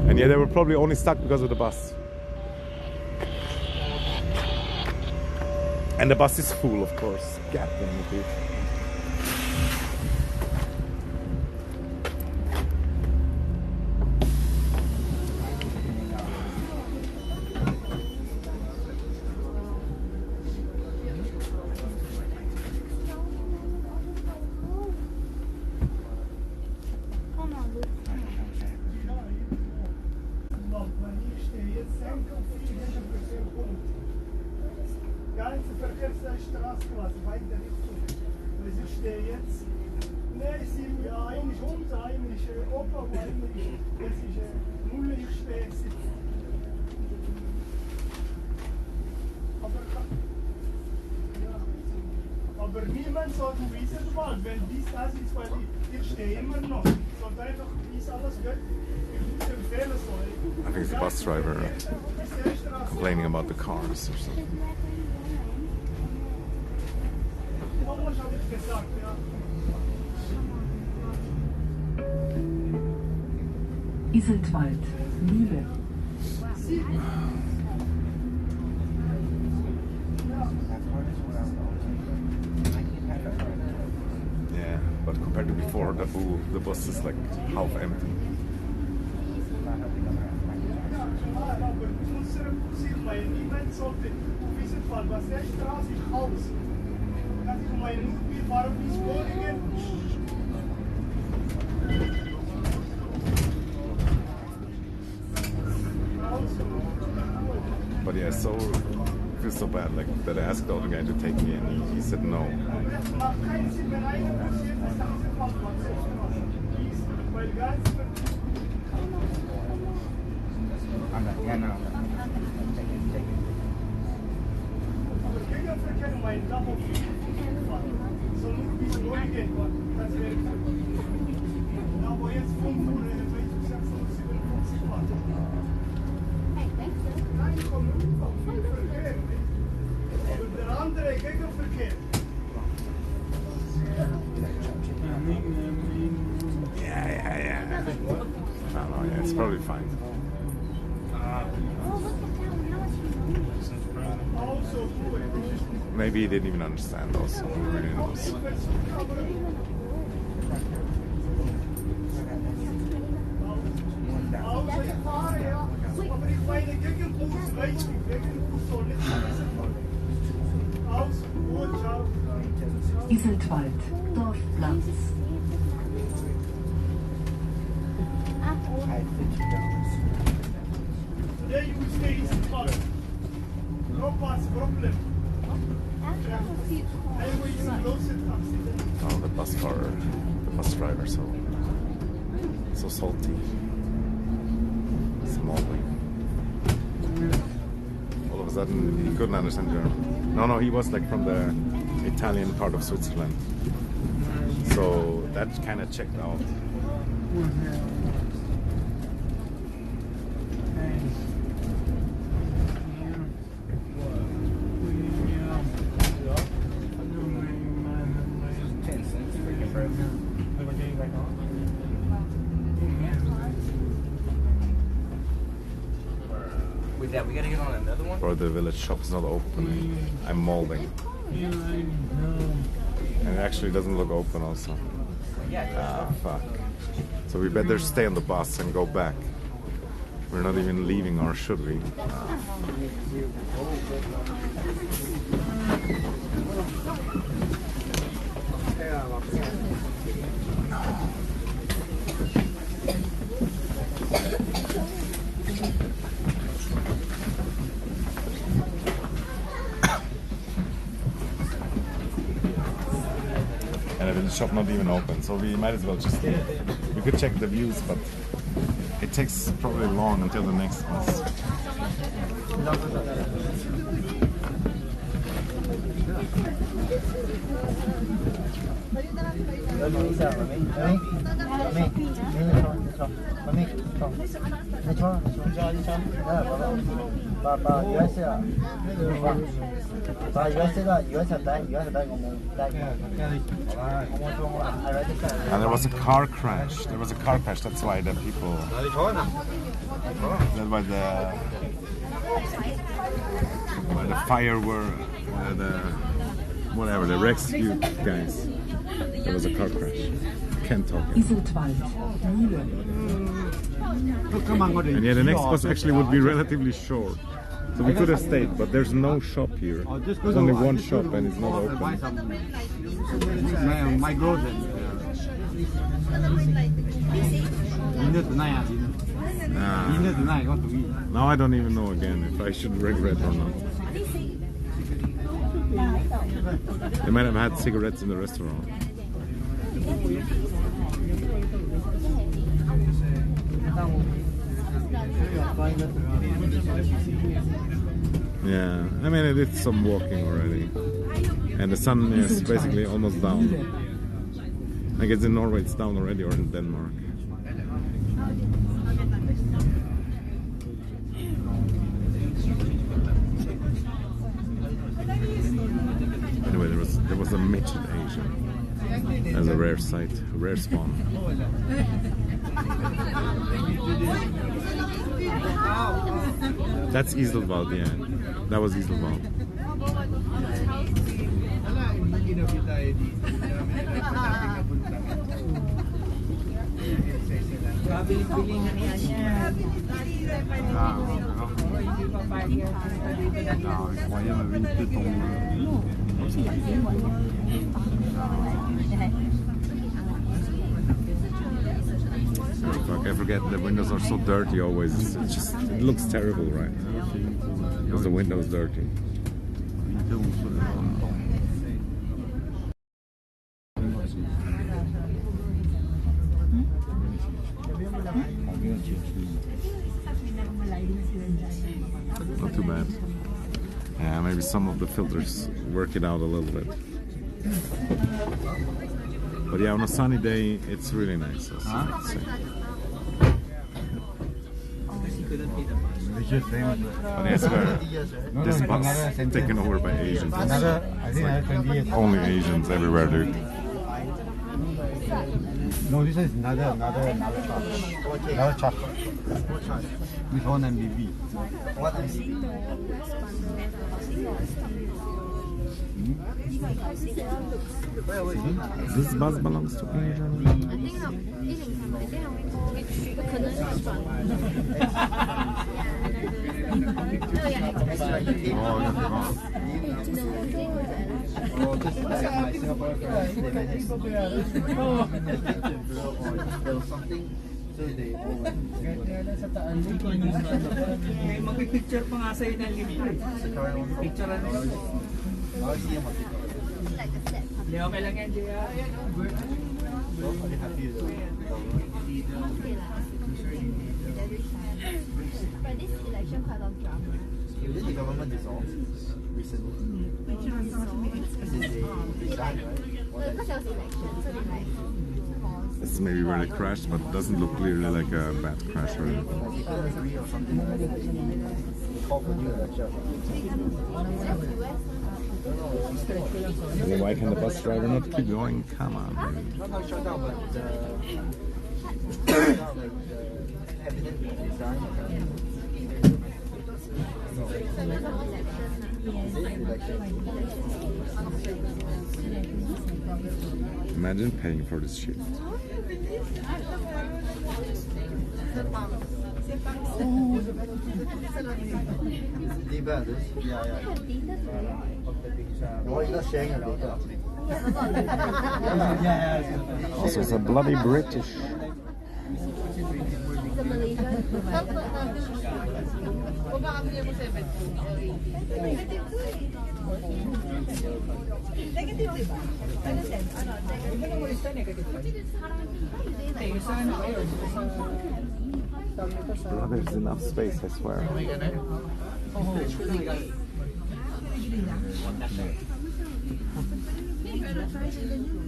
And yeah, they were probably only stuck because of the bus. And the bus is full, of course. God damn it, dude. Aber niemand soll den Wiesenwald, weil dies das ist, weil ich stehe immer noch. Sollte einfach dies alles weg. I think it's the bus driver complaining about the cars or something. Iseltwald, Mühle. Yeah, but compared to before, the bus is like half empty. But yeah, so I feel so bad, like that I asked the other guy to take me and he said no. Yeah. No, yeah, it's probably fine. Maybe he didn't even understand also. Who really knows? Iseltwald, Dorfplatz. There you will stay Iseltwald. No pass problem. Oh, the bus driver, so salty. Smalling. All of a sudden, he couldn't understand German. No, he was like from the Italian part of Switzerland. So that kind of checked out. With that, we gotta get on another one? Or the village shop's not open. I'm molding. And it actually doesn't look open also. Ah, fuck. So we better stay on the bus and go back. We're not even leaving, or should we? And the shop not even open, so we might as well just leave. We could check the views, but it takes probably long until the next bus. And there was a car crash. That's why the people. That's why the fire were the rescue guys. There was a car crash. Can't talk. Iseltwald, Mühle. And yeah, the next bus actually would be relatively short. So we could have stayed, but there's no shop here. There's only one shop and it's not open. My grocery. Now I don't even know again if I should regret or not. They might have had cigarettes in the restaurant. Yeah, I mean I did some walking already. And the sun is basically almost down. I guess in Norway it's down already, or in Denmark. Anyway, there was a midget Asian as a rare sight, a rare spawn. That's Iselwald, yeah. That was Iselwald. Fuck, I forget the windows are so dirty always. It's just, it looks terrible, right? Because the window's dirty. Not too bad. Yeah, maybe some of the filters work it out a little bit. But yeah, on a sunny day, it's really nice. But I swear, this bus taken over by Asians. Like only Asians everywhere, dude. No, this is another truck. With one MBB. What MBB? This bus belongs to Asian. Mag-picture pa nga sa'yo ng libre. Picture ano? Hindi, okay lang yan, Jaya. For this election, quite a lot of drama. Did the government dissolve recently? Because there was election, so they like paused. This is maybe where they crashed, but it doesn't look clearly like a bad crash or anything. Well, why can the bus driver not keep going? Come on, man. Not how shut down, but the cabinet design. Imagine paying for this shit. Yeah. Why are you not sharing your data? Also, it's a bloody British. It's a Malaysian. There's enough space, I swear.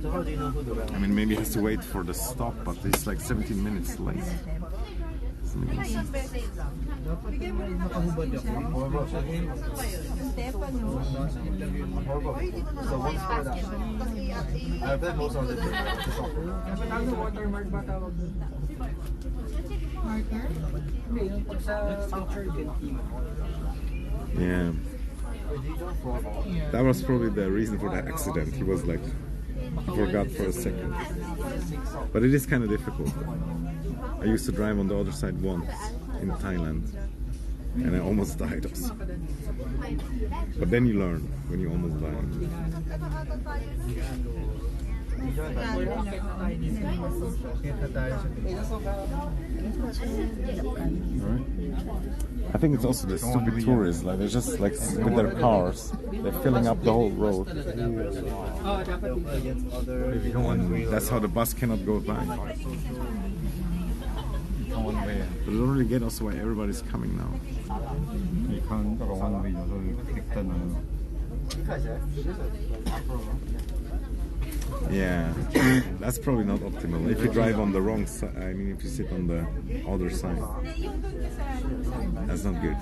So how do you know who the I mean, maybe he has to wait for the stop, but it's like 17 minutes late. Doesn't make any sense. I bet most of the Watermark ba tawag doon? Marker? Hindi, yung pag sa picture din. Yeah. That was probably the reason for that accident. He was like, he forgot for a second. But it is kind of difficult. I used to drive on the other side once in Thailand, and I almost died also. But then you learn when you almost die. I think it's also the stupid tourists, like they're just like with their cars, they're filling up the whole road. And that's how the bus cannot go by. But I don't really get also why everybody's coming now. Yeah, that's probably not optimal. If you drive on the wrong side, I mean, if you sit on the other side, that's not good.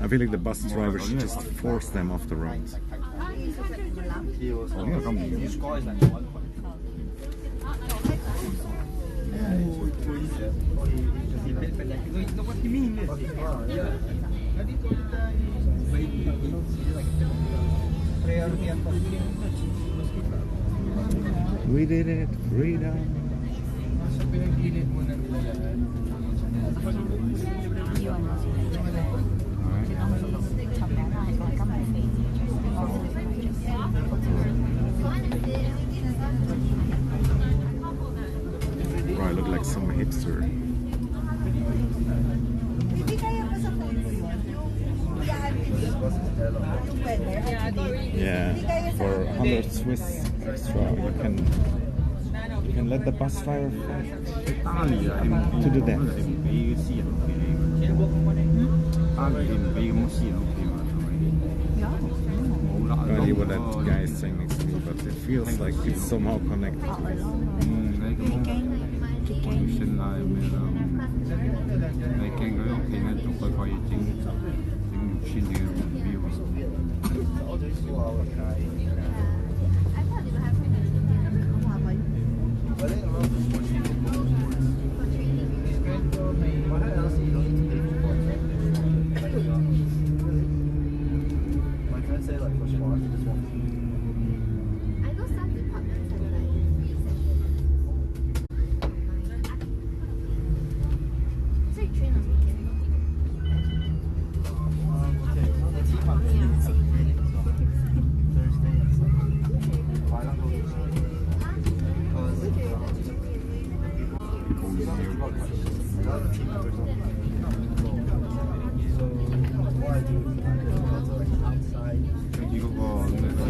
I feel like the bus driver should just force them off the road. He was Oh, yeah, come on. This guy is like 1 point. Look what you mean. We did it, freedom. Right, I look like some hipster. Yeah, for 100 Swiss extra, you can let the bus driver fight to the death. I don't know what that guy is saying next to me, but it feels like it's somehow connected to it. My friends say like for smart, this one. I know some departments have like 3 sessions. So you train on weekends? Okay, the teapot is Thursday and Sunday. Why not go to Sunday? Because a lot of the teapot are so what I do is I go to like outside.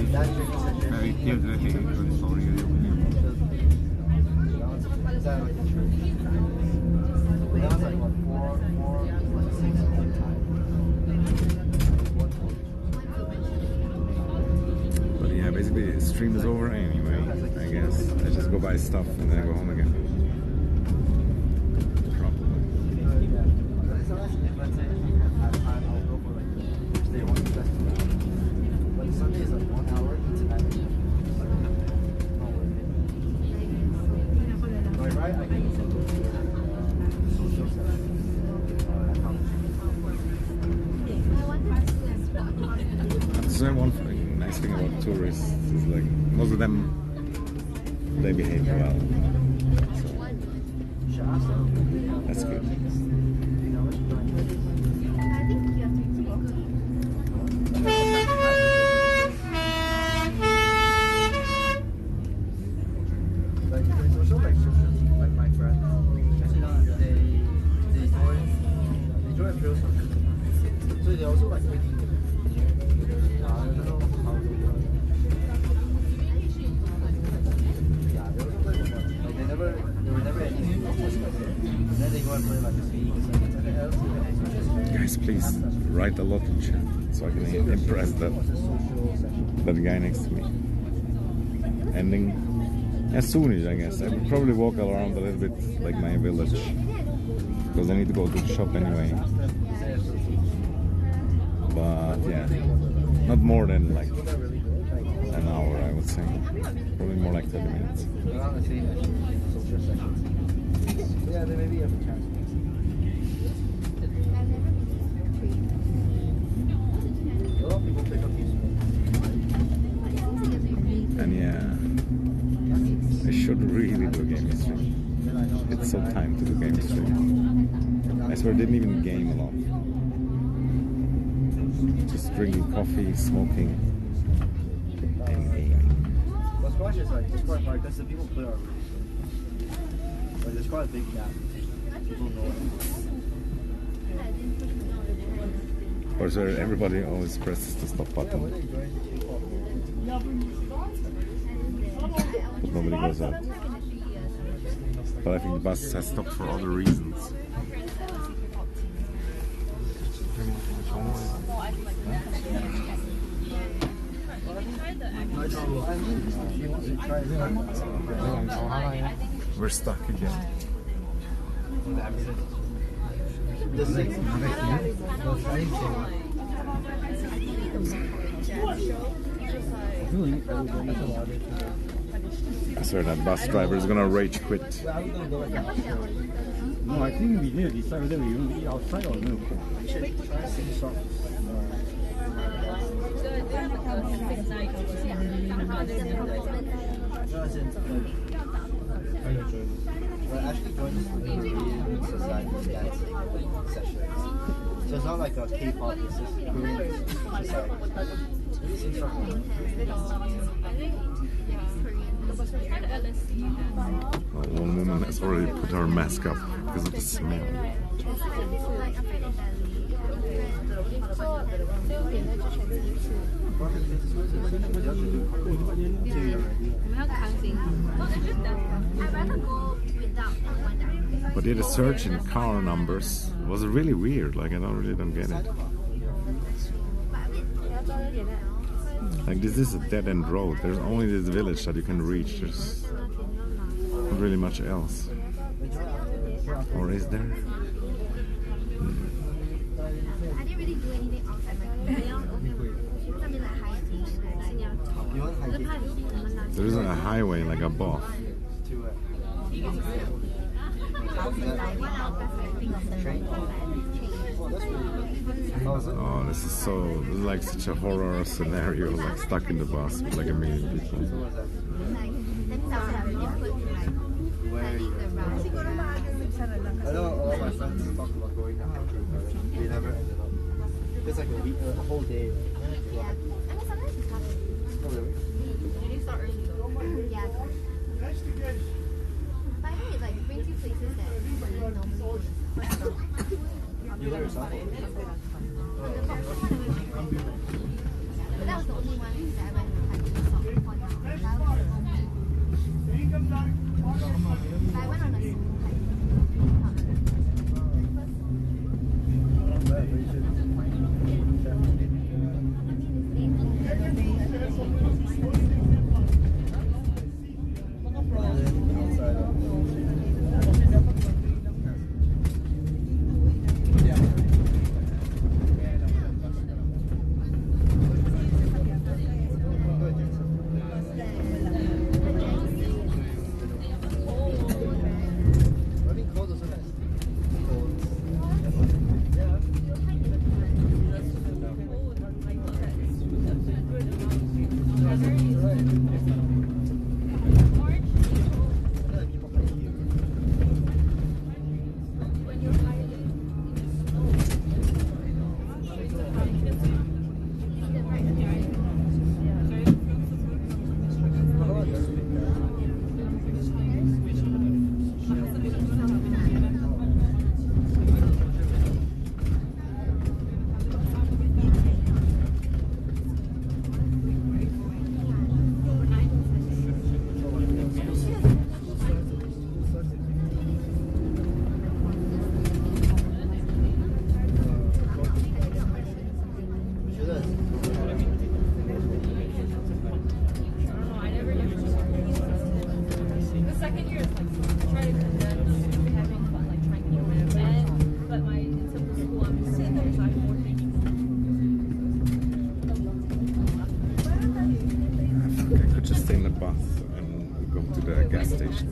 That drinking session. Is that like a church? That was like what, 4 to 6 at one time. But yeah, basically the stream is over anyway, I guess. I just go buy stuff and then I go home again. Probably. It's not actually, let's say I have time, I'll go for like Thursday one festival. But Sunday is like 1 hour to 9 a.m. Right, I can also go to social center. That's one nice thing about tourists is like most of them they behave well. So, that's good. Like there's also like social, like my friends, they join drill soccer. So they also like making. I don't know how they do it. Yeah, they also play football. Like they were never any sports club. And then they go and play like a league. Guys, please write a lot in chat so I can impress that guy next to me. Ending as soonish, I guess. I would probably walk around a little bit like my village because I need to go to the shop anyway. But yeah, not more than like an hour, I would say. Probably more like 30 minutes. Yeah, they maybe have a chance. A lot of people pick up these. And yeah, I should really do a game stream. It's so time to do game stream. I swear I didn't even game a lot. Just drinking coffee, smoking, and gaming. But squash is like, it's quite hard because the people play are really good. Like there's quite a big gap. People know it. Or so everybody always presses the stop button, but nobody goes out. But I think the bus has stopped for other reasons. We're stuck again. This is I swear that bus driver is gonna rage quit. No, I think we need to decide whether we want to eat outside or no. Well, actually joined this Korean society dancing sessions. So it's not like a K-pop, it's just Korean society. It seems so cool. One woman has already put her mask up because of the smell. But yeah, the search in car numbers was really weird. Like I really don't get it. Like this is a dead-end road. There's only this village that you can reach. There's not really much else. Or is there? I didn't really do anything outside my There isn't a highway like above. Oh, this is like such a horror scenario, like stuck in the bus with like a million people. I know all my friends talk about going out, they never ended up. It's like a week, a whole day. Yeah. I mean, sometimes it's tough. Oh, really? Did you start early though? Yeah. But I think it like brings you places that you wouldn't normally go yourself. You go yourself? But that was the only one that I went to Salt for now. That was the only. But I went on a gas station.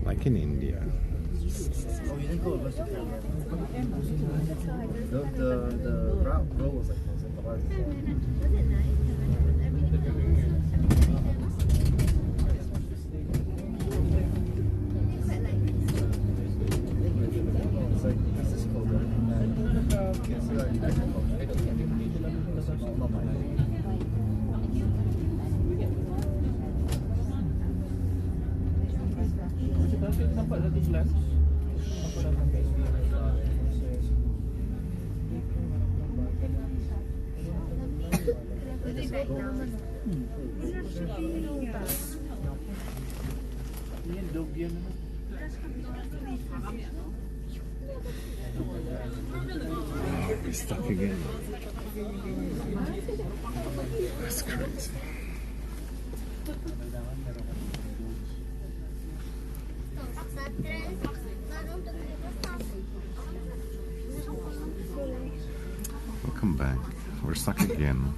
Like in India. Oh, you didn't go to Western Canada. The route was like this. Was it nice? Ulan. Yan, dog yan. We're stuck again. That's crazy. Welcome back. We're stuck again.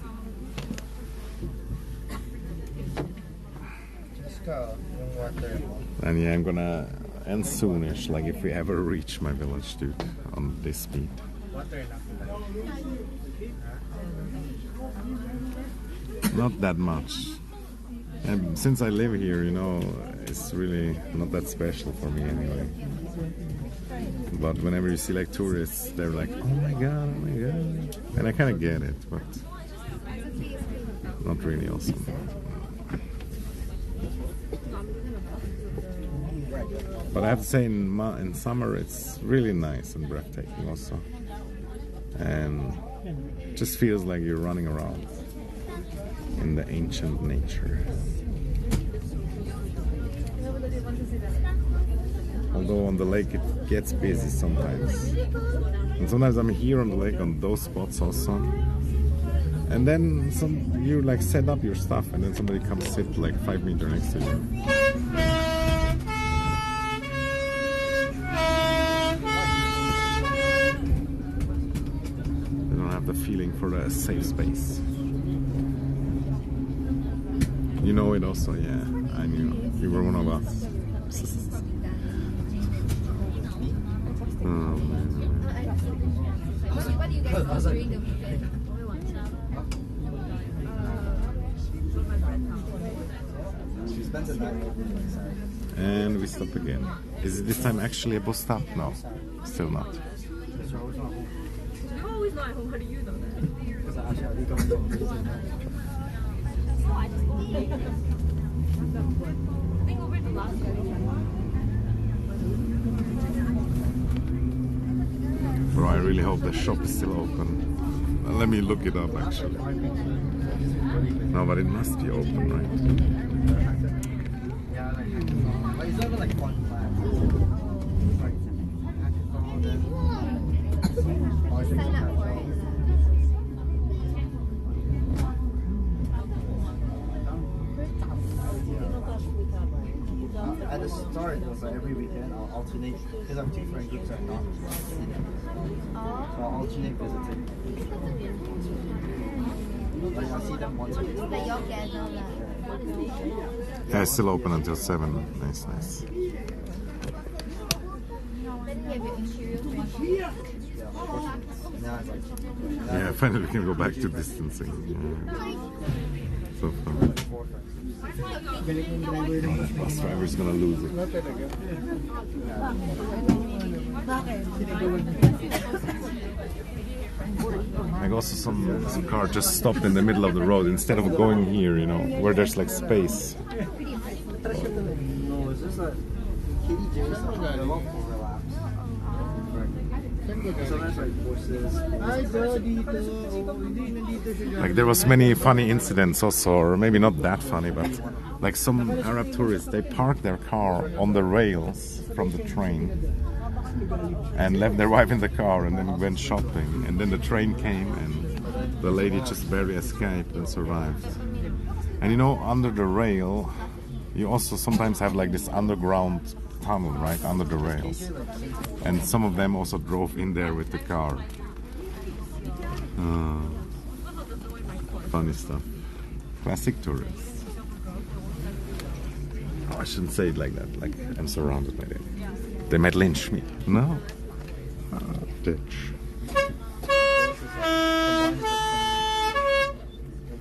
Just yung water mo. And yeah, I'm gonna end soonish, like if we ever reach my village, dude, on this speed. Water lang. Not that much. And since I live here, you know, it's really not that special for me anyway. But whenever you see like tourists, they're like, oh my god, oh my god. And I kind of get it, but not really awesome. But I have to say, in summer, it's really nice and breathtaking also. And it just feels like you're running around in the ancient nature. Although on the lake it gets busy sometimes. And sometimes I'm here on the lake on those spots also. And then you like set up your stuff and then somebody comes sit like 5 meters next to you. They don't have the feeling for a safe space. You know it also, yeah. I knew. You were one of us. Oh man. What do you guys do during the weekend? She spends the night inside. And we stop again. Is it this time actually a bus stop? No, still not. You're always not at home. How do you know that? Because actually don't know. I think over the last Bro, I really hope the shop is still open. Let me look it up actually. No, but it must be open, right? Yeah, like, but it's not even like fun class. Sign up for it. At the start, it was like every weekend I'll alternate because I'm 2 friend groups are not. So I'll alternate visiting. Like I'll see them once a week. Like y'all gather lah. Yeah, it's still open until 7. Nice, nice. Then you have your exterior friendship. Yeah, now it's like Yeah, finally we can go back to distancing. Yeah. So fun. 4 friends. Bus driver's gonna lose it. Like also some car just stopped in the middle of the road instead of going here, you know, where there's like space. No, it's just that Katie J stuff, they're a lot overlaps. Sometimes like horses. Like there was many funny incidents also, or maybe not that funny, but like some Arab tourists, they parked their car on the rails from the train and left their wife in the car and then went shopping, and then the train came and the lady just barely escaped and survived. And you know, under the rail you also sometimes have like this underground tunnel right under the rails, and some of them also drove in there with the car. Funny stuff. Classic tourists. Oh, I shouldn't say it like that, like I'm surrounded by them. They might lynch me. No. Ditch.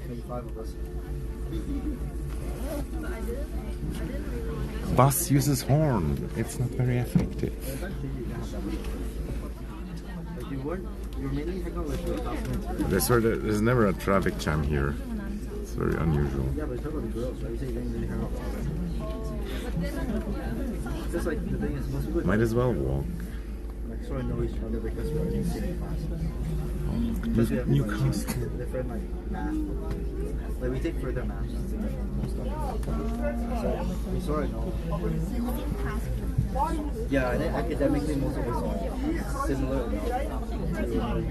25 of us. Bus uses horn. It's not very effective. Like you're mainly hanging out with your classmates. There's never a traffic jam here. It's very unusual. Yeah, but talk about the girls, right? You say you didn't really hang out with them. Just like the thing is, most people Might as well walk. like sort of know each other because we're in the same class. Because we have Newcastle. like, different like math. Like we take further math and things like most stuff. So we sort of know. Yeah, and then academically most of us are similar enough to know each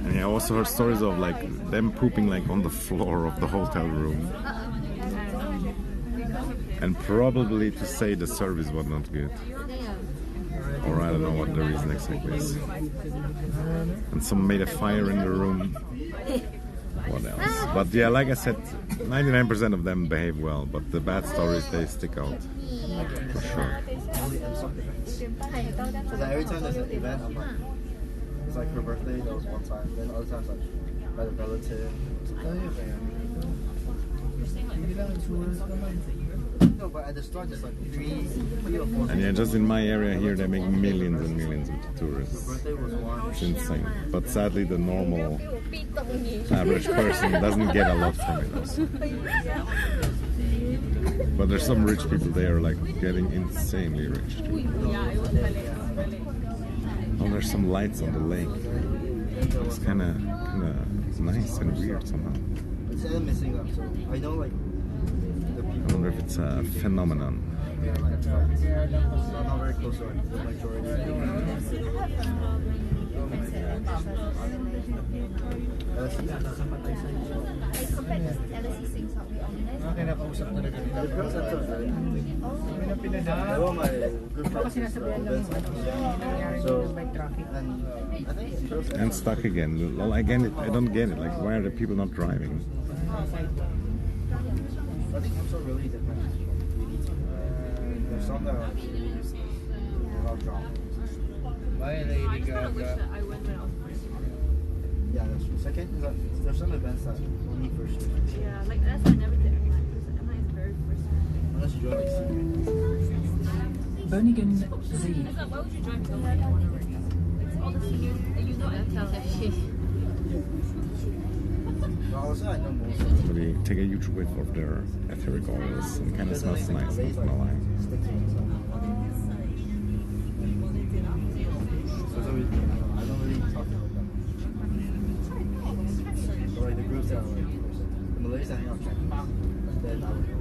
And I also heard stories of like them pooping like on the floor of the hotel room. And probably to say the service was not good. Or I don't know what the reason exactly is. And some made a fire in the room. What else? But yeah, like I said, 99% of them behave well, but the bad stories, they stick out. For sure. Because every time there's an event, I'm like, it's like her birthday, that was one time. Then other times like by the relative. No, but at the start there's like three or four. And yeah, just in my area here, they make millions and millions with tourists. Her birthday was one. It's insane. But sadly, the normal average person doesn't get a lot from it also. But there's some rich people there like getting insanely rich too. Oh, there's some lights on the lake. It's kind of nice and weird somehow. It's missing up, so I know like the I people. wonder if it's a phenomenon. Yeah, like so I'm not very close to like, the majority. Kinakausap talaga nila. The girls are so very active. I want my group friends. So, and I think girls And stuck again. Well, again, I don't get it. Like, why are the people not driving? I think also really depends. There's some that are not drunk. Bye, Lady Gaga. I went when I was Yeah, that's true. Second is that there's some events that you need first year. yeah, like that's why I never did Emma because Emma is very first. Unless you join like senior. Bönigen See. Why would you drive to the one? It's all the seniors. You know MTL that shit. But also I know most of Somebody take a huge whiff of their etheric oils and kind of smells nice, not gonna lie. stick to myself. So it's always, I don't really talk about them. So like the groups that are like, the Malays that hang out China, then I would know.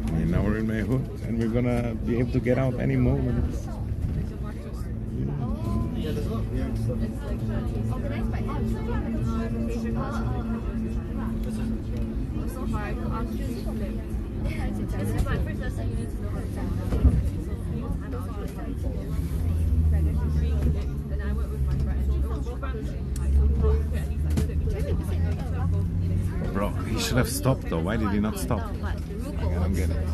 I mean, now we're in Mayhood and we're gonna be able to get out any moment. Yeah, there's a lot of weird stuff. This is So hard. Austrians flip. This is my first lesson. You need to know how to do and I went with my friend. We were both around the same height, so we both at least like 6 Bro, he should have stopped though. Why did he not stop? I don't get it.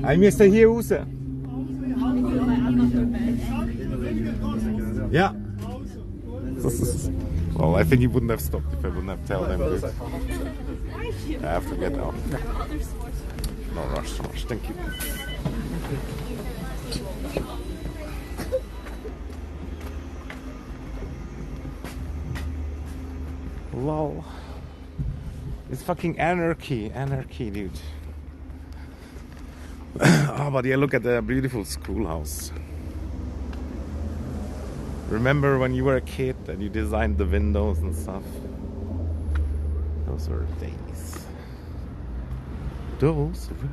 Ein Mr. hier raus. Yeah. Well, I think he wouldn't have stopped if I wouldn't have told him to. I have to get out. No rush, no rush. Thank you. Lol. It's fucking anarchy, dude. Oh, but yeah, look at the beautiful schoolhouse. Remember when you were a kid and you designed the windows and stuff? Those were days. Those were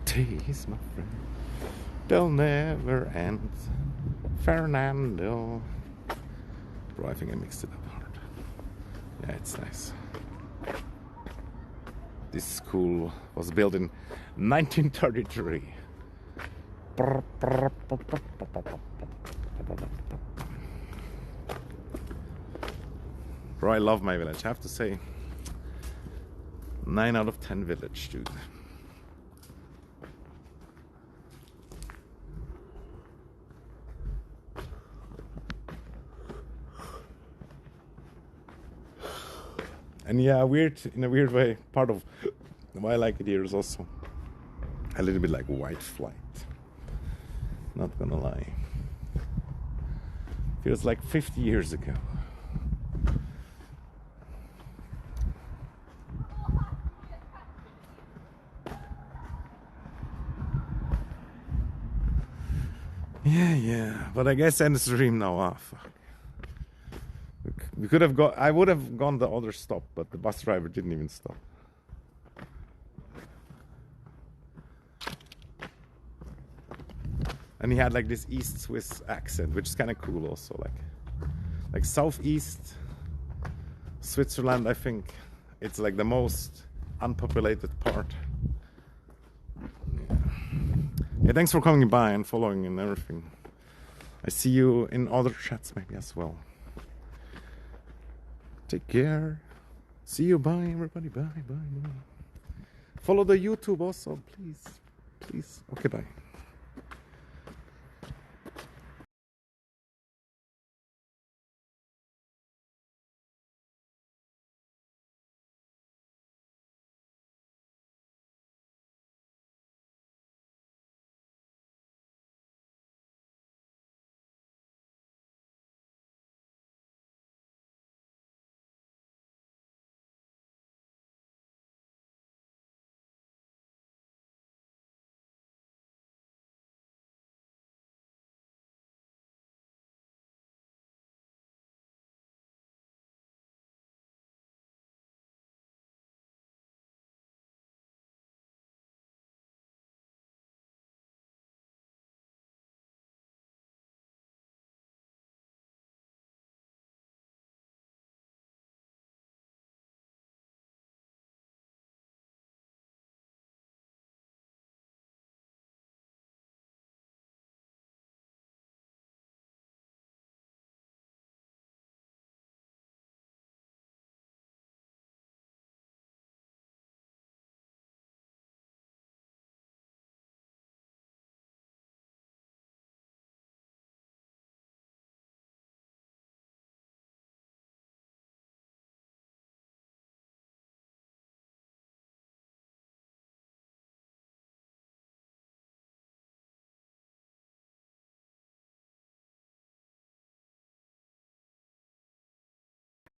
days, my friend. They'll never end. Fernando. Bro, I think I mixed it up hard. Yeah, it's nice. This school was built in 1933. Bro, I love my village. I have to say, 9 out of 10 village, dude. And yeah, in a weird way, part of why I like it here is also a little bit like white flight. Not gonna lie. Feels like 50 years ago. Yeah, but I guess end the stream now. Ah, fuck. We could have I would have gone the other stop, but the bus driver didn't even stop. And he had like this East Swiss accent, which is kind of cool also. Like Southeast Switzerland, I think it's like the most unpopulated part. Yeah, thanks for coming by and following and everything. I see you in other chats maybe as well. Take care. See you. Bye, everybody. Bye. Follow the YouTube also, please. Okay, bye.